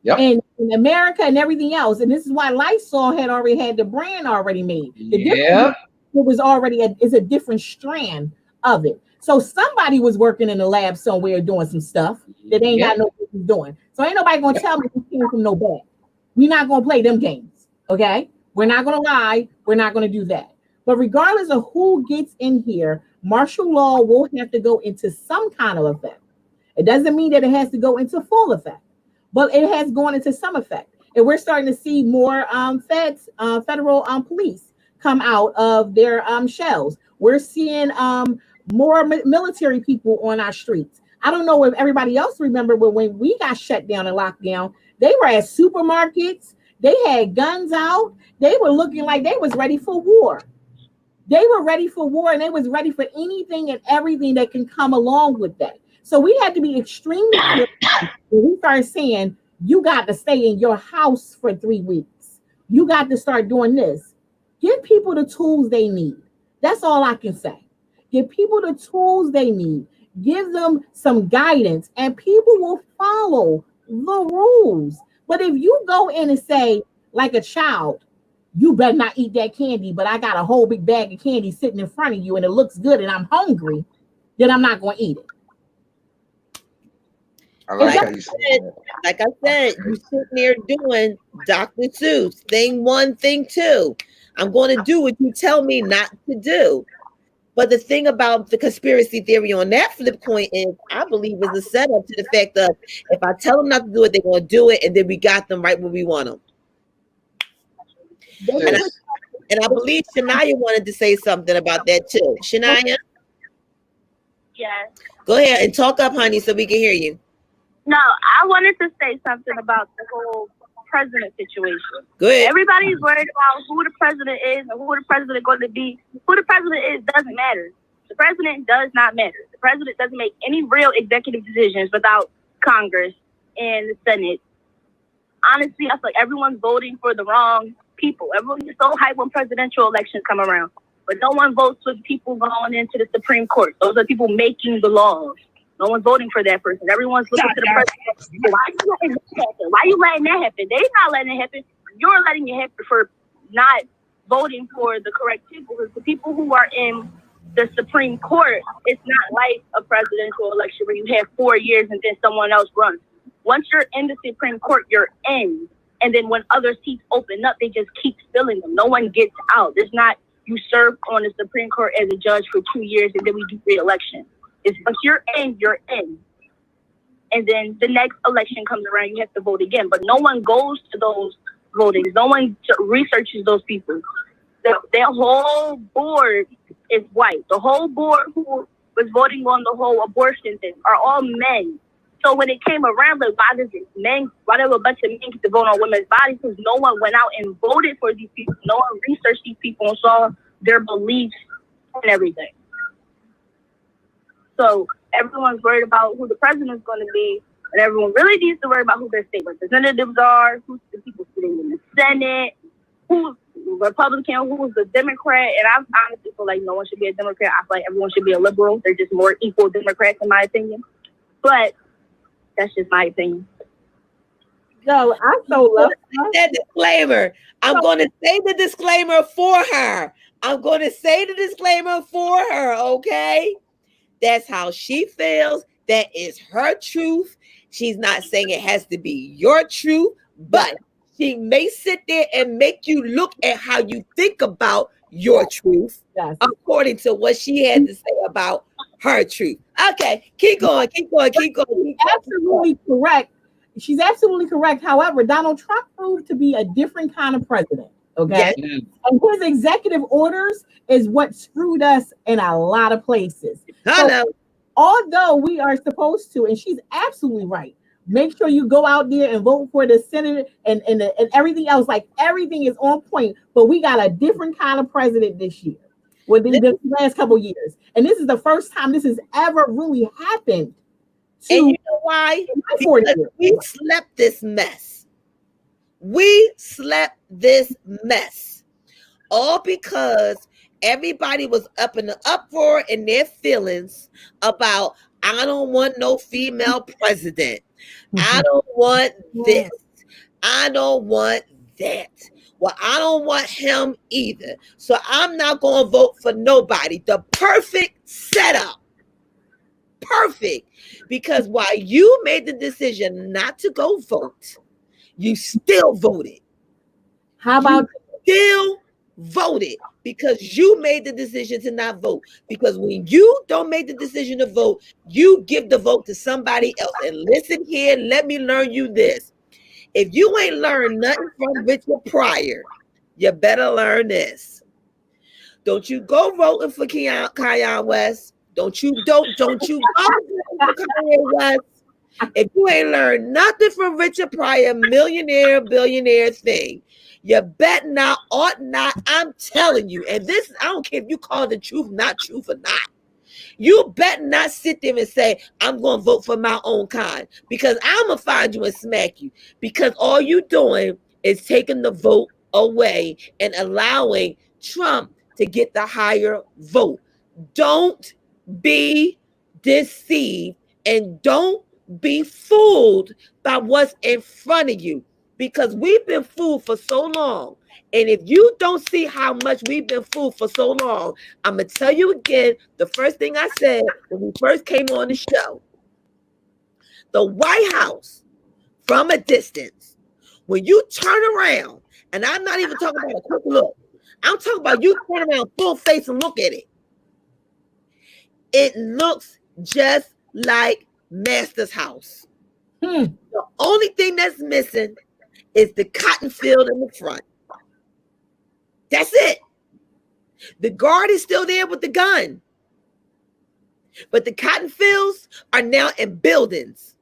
Yep. And in America and everything else. And this is why Lysol had already had the brand already made. It was already it's a different strand of it. So somebody was working in the lab somewhere doing some stuff that ain't got no business doing. So ain't nobody gonna tell me it came from no bag. We're not gonna play them games. Okay? We're not gonna lie, we're not gonna do that. But regardless of who gets in here, martial law will have to go into some kind of effect. It doesn't mean that it has to go into full effect, but it has gone into some effect. And we're starting to see more federal police come out of their shells. We're seeing more military people on our streets. I don't know if everybody else remember, but when we got shut down and locked down, they were at supermarkets. They had guns out. They were looking like they was ready for war. They were ready for war, and they was ready for anything and everything that can come along with that. So we had to be extremely clear when we started saying, you got to stay in your house for 3 weeks. You got to start doing this. Give people the tools they need. That's all I can say. Give people the tools they need. Give them some guidance, and people will follow the rules. But if you go in and say, like a child, you better not eat that candy, but I got a whole big bag of candy sitting in front of you and it looks good and I'm hungry, then I'm not going to eat it. Like I said, you sitting there doing Dr. Seuss, thing 1, thing 2. I'm going to do what you tell me not to do. But the thing about the conspiracy theory on that flip point is, I believe, is a setup to the fact of if I tell them not to do it, they're going to do it, and then we got them right where we want them. And I believe Shania wanted to say something about that too. Shania? Yes. Go ahead and talk up, honey, so we can hear you. No, I wanted to say something about the whole president situation. Good. Everybody's worried about who the president is and who the president is going to be. Who the president is doesn't matter. The president does not matter. The president doesn't make any real executive decisions without Congress and the Senate. Honestly, I feel like everyone's voting for the wrong people. Everyone gets so hyped when presidential elections come around, but no one votes for the people going into the Supreme Court. Those are people making the laws. No one's voting for that person. Everyone's looking to the president. Why are you letting that happen? They're not letting it happen. You're letting it happen for not voting for the correct people. Because the people who are in the Supreme Court, it's not like a presidential election where you have 4 years and then someone else runs. Once you're in the Supreme Court, you're in. And then when other seats open up, they just keep filling them. No one gets out. It's not you serve on the Supreme Court as a judge for 2 years and then we do re-election. It's once you're in, you're in. And then the next election comes around, you have to vote again. But no one goes to those votings. No one researches those people. Their whole board is white. The whole board who was voting on the whole abortion thing are all men. So when it came around, like, why did a bunch of men get to vote on women's bodies? Because no one went out and voted for these people. No one researched these people and saw their beliefs and everything. So everyone's worried about who the president's going to be, and everyone really needs to worry about who their state representatives are, who's the people sitting in the Senate, who's Republican, who's the Democrat. And I honestly feel like no one should be a Democrat. I feel like everyone should be a liberal. They're just more equal Democrats, in my opinion. But that's just my opinion. No, I so love that disclaimer. I'm going to say the disclaimer for her. I'm going to say the disclaimer for her, okay? That's how she feels. That is her truth. She's not saying it has to be your truth, but she may sit there and make you look at how you think about your truth, yes, according to what she had to say about her truth. Okay, keep going. Absolutely correct. She's absolutely correct. However, Donald Trump proved to be a different kind of president. Okay. Yes. And his executive orders is what screwed us in a lot of places. So, although we are supposed to, and she's absolutely right, make sure you go out there and vote for the Senate and everything else. Like, everything is on point, but we got a different kind of president this year, with the last couple of years. And this is the first time this has ever really happened. And you know why? Because we slept this mess. We slept this mess. All because everybody was up in the uproar in their feelings about, I don't want no female president. I don't want this. I don't want that. Well, I don't want him either. So I'm not going to vote for nobody. The perfect setup. Perfect. Because while you made the decision not to go vote, you still voted. How about still voted because you made the decision to not vote? Because when you don't make the decision to vote, you give the vote to somebody else. And listen here, let me learn you this. If you ain't learned nothing from Richard Pryor, you better learn this. Don't you go voting for Kanye West. Don't you go for Kanye West. If you ain't learned nothing from Richard Pryor, billionaire thing, you bet not, ought not. I'm telling you. And this, I don't care if you call the truth not truth or not. You bet not sit there and say, I'm going to vote for my own kind, because I'm going to find you and smack you, because all you doing is taking the vote away and allowing Trump to get the higher vote. Don't be deceived and don't be fooled by what's in front of you, because we've been fooled for so long. And if you don't see how much we've been fooled for so long, I'm going to tell you again, the first thing I said when we first came on the show, the White House from a distance, when you turn around, and I'm not even talking about a quick look, I'm talking about you turn around full face and look at it. It looks just like Master's house. The only thing that's missing is the cotton field in the front. That's it. The guard is still there with the gun. But the cotton fields are now in buildings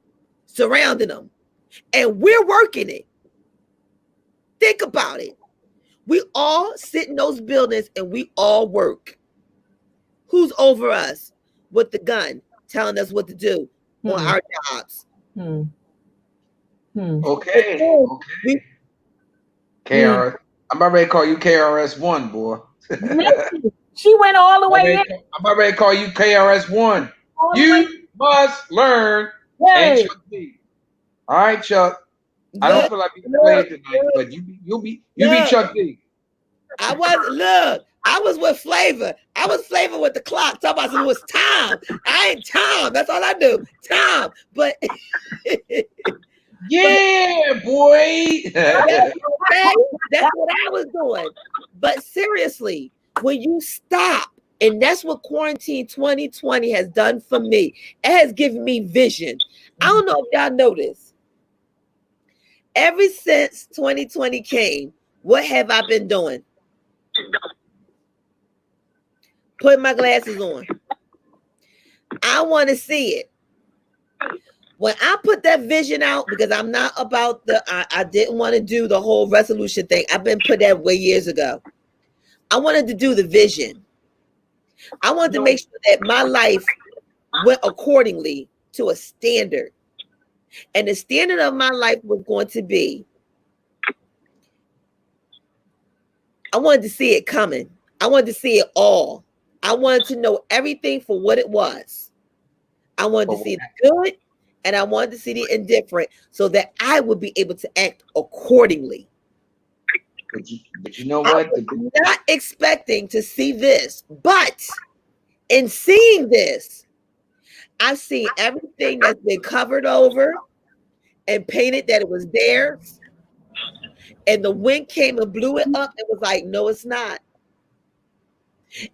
surrounding them. And we're working it. Think about it. We all sit in those buildings and we all work. Who's over us with the gun telling us what to do on our jobs? Okay. KRS. I'm about ready to call you KRS-One, boy. She went all the way in. I'm about ready to call you KRS-One. You must learn. And Chuck D. All right, Chuck. I don't feel like being played tonight, but you'll be Chuck D. I was with Flavor. I was Flavor with the clock. Talking about it was time. I ain't time. That's all I do. Time. But yeah, boy. That's what I was doing. But seriously, when you stop And that's what quarantine 2020 has done for me. It has given me vision. I don't know if y'all noticed. Ever since 2020 came, what have I been doing? Putting my glasses on. I want to see it. When I put that vision out, because I'm not about I didn't want to do the whole resolution thing. I've been put that way years ago. I wanted to do the vision. I wanted to make sure that my life went accordingly to a standard. And the standard of my life was going to be, I wanted to see it coming. I wanted to see it all. I wanted to know everything for what it was. I wanted to see the good and I wanted to see the indifferent so that I would be able to act accordingly. But you know what? I was not expecting to see this, but in seeing this, I've seen everything that's been covered over and painted that it was theirs. And the wind came and blew it up and was like, no, it's not.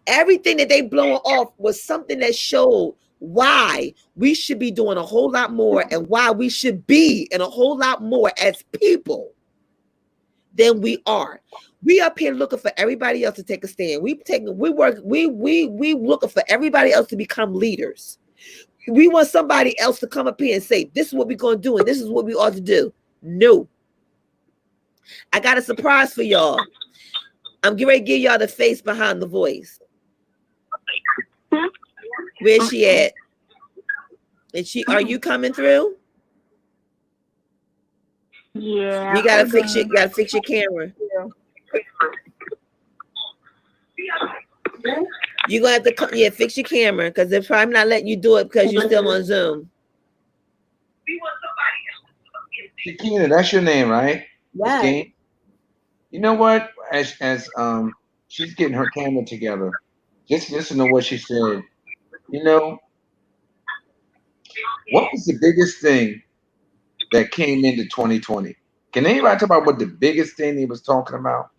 Everything that they blowing off was something that showed why we should be doing a whole lot more and why we should be in a whole lot more as people than we are. We up here looking for everybody else to take a stand. We looking for everybody else to become leaders. We want somebody else to come up here and say, this is what we're going to do and this is what we ought to do. No. I got a surprise for y'all. I'm getting ready to give y'all the face behind the voice. Where's she at? Are you coming through? Yeah. You gotta fix your camera. You're gonna have to fix your camera because they're probably not letting you do it because you're still on Zoom. Shakina, that's your name, right? Yeah. You know what? As she's getting her camera together, just listen to what she said. You know, what was the biggest thing that came into 2020? Can anybody talk about what the biggest thing he was talking about?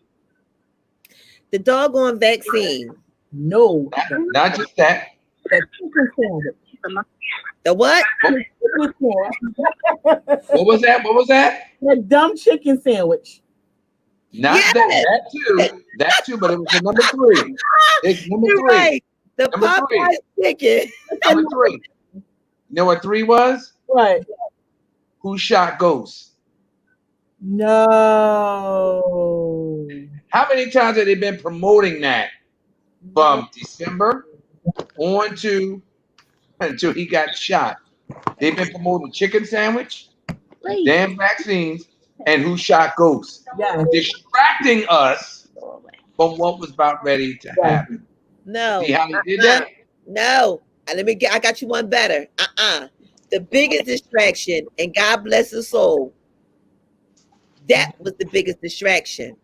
The doggone vaccine. No. Not just that. The chicken sandwich. The what? What was that? What was that? The dumb chicken sandwich. Not that too, but it was the number 3. It's number You're 3. right. The Number Popeye 3. chicken. Number 3. You know what 3 was? What? Who shot Ghost? No. How many times have they been promoting that from December on to until he got shot? They've been promoting chicken sandwich, damn vaccines, and who shot Ghost. Yes. Distracting us from what was about ready to happen. No. See how they did that? No. I got you one better. The biggest distraction, and God bless his soul, that was the biggest distraction.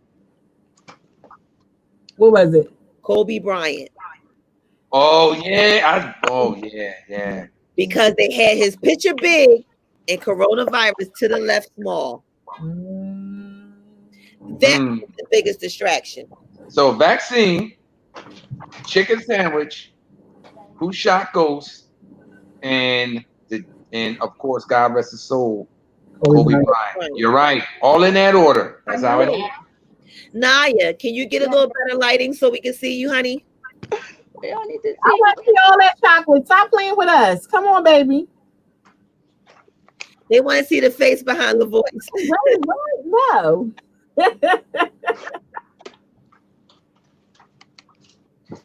What was it? Kobe Bryant. Oh yeah. Because they had his picture big and coronavirus to the left small. That was the biggest distraction. So vaccine, chicken sandwich, who shot Ghost, and of course, God rest his soul, Kobe Bryant. You're right. All in that order. That's how it is. Naya, can you get a little better lighting so we can see you, honey? We all need to see. I want to see all that chocolate. Stop playing with us. Come on, baby. They want to see the face behind the voice. No.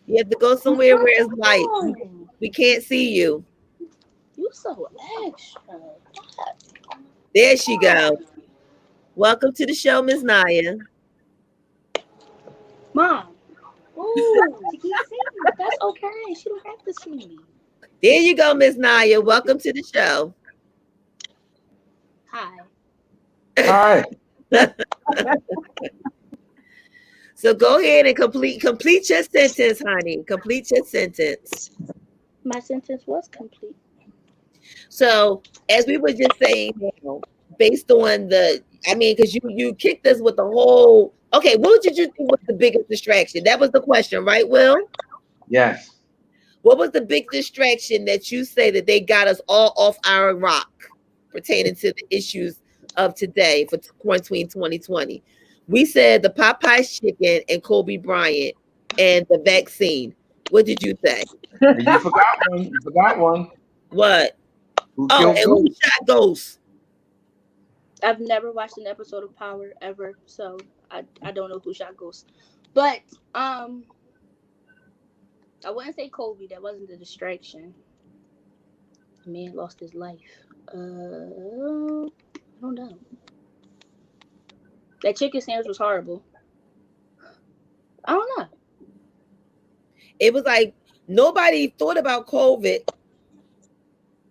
You have to go somewhere where it's light. We can't see you. You so extra. There she goes. Welcome to the show, Miss Naya. Mom. Ooh, she can't see me. That's okay. She don't have to see me. There you go, Miss Naya. Welcome to the show. Hi. Hi. So go ahead and complete your sentence, honey. Complete your sentence. My sentence was complete. So as we were just saying, based on because you kicked us with the whole. Okay, what did you think was the biggest distraction? That was the question, right, Will? Yes. What was the big distraction that you say that they got us all off our rock pertaining to the issues of today for quarantine 2020? We said the Popeyes chicken and Kobe Bryant and the vaccine. What did you say? And you forgot one. You forgot one. What? Who Oh, killed and who Ghost? shot Ghost? I've never watched an episode of Power ever, so I don't know who shot Ghost. But I wouldn't say Kobe. That wasn't the distraction. The man lost his life. I don't know. That chicken sandwich was horrible. I don't know. It was like nobody thought about COVID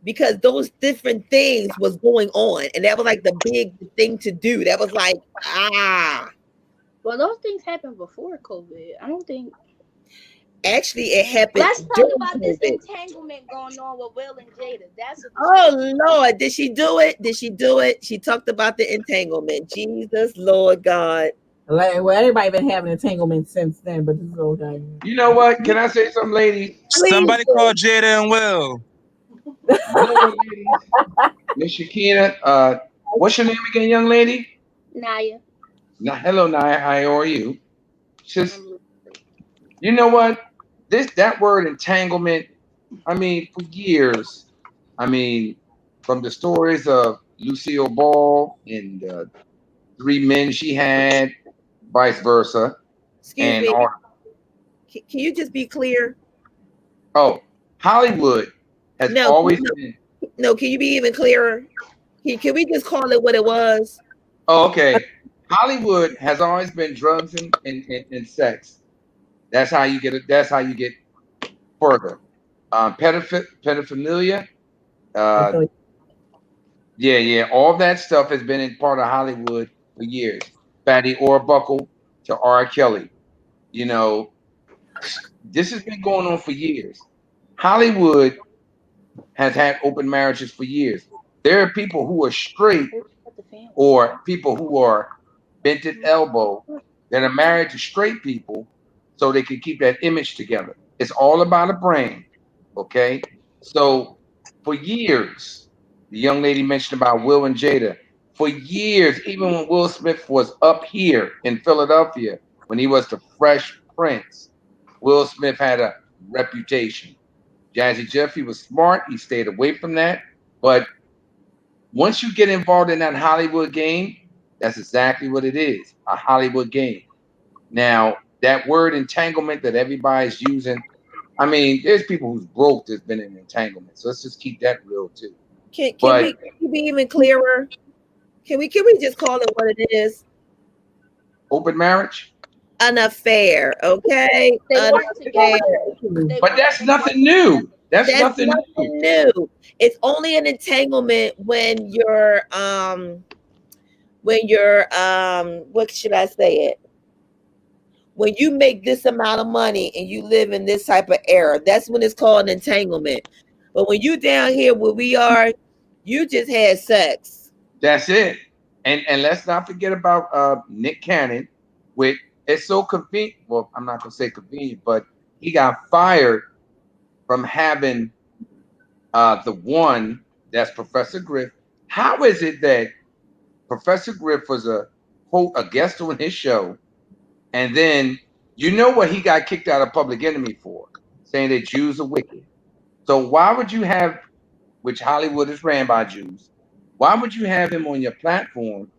because those different things was going on, and that was like the big thing to do. That was like Well, those things happened before COVID. I don't think. actually it happened. Let's talk about COVID. this entanglement going on with Will and Jada. That's a Oh Lord, did she do it? Did she do it? She talked about the entanglement. Jesus, Lord God. Like, well, everybody been having entanglement since then, but this is okay. You know what? Can I say something, ladies? Somebody call Jada and Will. You know what, ladies? Miss Shakina, what's your name again, young lady? Naya. Now, hello, Naya. How are you? Just, you know what? That word entanglement. I mean, for years. I mean, from the stories of Lucille Ball and three men she had, vice versa, Excuse and me. all. Can you just be clear? Oh, Hollywood has No, always been. no. Can you be even clearer? Can we just call it what it was? Oh, okay. Hollywood has always been drugs and sex. That's how you get it. That's how you get further. Pedophilia. I Uh, feel like yeah. All that stuff has been in part of Hollywood for years. Fatty Orbuckle to R. Kelly. You know, this has been going on for years. Hollywood has had open marriages for years. There are people who are straight or people who are bent at elbow that are married to straight people so they can keep that image together. It's all about a brand. Okay. So for years, the young lady mentioned about Will and Jada. For years, even when Will Smith was up here in Philadelphia, when he was the Fresh Prince, Will Smith had a reputation. Jazzy Jeffy was smart. He stayed away from that. But once you get involved in that Hollywood game, that's exactly what it is, a Hollywood game. Now, that word entanglement that everybody's using, I mean, there's people who's broke that's been in entanglement. So let's just keep that real too. Can But we be even clearer? Can we just call it what it is? open marriage? An affair, okay? They An weren't affair. together. They But weren't that's nothing new. That's That's nothing new. nothing new. It's only an entanglement when you're what should I say it? When you make this amount of money and you live in this type of era, that's when it's called an entanglement. But when you down here where we are, you just had sex. That's it. And let's not forget about Nick Cannon, with it's so convenient. Well, I'm not gonna say convenient, but he got fired from having the one that's Professor Griff. How is it that Professor Griff was a guest on his show, and then you know what he got kicked out of Public Enemy for, saying that Jews are wicked. So why would you have, which Hollywood is ran by Jews, why would you have him on your platform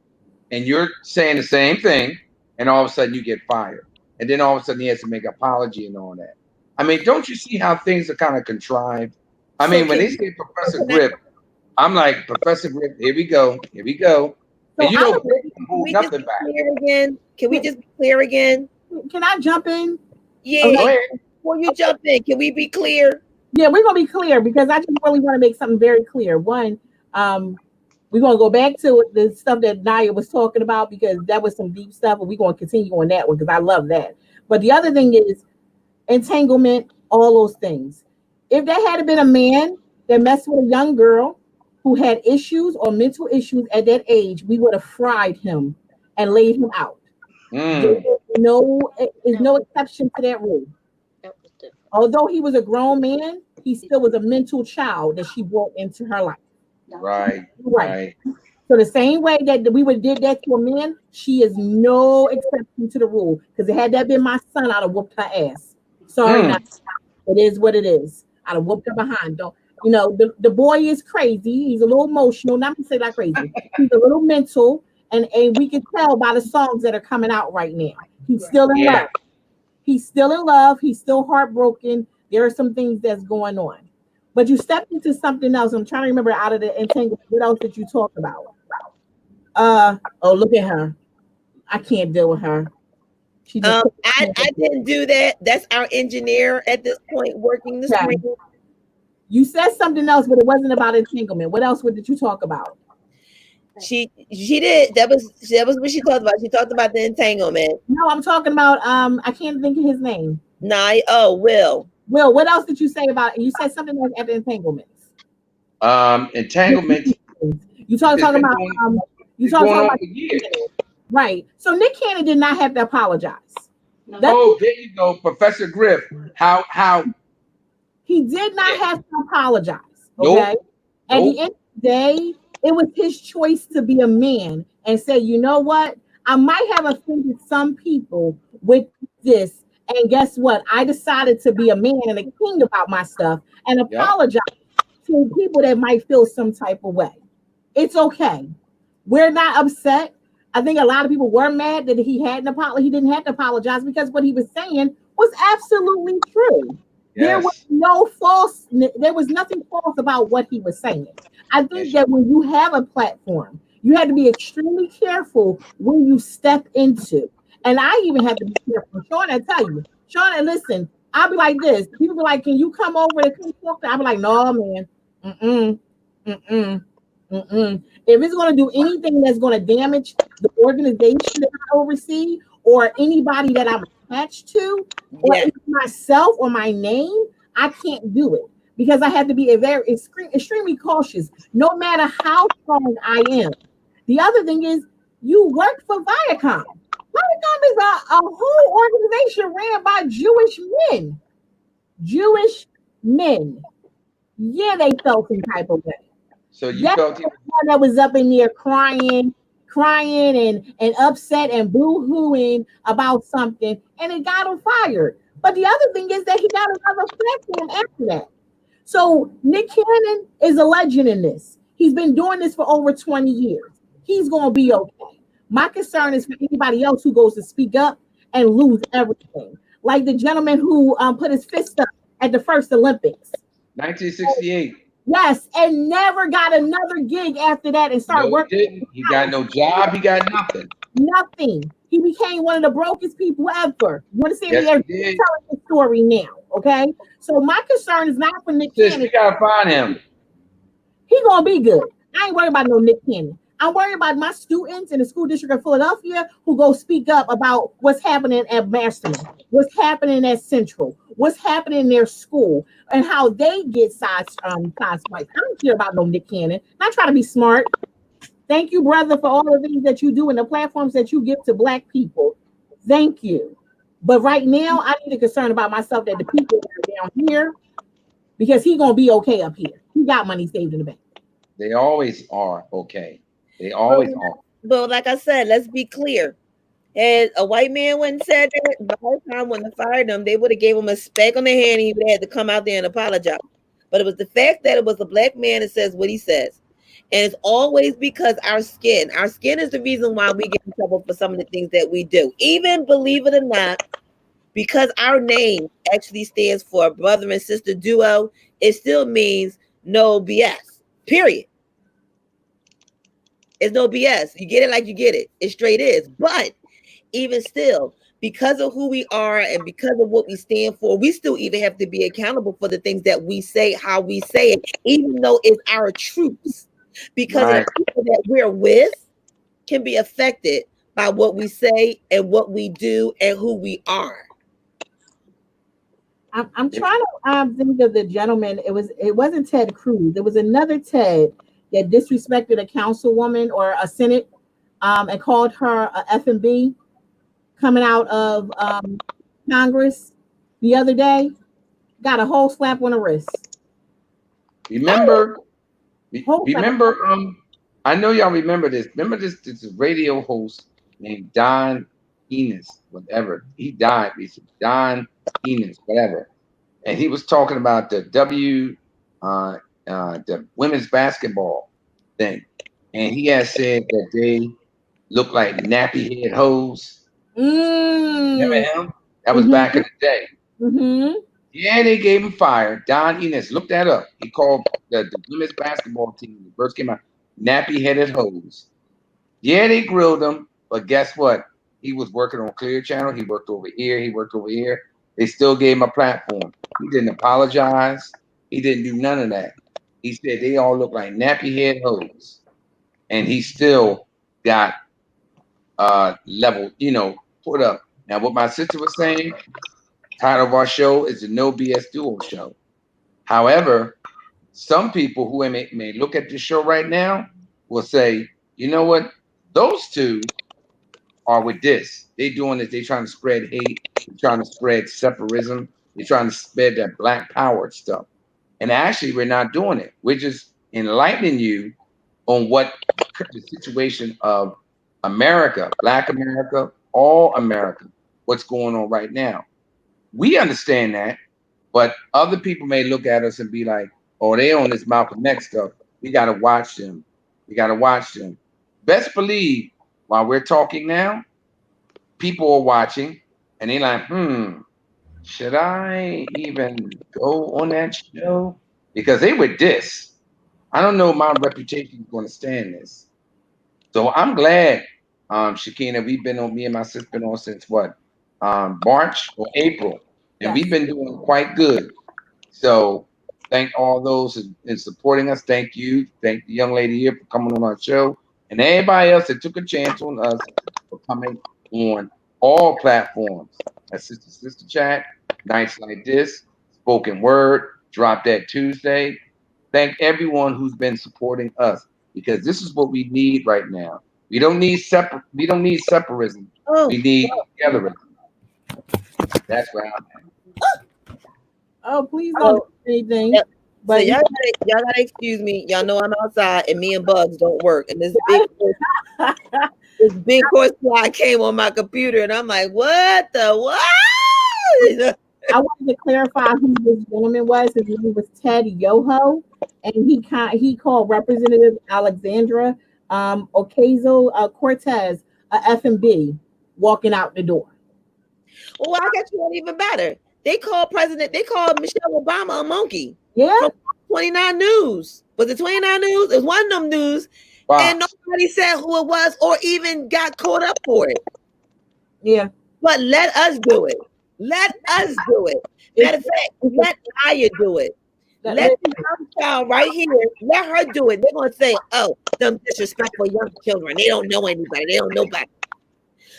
and you're saying the same thing, and all of a sudden you get fired, and then all of a sudden he has to make an apology and all that? I mean, don't you see how things are kind of contrived? I So mean, when they say Professor Grip, I'm like, Professor Grip, here we go, here we go. so. And you I know, would, Grip can can hold we just nothing be back. clear again? Can we just be clear again? can I jump in? Yeah. Go ahead. Before you jump in, can we be clear? Yeah, we're gonna be clear because I just really want to make something very clear. One, we're gonna go back to the stuff that Naya was talking about because that was some deep stuff, and we're gonna continue on that one because I love that. But the other thing is entanglement, all those things. If there had been a man that messed with a young girl who had issues or mental issues at that age, we would have fried him and laid him out. There Mm. is no exception to that rule. That was different. Although he was a grown man, he still was a mental child that she brought into her life. Right. Right. So the same way that we would did that to a man, she is no exception to the rule. Because had that been my son, I'd have whooped her ass. Sorry, not. It is what it is. I'd have whooped her behind. Don't the boy is crazy. He's a little emotional. Not to say like crazy. He's a little mental, and we can tell by the songs that are coming out right now. He's still in love. He's still in love. He's still heartbroken. There are some things that's going on. But you stepped into something else. I'm trying to remember out of the entanglement. What else did you talk about? Oh, look at her. I can't deal with her. She just I didn't do that. That's our engineer at this point working the screen. You said something else, but it wasn't about entanglement. What else did you talk about? She did. That was what she talked about. She talked about the entanglement. No, I'm talking about I can't think of his name. Will. Will, what else did you say about it? You said something else at the entanglements. Entanglements. You talking about you talking about years. Right. So Nick Cannon did not have to apologize. Oh, there you go, Professor Griff. How he did not have to apologize. Okay. At the end of the day, it was his choice to be a man and say, you know what? I might have offended some people with this. And guess what? I decided to be a man and a king about my stuff and apologize to people that might feel some type of way. It's okay. We're not upset. I think a lot of people were mad that he hadn't apologized. He didn't have to apologize because what he was saying was absolutely true. Yes. There was nothing false about what he was saying. I think that when you have a platform, you have to be extremely careful when you step into. And I even have to be careful. Shauna, I tell you, Shauna, listen, I'll be like this. People be like, can you come over to come talk to? I'll be like, no, man. If it's going to do anything that's going to damage the organization that I oversee or anybody that I'm attached to, or myself or my name, I can't do it because I have to be extremely cautious, no matter how strong I am. The other thing is, you work for Viacom. Viacom is a whole organization ran by Jewish men. Jewish men. Yeah, they felt some type of way. So you felt one that was up in there crying and upset and boo-hooing about something, and it got him fired. But the other thing is that he got another platform after that. So Nick Cannon is a legend in this. He's been doing this for over 20 years. He's going to be okay. My concern is for anybody else who goes to speak up and lose everything. Like the gentleman who put his fist up at the first Olympics. 1968. Yes, and never got another gig after that and started working. He didn't. He got no job. He got nothing. Nothing. He became one of the brokest people ever. You want to see me telling the story now, okay? So my concern is not for Nick Cannon. You gotta find him. He gonna be good. I ain't worried about no Nick Cannon. I'm worried about my students in the school district of Philadelphia who go speak up about what's happening at Masterman, what's happening at Central, what's happening in their school, and how they get side swipes. I don't care about no Nick Cannon. Not trying to be smart. Thank you, brother, for all the things that you do and the platforms that you give to Black people. Thank you. But right now, I need to concern about myself that the people that are down here, because he's gonna be okay up here. He got money saved in the bank. They always are okay. They always are. But like I said, let's be clear. Had a white man went and said that, by the time when they fired him, they would have gave him a speck on the hand and he would have had to come out there and apologize. But it was the fact that it was a Black man that says what he says. And it's always because our skin is the reason why we get in trouble for some of the things that we do. Even, believe it or not, because our name actually stands for brother and sister duo, it still means no BS, period. It's no BS. You get it like you get it. It straight is. But even still, because of who we are and because of what we stand for, we still even have to be accountable for the things that we say, how we say it, even though it's our truths. Because the people that we're with can be affected by what we say and what we do and who we are. I'm trying to think of the gentleman. It wasn't Ted Cruz. There was another Ted that disrespected a councilwoman or a Senate and called her a F&B coming out of Congress the other day. got a whole slap on the wrist. Remember, Whole slap. remember, I know y'all remember this. Remember this radio host named Don Enos, whatever. He died recently. Don Enos, whatever. And he was talking about the women's basketball thing. And he had said that they look like nappy head hoes. Remember Mm. him? That was back in the day. Mm-hmm. Yeah, they gave him fire. Don Enos, look that up. He called the women's basketball team when it first came out nappy headed hoes. Yeah, they grilled him, but guess what? He was working on Clear Channel. He worked over here. He worked over here. They still gave him a platform. He didn't apologize. He didn't do none of that. He said they all look like nappy head hoes, and he still got level, put up. Now, what my sister was saying, title of our show is the No BS Duo Show. However, some people who may look at this show right now will say, you know what? Those two are with this. They doing this. They trying to spread hate. They're trying to spread separatism. They're trying to spread that black power stuff. And actually, we're not doing it. We're just enlightening you on what the situation of America, Black America, all America, what's going on right now. We understand that, but other people may look at us and be like, "Oh, they on this Malcolm X stuff. We got to watch them. We got to watch them." Best believe, while we're talking now, people are watching, and they're like, should I even go on that show? Because they were this. I don't know if my reputation is going to stand this. So I'm glad, Shakina, me and my sister been on since what? March or April. And we've Yes. been doing quite good. So thank all those in supporting us. Thank you. Thank the young lady here for coming on our show. And everybody else that took a chance on us for coming on all platforms. That's Sister Chat, nights like this, spoken word, drop that Tuesday. Thank everyone who's been supporting us because this is what we need right now. We don't need separatism. Oh, We need togetherism. That's where I'm Oh, please don't so, do anything. so But y'all gotta excuse me. Y'all know I'm outside and me and Bugs don't work. And this big horse fly came on my computer and I'm like, what the what? I wanted to clarify who this gentleman was. His name was Ted Yoho, and he called Representative Alexandra Ocasio Cortez a FMB walking out the door. Well, I got you one even better. They called Michelle Obama a monkey. Yeah. From 29 News. Was it 29 News? It was one of them news. Wow. And nobody said who it was or even got caught up for it. Yeah. But let us do it. Let us do it. Matter of fact, let Aya do it. Let the young child right here, let her do it. They're gonna say, oh, them disrespectful young children. They don't know anybody. They don't know nobody.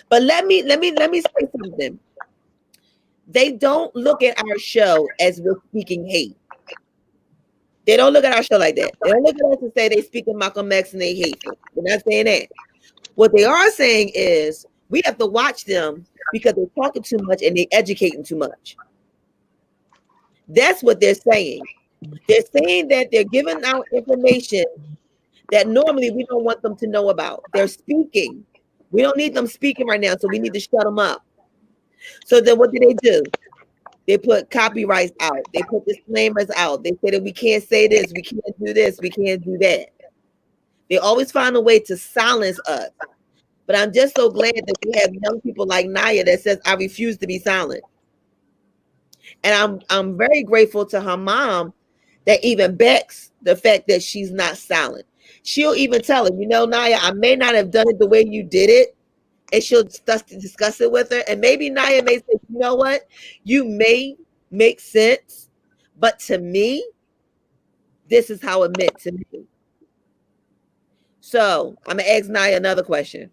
But let me say something. They don't look at our show as we're speaking hate. They don't look at our show like that. They don't look at us and say they speaking Malcolm X and they hateful. They're not saying that. What they are saying is we have to watch them because they're talking too much and they're educating too much. That's what they're saying. They're saying that they're giving out information that normally we don't want them to know about. They're speaking. We don't need them speaking right now, so we need to shut them up. So then what do? They put copyrights out. They put disclaimers out. They say that we can't say this, we can't do this, we can't do that. They always find a way to silence us. But I'm just so glad that we have young people like Naya that says, I refuse to be silent. And I'm very grateful to her mom that even backs the fact that she's not silent. She'll even tell her, Naya, I may not have done it the way you did it. And she'll discuss it with her. And maybe Naya may say, you know what? You may make sense, but to me, this is how it meant to me. So I'm gonna ask Naya another question.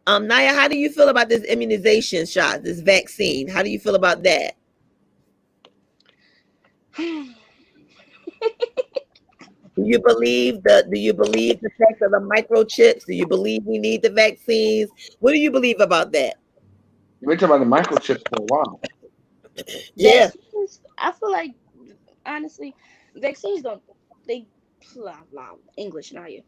Naya, how do you feel about this immunization shot, this vaccine? How do you feel about that? Do you believe the fact of the microchips? Do you believe we need the vaccines? What do you believe about that? We're talking about the microchips for a while. Yeah. I feel like, honestly, vaccines don't, they, blah, blah, English, not you.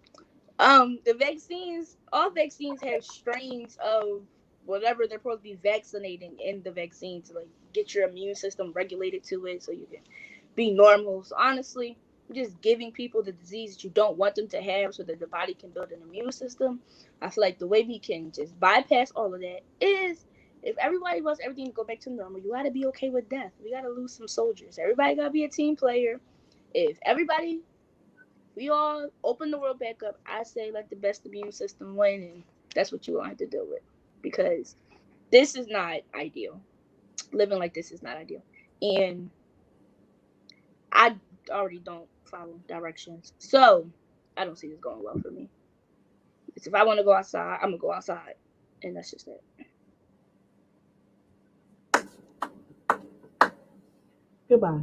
The vaccines, all vaccines have strains of whatever they're supposed to be vaccinating in the vaccine to like get your immune system regulated to it so you can be normal. So honestly, just giving people the disease that you don't want them to have so that the body can build an immune system. I feel like the way we can just bypass all of that is if everybody wants everything to go back to normal, you gotta be okay with death. We gotta lose some soldiers. Everybody gotta be a team player. If everybody we all open the world back up, I say let the best immune system win, and that's what you gonna have to deal with because this is not ideal. Living like this is not ideal, and I already don't follow directions, so I don't see this going well for me. Because if I want to go outside, I'm gonna go outside, and that's just it. Goodbye.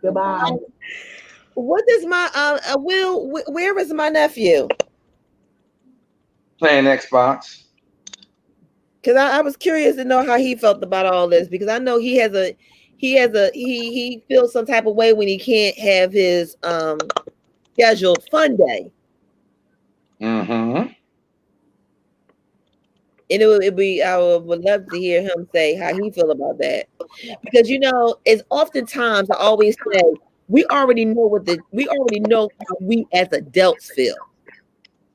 Goodbye. What does my Will? Where is my nephew? Playing Xbox. Because I was curious to know how he felt about all this because I know he feels some type of way when he can't have his scheduled fun day. Mm-hmm. And it'd be I would love to hear him say how he feel about that. Because it's oftentimes I always say we already know how we as adults feel.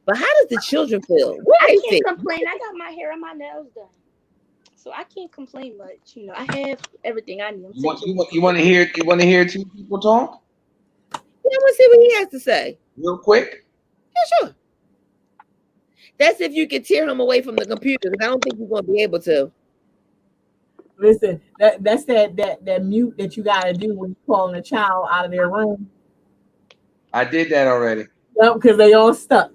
But how does the children feel? What do I they can't think? complain. I got my hair and my nails done, so I can't complain much. I have everything I need. I'm You want to hear two people talk Yeah, I want to see what he has to say. real quick? Yeah, sure. That's if you can tear him away from the computer, because I don't think you're going to be able to. Listen, that's that mute that you gotta do when you're calling a child out of their room. I did that already. Yep, because they all stuck.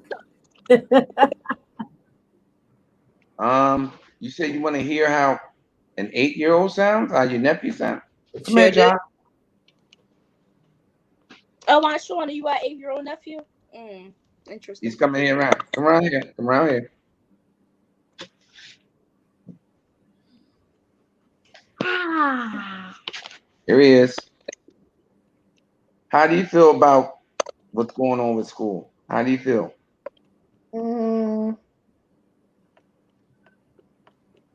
You said you want to hear how an 8-year-old sounds? How your nephew sounds? Come Sure here, do. John. Oh, I'm Shauna. You got 8-year-old nephew? Interesting. He's coming here around. Come around here. Come around here. Here he is. How do you feel about what's going on with school? How do you feel? Do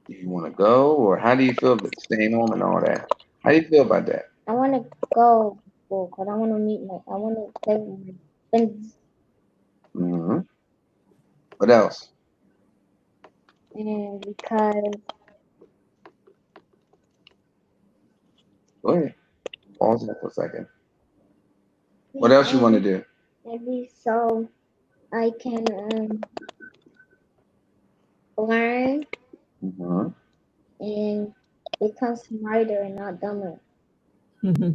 you want to go, or how do you feel about staying home and all that? How do you feel about that? I want to go to school because I want to play with my friends. Mm-hmm. What else? And because Go ahead. Pause that for a second. What else you want to do? maybe so I can learn Mm-hmm. and become smarter and not dumber.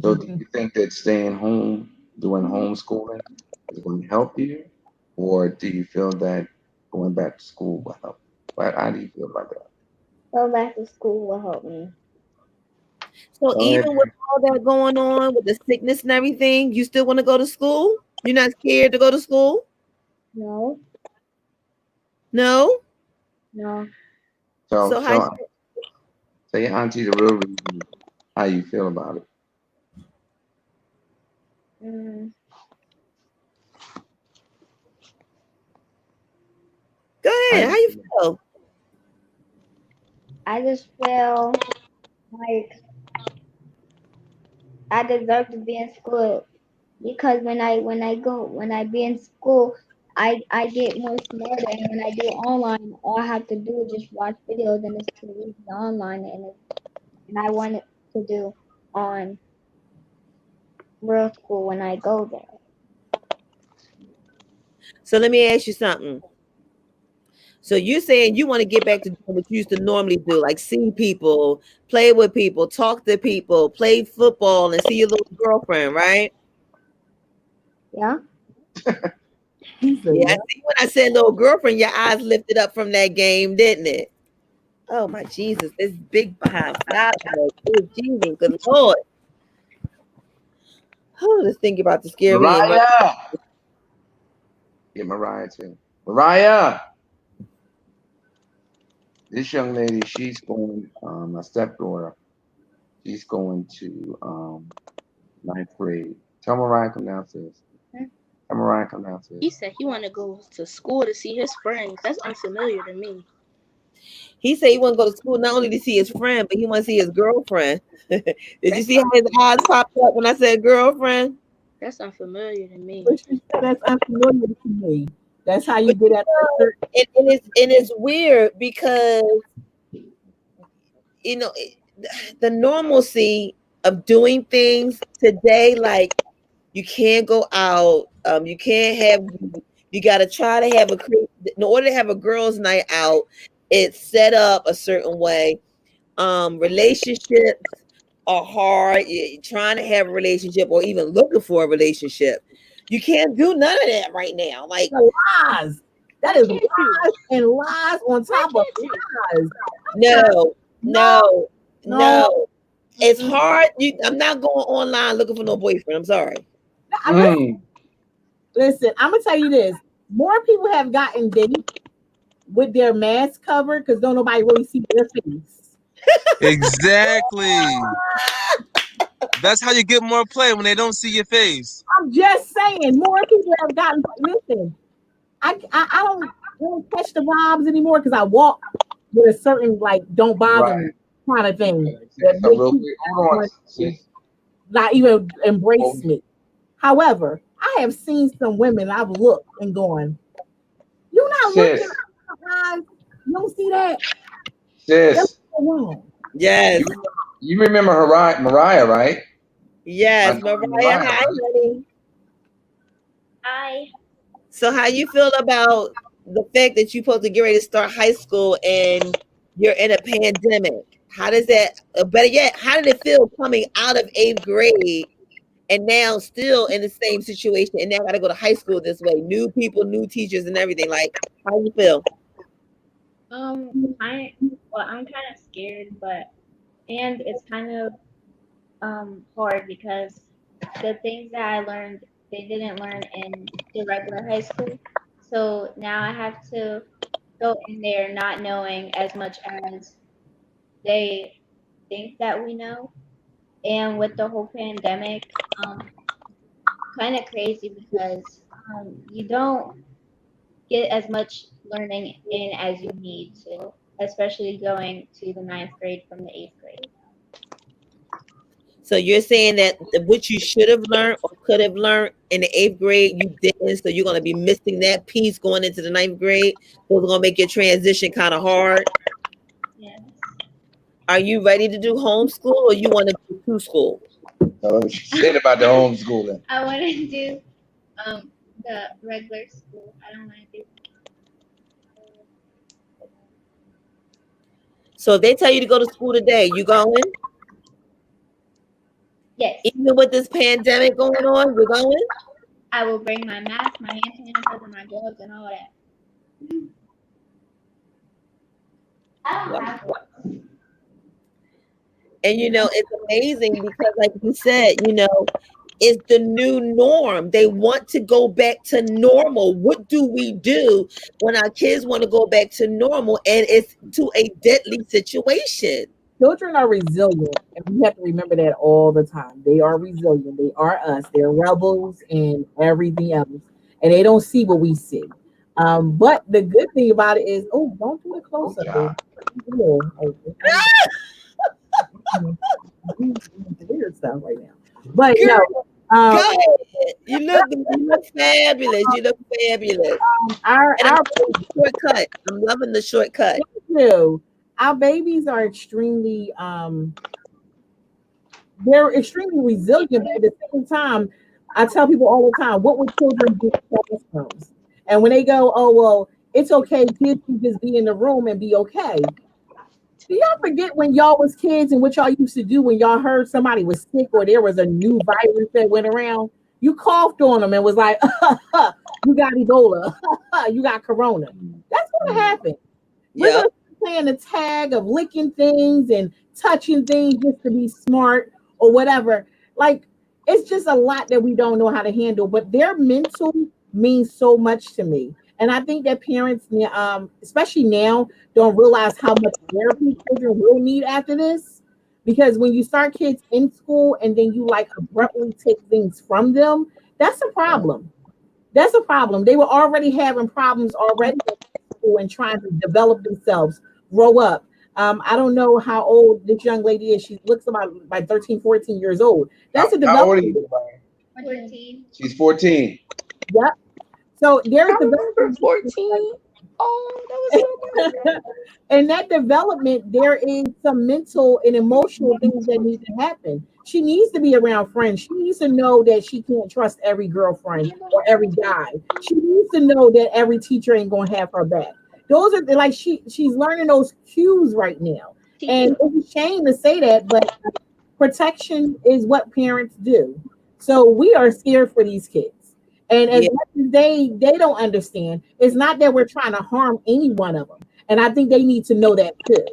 So do you think that staying home, doing homeschooling, is going to help you, or do you feel that going back to school will help? How do you feel about that? Go back to school will help me. So Go ahead. even with all that going on with the sickness and everything, you still want to go to school? You're not scared to go to school? No, No? no. So, So how tell your auntie the real reason how you feel about it. Mm, go How ahead. How you you feel? feel? I just feel like I deserve to be in school because when I be in school, I get more smarter, and when I do online, all I have to do is just watch videos and it's too easy online, and I want it to do on real school when I go there. So let me ask you something. So you're saying you want to get back to doing what you used to normally do, like see people, play with people, talk to people, play football, and see your little girlfriend, right? Yeah. He said, Yeah, I yeah. see when I said little girlfriend, your eyes lifted up from that game, didn't it? Oh my Jesus, this big behind fly. Good Jesus, good Lord. Oh, this thing about to scare me. And Mariah! Get Mariah too. Mariah! This young lady, she's going, my stepdaughter, She's going to ninth grade. Tell Mariah come downstairs. Tell Mariah come downstairs. He said he want to go to school to see his friends. That's unfamiliar to me. He said he want to go to school not only to see his friend, but he want to see his girlfriend. Did you see how his eyes popped up when I said girlfriend? That's unfamiliar to me. But she said that's unfamiliar to me. That's how you But get at that. it's weird because you know the normalcy of doing things today, like you can't go out, you can't have, you got to try to have in order to have a girls' night out, it's set up a certain way. Relationships are hard. You're trying to have a relationship or even looking for a relationship. You can't do none of that right now. Like lies. That is lies and lies on top of lies. No. It's hard. I'm not going online looking for no boyfriend. I'm sorry. Listen, I'm gonna tell you this. More people have gotten dates with their mask covered because don't nobody really see their face. Exactly. That's how you get more play when they don't see your face. I'm just saying, more people have gotten. Listen, I don't catch the vibes anymore because I walk with a certain like don't bother me kind of thing that makes you not even embrace me. However, I have seen some women I've looked and gone, you're not looking at my eyes. You don't see that? Sis. Yes. You remember Mariah, right? Yes, Mariah. Hi, honey. Hi. So how you feel about the fact that you're supposed to get ready to start high school and you're in a pandemic? How does that, better yet, how did it feel coming out of 8th grade and now still in the same situation and now got to go to high school this way? New people, new teachers and everything. Like, how you feel? I'm kind of scared, and it's kind of hard because the things that I learned they didn't learn in the regular high school. So now I have to go in there not knowing as much as they think that we know. And with the whole pandemic, kind of crazy because you don't get as much learning in as you need to, especially going to the ninth grade from the 8th grade. So you're saying that what you should have learned or could have learned in the 8th grade, you didn't. So you're going to be missing that piece going into the 9th grade. So it's going to make your transition kind of hard. Yes. Are you ready to do homeschool or you want to do two school? What she said about the homeschooling. I want to do the regular school. I don't want to do. So if they tell you to go to school today, you going? Yes. Even with this pandemic going on, you're going? I will bring my mask, my hand sanitizer, my gloves, and all that. I don't have one. And it's amazing because, like you said, it's the new norm. They want to go back to normal. What do we do when our kids want to go back to normal and it's to a deadly situation? Children are resilient, and we have to remember that all the time. They are resilient. They are us. They're rebels and everything else, and they don't see what we see. But the good thing about it is, oh, don't do the close up, baby. Weird stuff right now, but Girl, no. Go ahead. You look fabulous. You look fabulous. Our shortcut. I'm loving the shortcut. Our babies are extremely they're extremely resilient, but at the same time, I tell people all the time, what would children do in classrooms? And when they go, oh well, it's okay, kids can just be in the room and be okay. Do y'all forget when y'all was kids and what y'all used to do when y'all heard somebody was sick or there was a new virus that went around? You coughed on them and was like, you got Ebola, you got Corona. That's gonna happen. We're gonna be playing the tag of licking things and touching things just to be smart or whatever. Like, it's just a lot that we don't know how to handle, but their mental means so much to me. And I think that parents, especially now, don't realize how much therapy children will need after this. Because when you start kids in school and then you like abruptly take things from them, that's a problem. That's a problem. They were already having problems already in school and trying to develop themselves, grow up. I don't know how old this young lady is. She looks about by 13, 14 years old. That's a How old are development. you, Brian? 14. She's 14. Yep. So I there's remember development. 14. Oh, that was so much. In that development, there is some mental and emotional things that need to happen. She needs to be around friends. She needs to know that she can't trust every girlfriend or every guy. She needs to know that every teacher ain't gonna have her back. Those are like she's learning those cues right now. And it's a shame to say that, but protection is what parents do. So we are scared for these kids. And as Yeah. much as they don't understand, it's not that we're trying to harm any one of them. And I think they need to know that too.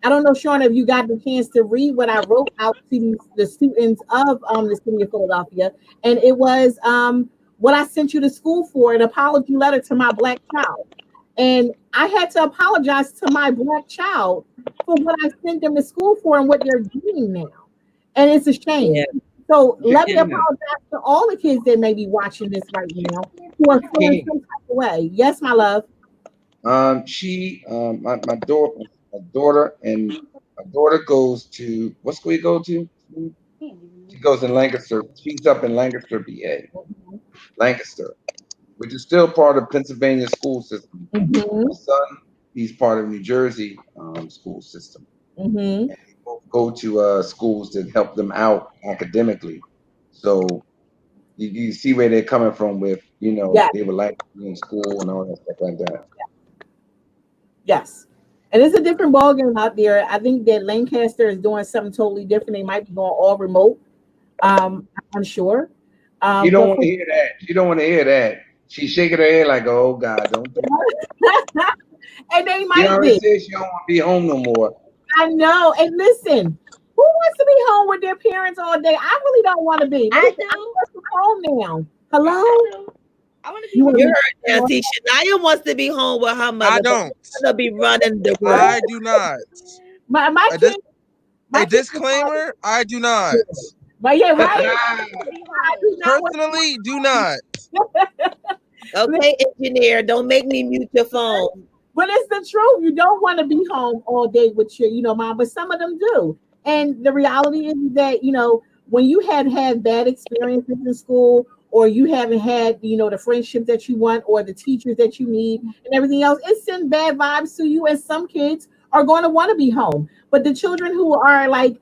I don't know, Sean, if you got the chance to read what I wrote out to the students of the city of Philadelphia, and it was what I sent you to school for, an apology letter to my black child. And I had to apologize to my black child for what I sent them to school for and what they're doing now. And it's a shame. Yeah. So let me Shakina, apologize to all the kids that may be watching this right now who are feeling Shakina. some type of way. Yes, my love. My daughter and my daughter goes to what school you go to? She goes in Lancaster. She's up in Lancaster, BA, Lancaster, which is still part of Pennsylvania school system. My Mm-hmm. son, he's part of New Jersey school system. Mm-hmm. They both go to schools that help them out academically. So you see where they're coming from with, Yes, they would like to be in school and all that stuff like that. yes. And it's a different ballgame out there. I think that Lancaster is doing something totally different. They might be going all remote. I'm sure. You don't But want to for hear that. You don't want to hear that. She's shaking her head like, oh God, don't do that. and they She might already be. said she don't want to be home no more. I know. And listen, who wants to be home with their parents all day? I really don't want to be. I I'm do. working home now. I Hello? do. I want to be You want You to home. be heard now. See, Shania wants to be home with her I mother, but don't. her mother be running the world. I do not. my A, dis- kids, a my kids are probably, disclaimer: I do not. but yeah, I right. want to be I do home. not want Personally, do not. to. Okay, engineer, don't make me mute your phone. But it's the truth. You don't want to be home all day with your, mom, but some of them do. And the reality is that, when you have had bad experiences in school, or you haven't had, the friendship that you want or the teachers that you need and everything else, it sends bad vibes to you. And some kids are going to want to be home. But the children who are like,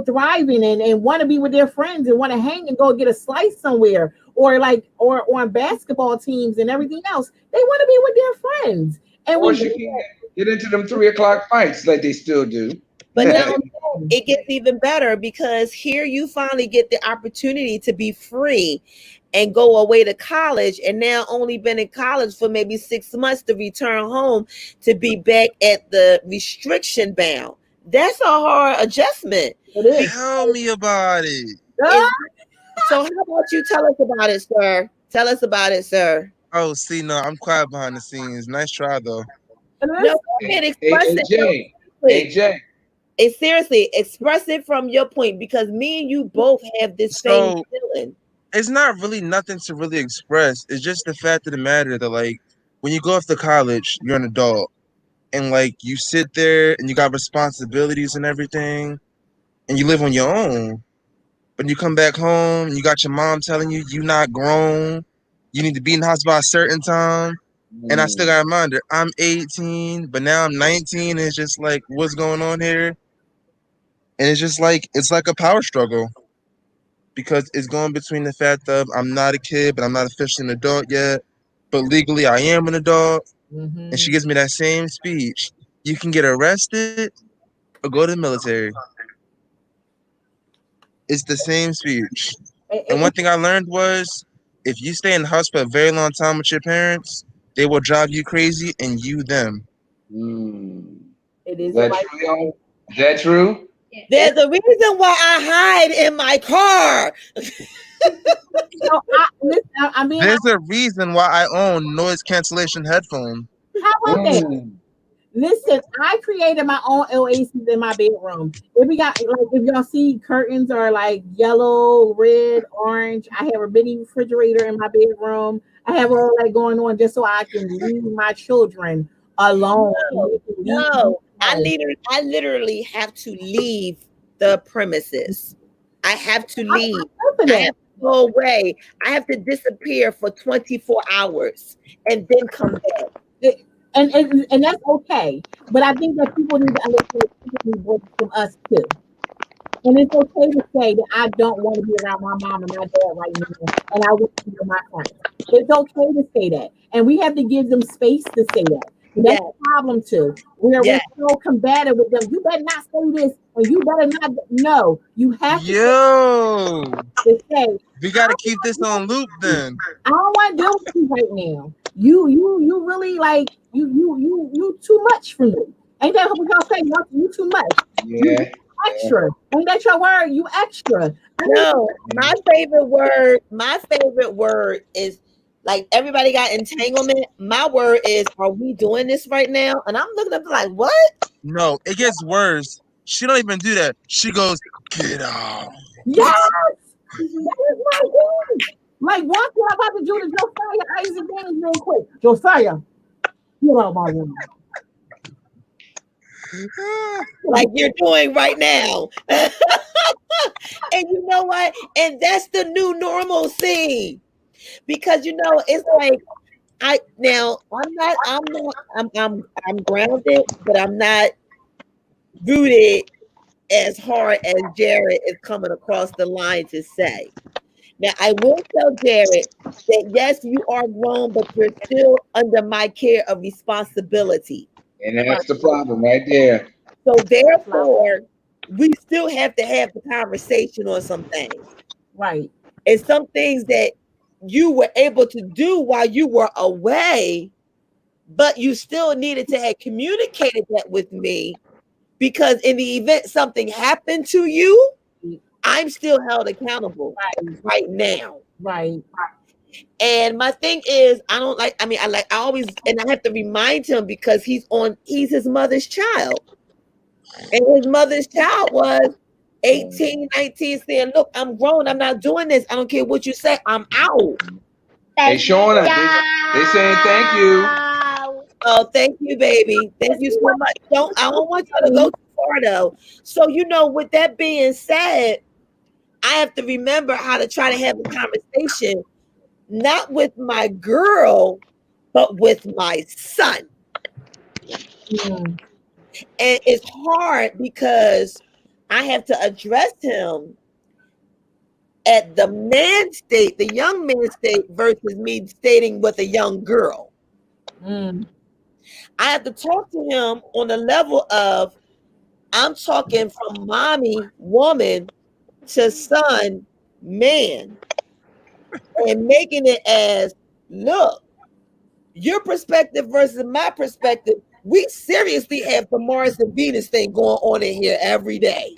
thriving and want to be with their friends and want to hang and go get a slice somewhere, or like, or on basketball teams and everything else, they want to be with their friends. And Or we she can get into them 3 o'clock fights like they still do. But now yes, it gets even better because here you finally get the opportunity to be free and go away to college, and now only been in college for maybe 6 months to return home to be back at the restriction bound. That's a hard adjustment. it is. Tell me about it. Is Ah, so how about you tell us about it, sir? Tell us about it, sir. Oh, see, no, I'm quiet behind the scenes. Nice try, though. No, listen, go ahead, Hey, express it. No, AJ, seriously. AJ, Seriously, express it from your point because me and you both have this same So feeling. it's not really nothing to really express. It's just the fact of the matter that, like, when you go off to college, you're an adult, and like you sit there and you got responsibilities and everything, and you live on your own. But you come back home, and you got your mom telling you you're not grown, you need to be in the house by a certain time. And I still got a reminder, I'm 18, but now I'm 19, and it's just like, what's going on here? And it's like a power struggle because it's going between the fact of I'm not a kid, but I'm not officially an adult yet, but legally I am an adult. And she mhm. gives me that same speech. You can get arrested or go to the military. It's the same speech. And one It, thing I learned was if you stay in the house for a very long time with your parents, they will drive you crazy and you them. mm, it is is a that life. true, y'all? Is that true? There's a reason why I hide in my car. Listen, I mean, There's a reason why I own noise cancellation headphones. how about that? Mm, Listen, I created my own oasis in my bedroom. If we got like if y'all see curtains are like yellow, red, orange. I have a mini refrigerator in my bedroom. I have all that going on just so I can leave my children alone and they can leave me No, alone. I literally have to leave the premises. I have to leave. Good for I that. have to go away. I have to disappear for 24 hours and then come back. It- and that's okay. But I think that people need to understand that people need breaks from us too. And it's okay to say that I don't want to be around my mom and my dad right now, and I want to be with my friends. It's okay to say that, and we have to give them space to say that. And that's Yes, the problem too. We're yes, so combative with them. You better not say this, or you better not. No, you have to Yo, say, we gotta keep this on loop then. I don't want to deal with you right now. You really like you too much for me. Ain't that what y'all say? You too much. You Yeah. extra. Ain't that your word? You extra. I need no. My favorite word is like everybody got entanglement. My word is, are we doing this right now? And I'm looking up like, what? No, it gets worse. She don't even do that. She goes, get out. yes. That is my word. Like watch what I'm about to do to Josiah Isaac Gaines real quick. Josiah, get out of my room. Like you're doing right now. And you know what? And that's the new normalcy. Because it's like I'm grounded, but I'm not rooted as hard as Jared is coming across the line to say. Now I will tell Jared that yes, you are grown, but you're still under my care of responsibility. And that's the problem right there. So therefore, we still have to have the conversation on some things. Right. And some things that you were able to do while you were away, but you still needed to have communicated that with me because in the event something happened to you, I'm still held accountable right now. Right. And my thing is, I always, and I have to remind him because he's his mother's child. And his mother's child was 18, 19, saying, look, I'm grown. I'm not doing this. I don't care what you say. I'm out. Hey, Shauna, they saying thank you. Oh, thank you, baby. Thank you so much. I don't want you to go too far though. So, with that being said, I have to remember how to try to have a conversation, not with my girl, but with my son. Mm. And it's hard because I have to address him at the young man state versus me stating with a young girl. Mm. I have to talk to him on the level of I'm talking from mommy, woman, to son, man, and making it as look, your perspective versus my perspective. We seriously have the Mars and Venus thing going on in here every day.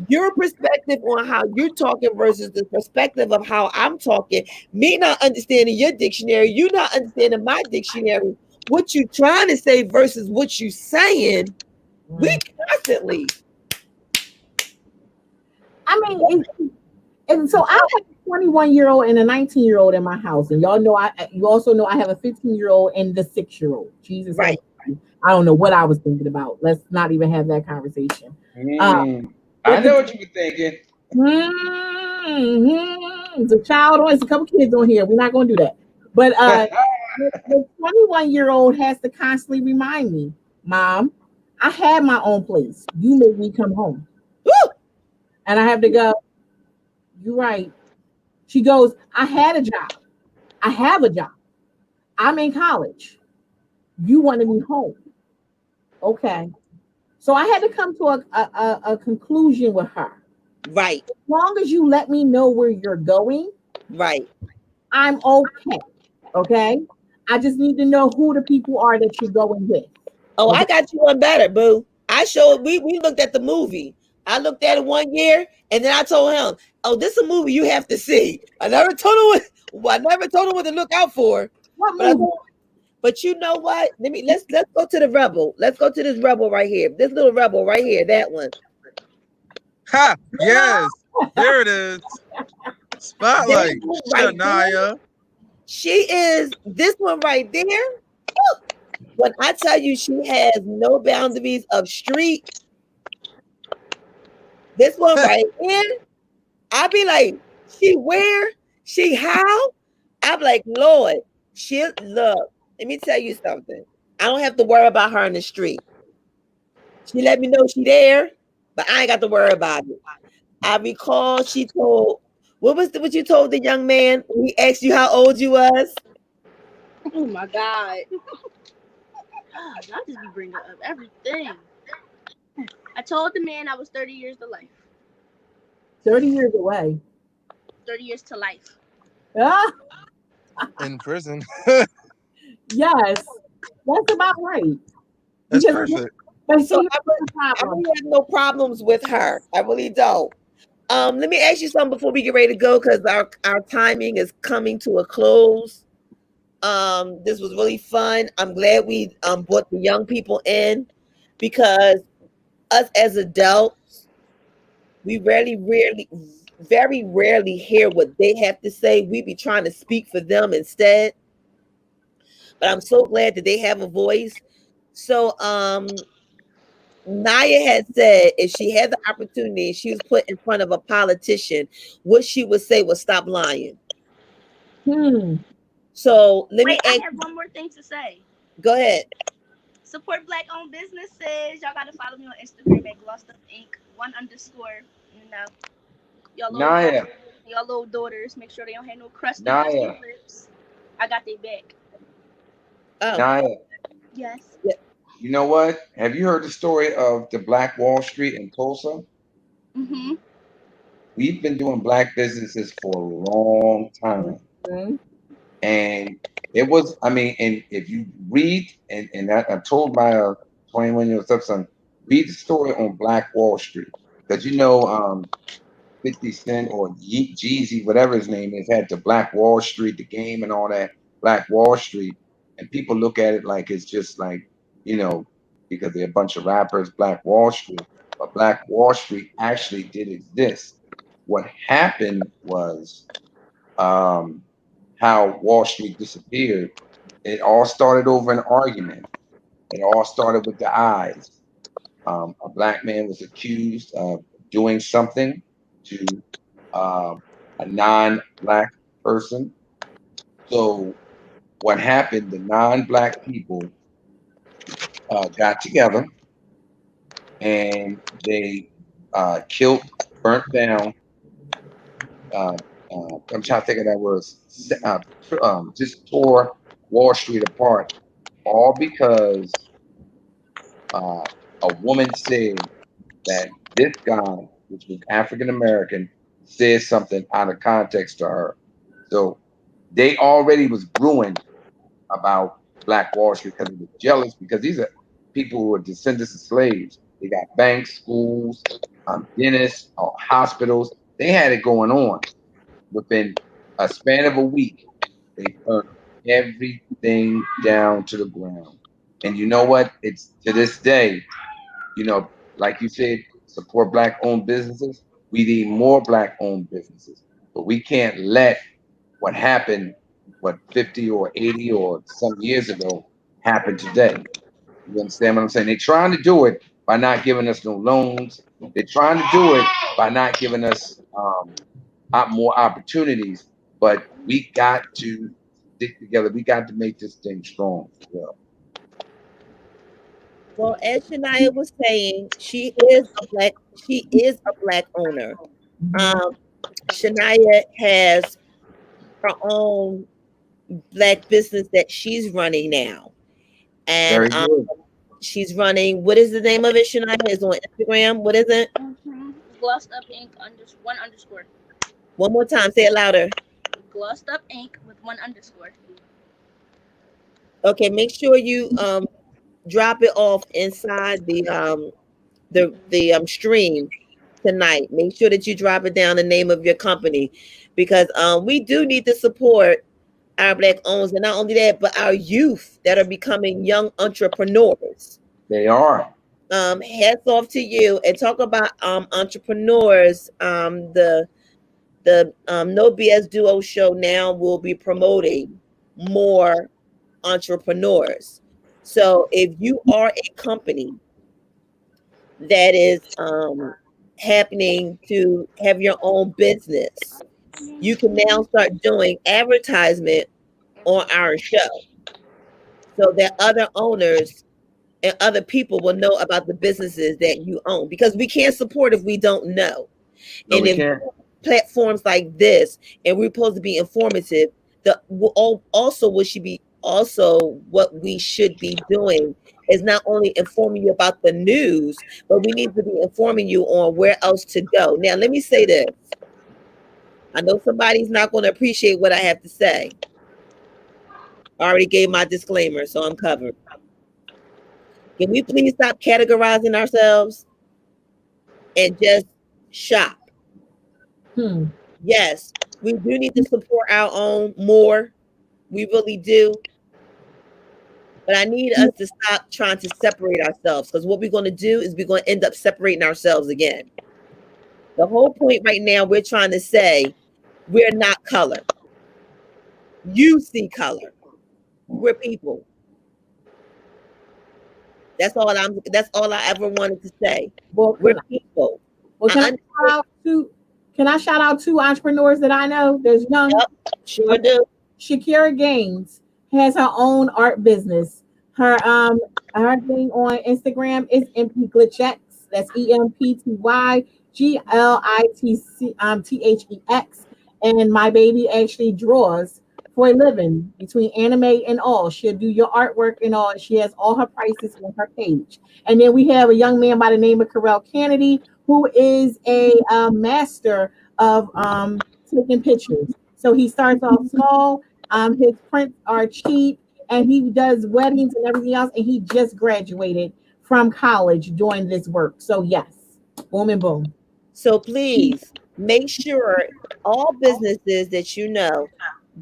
Your perspective on how you're talking versus the perspective of how I'm talking, me not understanding your dictionary, you not understanding my dictionary, what you trying to say versus what you saying, we constantly. I mean, and so I have a 21-year-old and a 19-year-old in my house, and y'all know you also know I have a 15-year-old and the 6-year-old. Jesus, Right. I don't know what I was thinking about. Let's not even have that conversation. I know what you were thinking. It's a child on, it's a couple kids on here. We're not going to do that. But the 21-year-old has to constantly remind me, Mom, I had my own place. You made me come home. Woo! And I have to go, you're right. She goes, I had a job. I have a job. I'm in college. You wanted me home. Okay. So I had to come to a conclusion with her. Right. As long as you let me know where you're going, Right. I'm okay. Okay. I just need to know who the people are that you're going with. Oh, Okay? I got you one better, boo. We looked at the movie. I looked at it 1 year and then I told him, oh, this is a movie you have to see. I never told him what to look out for. What But movie? But you know what? Let's go to the rebel. Let's go to this rebel right here. This little rebel right here. That one. Ha! Yes, there it is. That Spotlight, one right there. Shania. She is this one right there. When I tell you she has no boundaries of street, this one right here, I be like, she where? She how? I'm like, Lord, she look. Let me tell you something. I don't have to worry about her in the street. She let me know she there, but I ain't got to worry about it. I recall she told what you told the young man when he asked you how old you was? Oh my god. Ah, y'all just be bringing up everything. I told the man I was 30 years to life. 30 years away. 30 years to life. Ah, In prison. yes, that's about right. That's Because, perfect. but So see, here's the I problem. really have no problems with her. I really don't. Let me ask you something before we get ready to go because our timing is coming to a close. This was really fun. I'm glad we brought the young people in because us as adults, we very rarely hear what they have to say. We be trying to speak for them instead. But I'm so glad that they have a voice. So Naya had said if she had the opportunity, she was put in front of a politician, what she would say was stop lying. Hmm. So let me Wait, I ask, have one more thing to say. go ahead. Support black owned businesses. Y'all gotta follow me on Instagram at Glossed Up Inc. One underscore. You know, Naya, y'all little daughters. Make sure they don't have no crusty, Naya, lips. I got their back. Oh, Naya. Yes. yeah. You know what? Have you heard the story of the Black Wall Street in Tulsa? Mm-hmm. We've been doing black businesses for a long time. Mhm. And it was, I mean, and if you read, and I told my 21-year-old stepson, read the story on Black Wall Street. Because 50 Cent or Jeezy, whatever his name is, had the Black Wall Street, the game and all that, Black Wall Street. And people look at it like it's just like, you know, because they're a bunch of rappers, Black Wall Street. But Black Wall Street actually did exist. What happened was um, how Wall Street disappeared. It all started over an argument. It all started with the eyes. A black man was accused of doing something to a non-black person. So what happened? The non-black people got together and they killed, burnt down. Uh, I'm trying to think of that word. Just tore Wall Street apart, all because uh, a woman said that this guy, which was African American, said something out of context to her. So they already was brewing about Black Wall Street because they were jealous because these are people who are descendants of slaves. They got banks, schools, dentists, hospitals. They had it going on. Within a span of a week, they burnt everything down to the ground. And you know what? It's to this day, like you said, support black owned businesses. We need more black owned businesses, but we can't let what happened, what 50 or 80 or some years ago, happen today. You understand what I'm saying? They're trying to do it by not giving us no loans. They're trying to do it by not giving us more opportunities. But we got to stick together. We got to make this thing strong. Yeah. Well, as Shania was saying, she is a black owner. Mhm. Um, Shania has her own black business that she's running now. And Very good. she's running, what is the name of it, Shania? It's on Instagram. What is it? Mm-hmm. Glossed Up Inc. One underscore. One more time, say it louder. Glossed Up Inc. with one underscore. Okay, make sure you drop it off inside the stream tonight. Make sure that you drop it down the name of your company because we do need the support our Black owners, and not only that, but our youth that are becoming young entrepreneurs. They are. Hats off to you, and talk about entrepreneurs. The No BS Duo show now will be promoting more entrepreneurs. So if you are a company that is happening to have your own business, you can now start doing advertisement on our show so that other owners and other people will know about the businesses that you own, because we can't support if we don't know. No, And we if can't. platforms like this, and we're supposed to be informative, also what should be also what we should be doing is not only informing you about the news, but we need to be informing you on where else to go. Now, let me say this. I know somebody's not going to appreciate what I have to say. I already gave my disclaimer, so I'm covered. Can we please stop categorizing ourselves and just shop? Yes, we do need to support our own more. We really do. But I need us to stop trying to separate ourselves, because what we're going to do is we're going to end up separating ourselves again. The whole point right now, we're trying to say we're not color. You see color. We're people. That's all I ever wanted to say. Well, We're people. well, I understand. can I shout out two entrepreneurs that I know? There's young. Yep, sure do. Shakira Gaines has her own art business. Her thing on Instagram is MP Glitchex. That's EMPTYGLITCThex. And my baby actually draws for a living between anime and all. She'll do your artwork and all. She has all her prices on her page. And then we have a young man by the name of Carell Kennedy, who is a master of taking pictures. So he starts off small. His prints are cheap, and he does weddings and everything else. And he just graduated from college doing this work. So yes, boom and boom. So please make sure all businesses that you know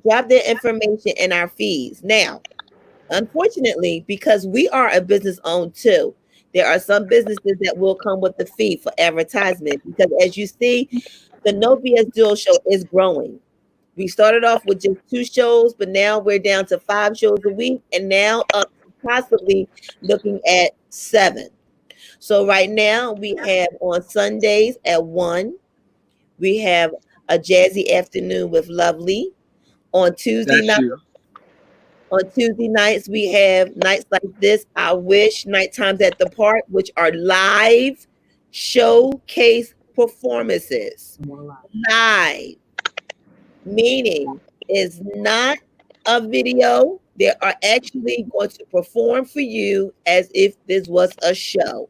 drop their information in our feeds. Now, unfortunately, because we are a business owned too, there are some businesses that will come with the fee for advertisement, because as you see, the No BS Duo show is growing. We started off with just 2 shows, but now we're down to 5 shows a week, and now up to possibly looking at 7. So right now we have on Sundays at 1, we have a jazzy afternoon with Lovely. On Tuesday That's night, you. on Tuesday nights, we have nights like this, I Wish, Night Times at the Park, which are live showcase performances. Live, meaning is not a video. They are actually going to perform for you as if this was a show.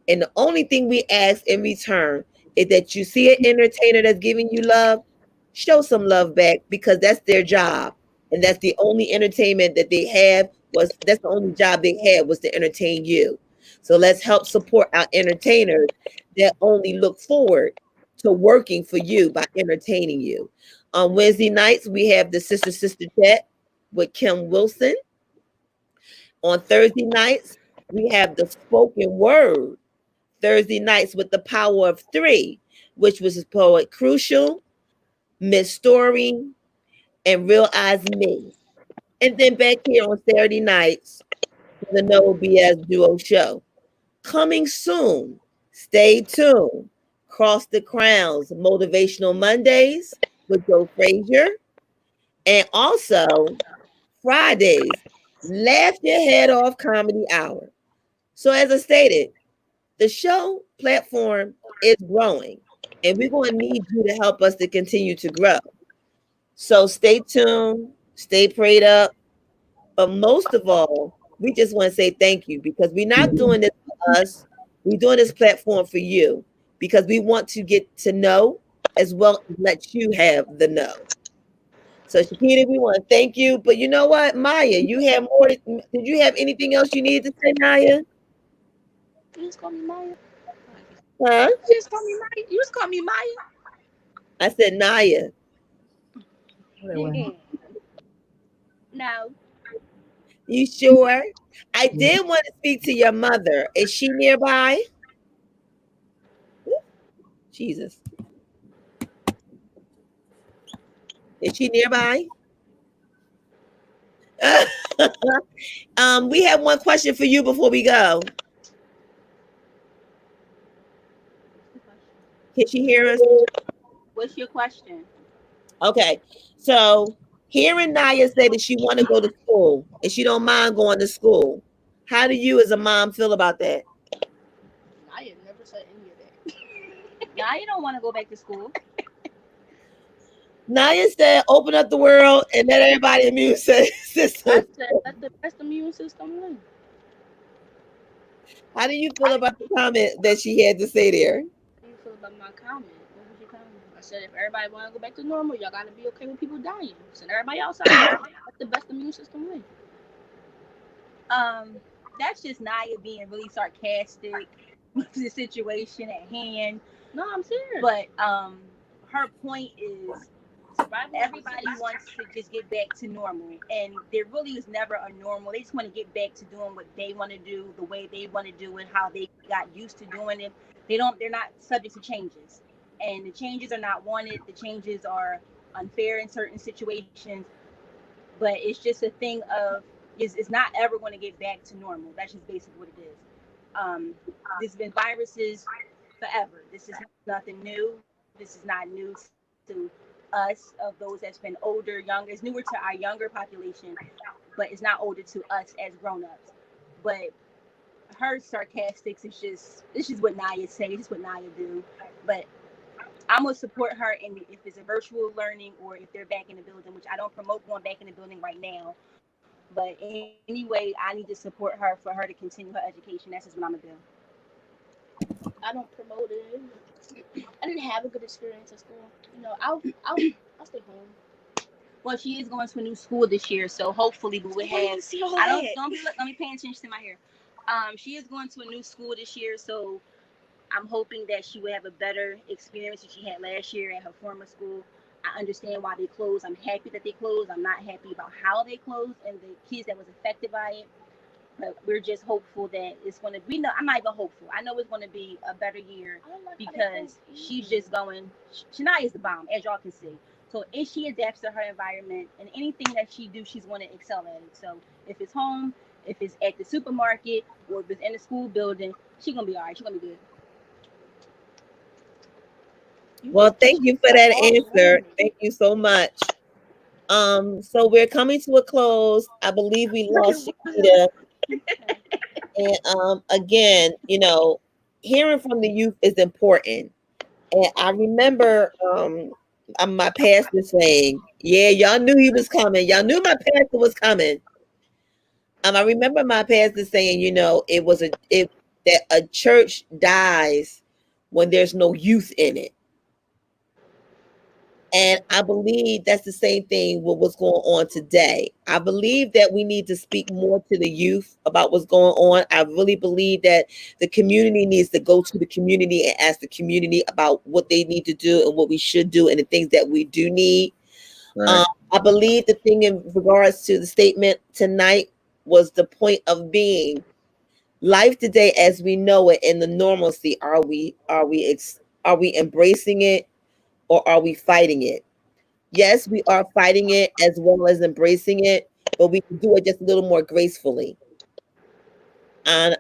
And the only thing we ask in return is that you see an entertainer that's giving you love, show some love back, because that's their job. And that's the only entertainment that they have, that's the only job they had, was to entertain you. So let's help support our entertainers that only look forward to working for you by entertaining you. On Wednesday nights, we have the Sister Chat with Kim Wilson. On Thursday nights, we have the spoken word Thursday nights with the power of 3, which was his poet Crucial, Miss Story, and Real Eyes Me. And then back here on Saturday nights for the No BS Duo show. Coming soon. Stay tuned. Cross the Crowns, Motivational Mondays with Joe Frazier. And also Fridays, Laugh Your Head Off Comedy Hour. So as I stated, the show platform is growing, and we're going to need you to help us to continue to grow. So stay tuned, stay prayed up. But most of all, we just want to say thank you, because we're not doing this for us. We're doing this platform for you, because we want to get to know as well as let you have the know. So Shakita, we want to thank you. But you know what, Maya, you have more. Did you have anything else you needed to say, Maya? You just call me Maya. Huh? You just call me Maya. You just call me Maya. I said Naya. Mm. No. You sure? I did want to speak to your mother. Is she nearby? Jesus. Is she nearby? We have one question for you before we go. Can she hear us? What's your question? Okay. So hearing Naya say that she want to go to school and she don't mind going to school. How do you as a mom feel about that? I had never said any of that. Now you don't want to go back to school. Naya said open up the world and let everybody immune system. I said let the best immune system win. How do you feel about the comment that she had to say there? How do you feel about my comment? What was your comment? I said if everybody want to go back to normal, y'all gotta be okay with people dying. Send everybody outside. Let the best immune system win. Um, that's just Naya being really sarcastic with the situation at hand. No, I'm serious. But her point is everybody wants to just get back to normal, and there really is never a normal. They just want to get back to doing what they want to do, the way they want to do it, how they got used to doing it. They're not subject to changes, and the changes are not wanted. The changes are unfair in certain situations, but it's just a thing of it's not ever going to get back to normal. That's just basically what it is. Um, there's been viruses forever. This is nothing new. This is not new to us of those that's been older, younger. It's newer to our younger population, but it's not older to us as grown-ups. But her sarcastics is just it's just what Naya say. It's just what Naya do. But I'm gonna support her in if it's a virtual learning or if they're back in the building, which I don't promote going back in the building right now. But anyway, I need to support her for her to continue her education. That's just what I'm gonna do. I don't promote it. I didn't have a good experience at school. I'll stay home. Well, she is going to a new school this year, so hopefully we will have. I don't be let me pay attention to my hair. She is going to a new school this year, so I'm hoping that she will have a better experience than she had last year at her former school. I understand why they closed. I'm happy that they closed. I'm not happy about how they closed and the kids that was affected by it. But we're just hopeful that it's going to be. No, I'm not even hopeful. I know it's going to be a better year because she's just going. Shania is the bomb, as y'all can see. So if she adapts to her environment and anything that she do, she's going to excel at it. So if it's home, if it's at the supermarket, or if it's in the school building, she's going to be all right. She's going to be good. Well, thank you for that answer. Thank you so much. So we're coming to a close. I believe we lost Shakita. And again, hearing from the youth is important. And I remember my pastor saying, "Yeah, y'all knew he was coming. Y'all knew my pastor was coming." I remember my pastor saying, it that a church dies when there's no youth in it. And I believe that's the same thing with what's going on today. I believe that we need to speak more to the youth about what's going on. I really believe that the community needs to go to the community and ask the community about what they need to do and what we should do and the things that we do need. Right. I believe the thing in regards to the statement tonight was the point of being life today as we know it in the normalcy. Are we embracing it or are we fighting it? Yes, we are fighting it as well as embracing it, but we can do it just a little more gracefully. And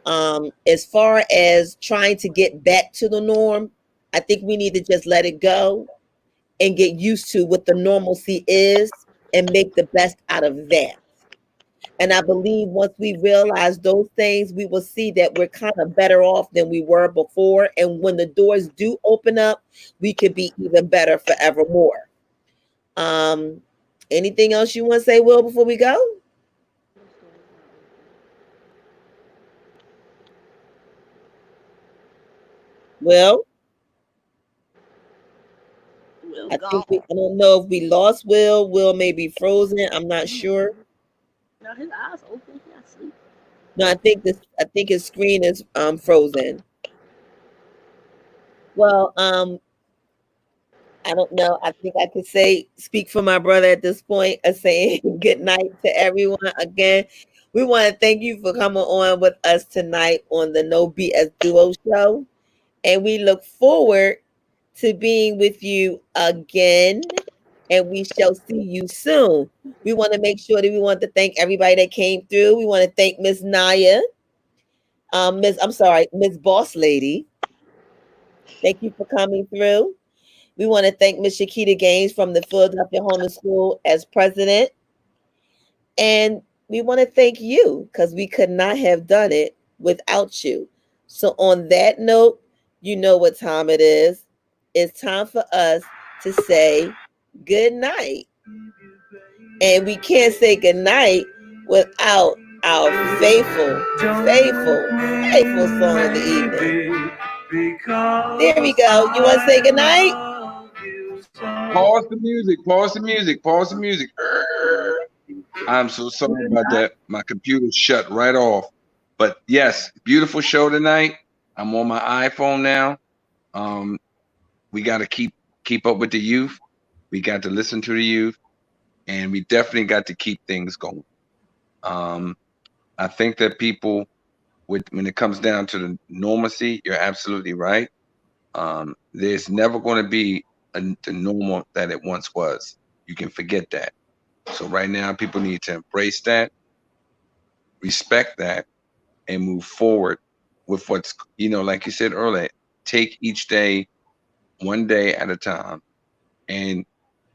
as far as trying to get back to the norm, I think we need to just let it go and get used to what the normalcy is and make the best out of that. And I believe once we realize those things, we will see that we're kind of better off than we were before. And when the doors do open up, we could be even better forevermore. Um, Anything else you want to say, Will, before we go? Well, I don't know if we lost Will. Will may be frozen. I'm not sure. No, his eyes open. He asleep. No, I think his screen is frozen. Well, I don't know. I think I could speak for my brother at this point of saying good night to everyone. Again, we want to thank you for coming on with us tonight on the No BS Duo Show. And we look forward to being with you again. And we shall see you soon. We want to make sure that we want to thank everybody that came through. We want to thank Miss Naya, Miss Boss Lady. Thank you for coming through. We want to thank Miss Shakita Gaines from the Philadelphia Homeless School as president. And we want to thank you because we could not have done it without you. So, on that note, you know what time it is. It's time for us to say good night. And we can't say good night without our faithful, faithful, faithful song of the evening. There we go. You want to say good night? Pause the music. Pause the music. Pause the music. I'm so sorry about that. My computer shut right off. But yes, beautiful show tonight. I'm on my iPhone now. We got to keep up with the youth. We got to listen to the youth, and we definitely got to keep things going. I think that people, when it comes down to the normalcy, you're absolutely right. There's never going to be the normal that it once was. You can forget that. So right now, people need to embrace that, respect that, and move forward with what's, like you said earlier, take each day one day at a time and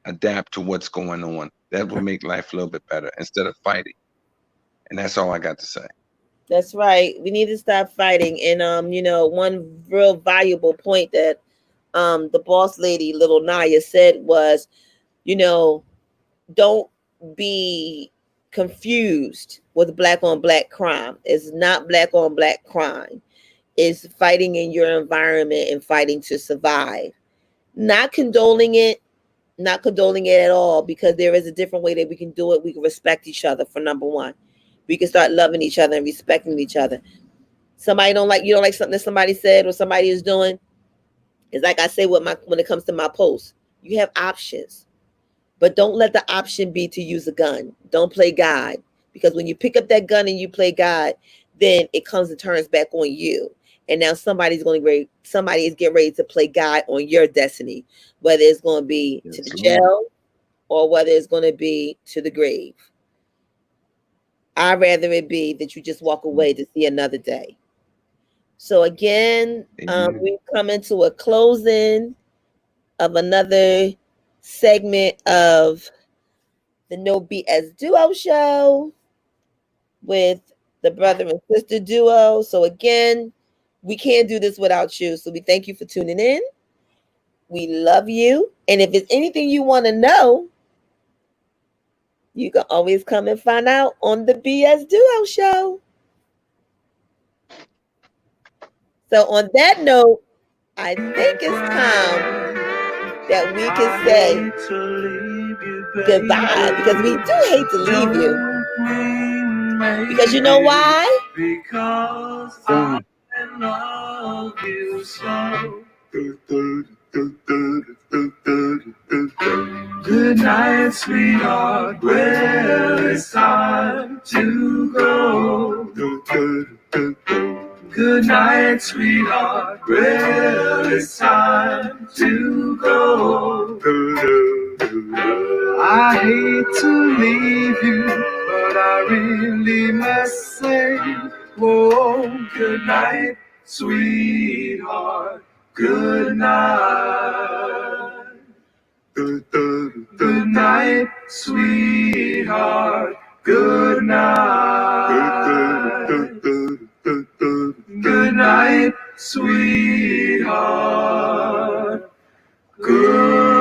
adapt to what's going on. That will make life a little bit better instead of fighting. And that's all I got to say. That's right. We need to stop fighting. And one real valuable point that the boss lady, little Naya, said was, don't be confused with black on black crime. It's not black on black crime. It's fighting in your environment and fighting to survive. Not condoning it, not condoning it at all, because there is a different way that we can do it. We can respect each other, for number one. We can start loving each other and respecting each other. You don't like something that somebody said or somebody is doing. It's like I say when it comes to my posts, you have options. But don't let the option be to use a gun. Don't play God. Because when you pick up that gun and you play God, then it comes and turns back on you. And now somebody is getting ready to play God on your destiny, whether it's going to be to the jail or whether it's going to be to the grave. I'd rather it be that you just walk away to see another day. So again, we've come into a closing of another segment of the No BS Duo Show with the brother and sister duo. So again, we can't do this without you. So we thank you for tuning in. We love you. And if there's anything you want to know, you can always come and find out on the BS Duo Show. So on that note, I think it's time that we can say goodbye, because we do hate to leave you. Because you know why? Because I love you so. Good night, sweetheart. Well, it's time to go. Good night, sweetheart. Well, it's time to go. I hate to leave you, but I really must say, oh, good night, sweetheart. Good night. Good night, sweetheart. Good night. Good night, sweetheart. Good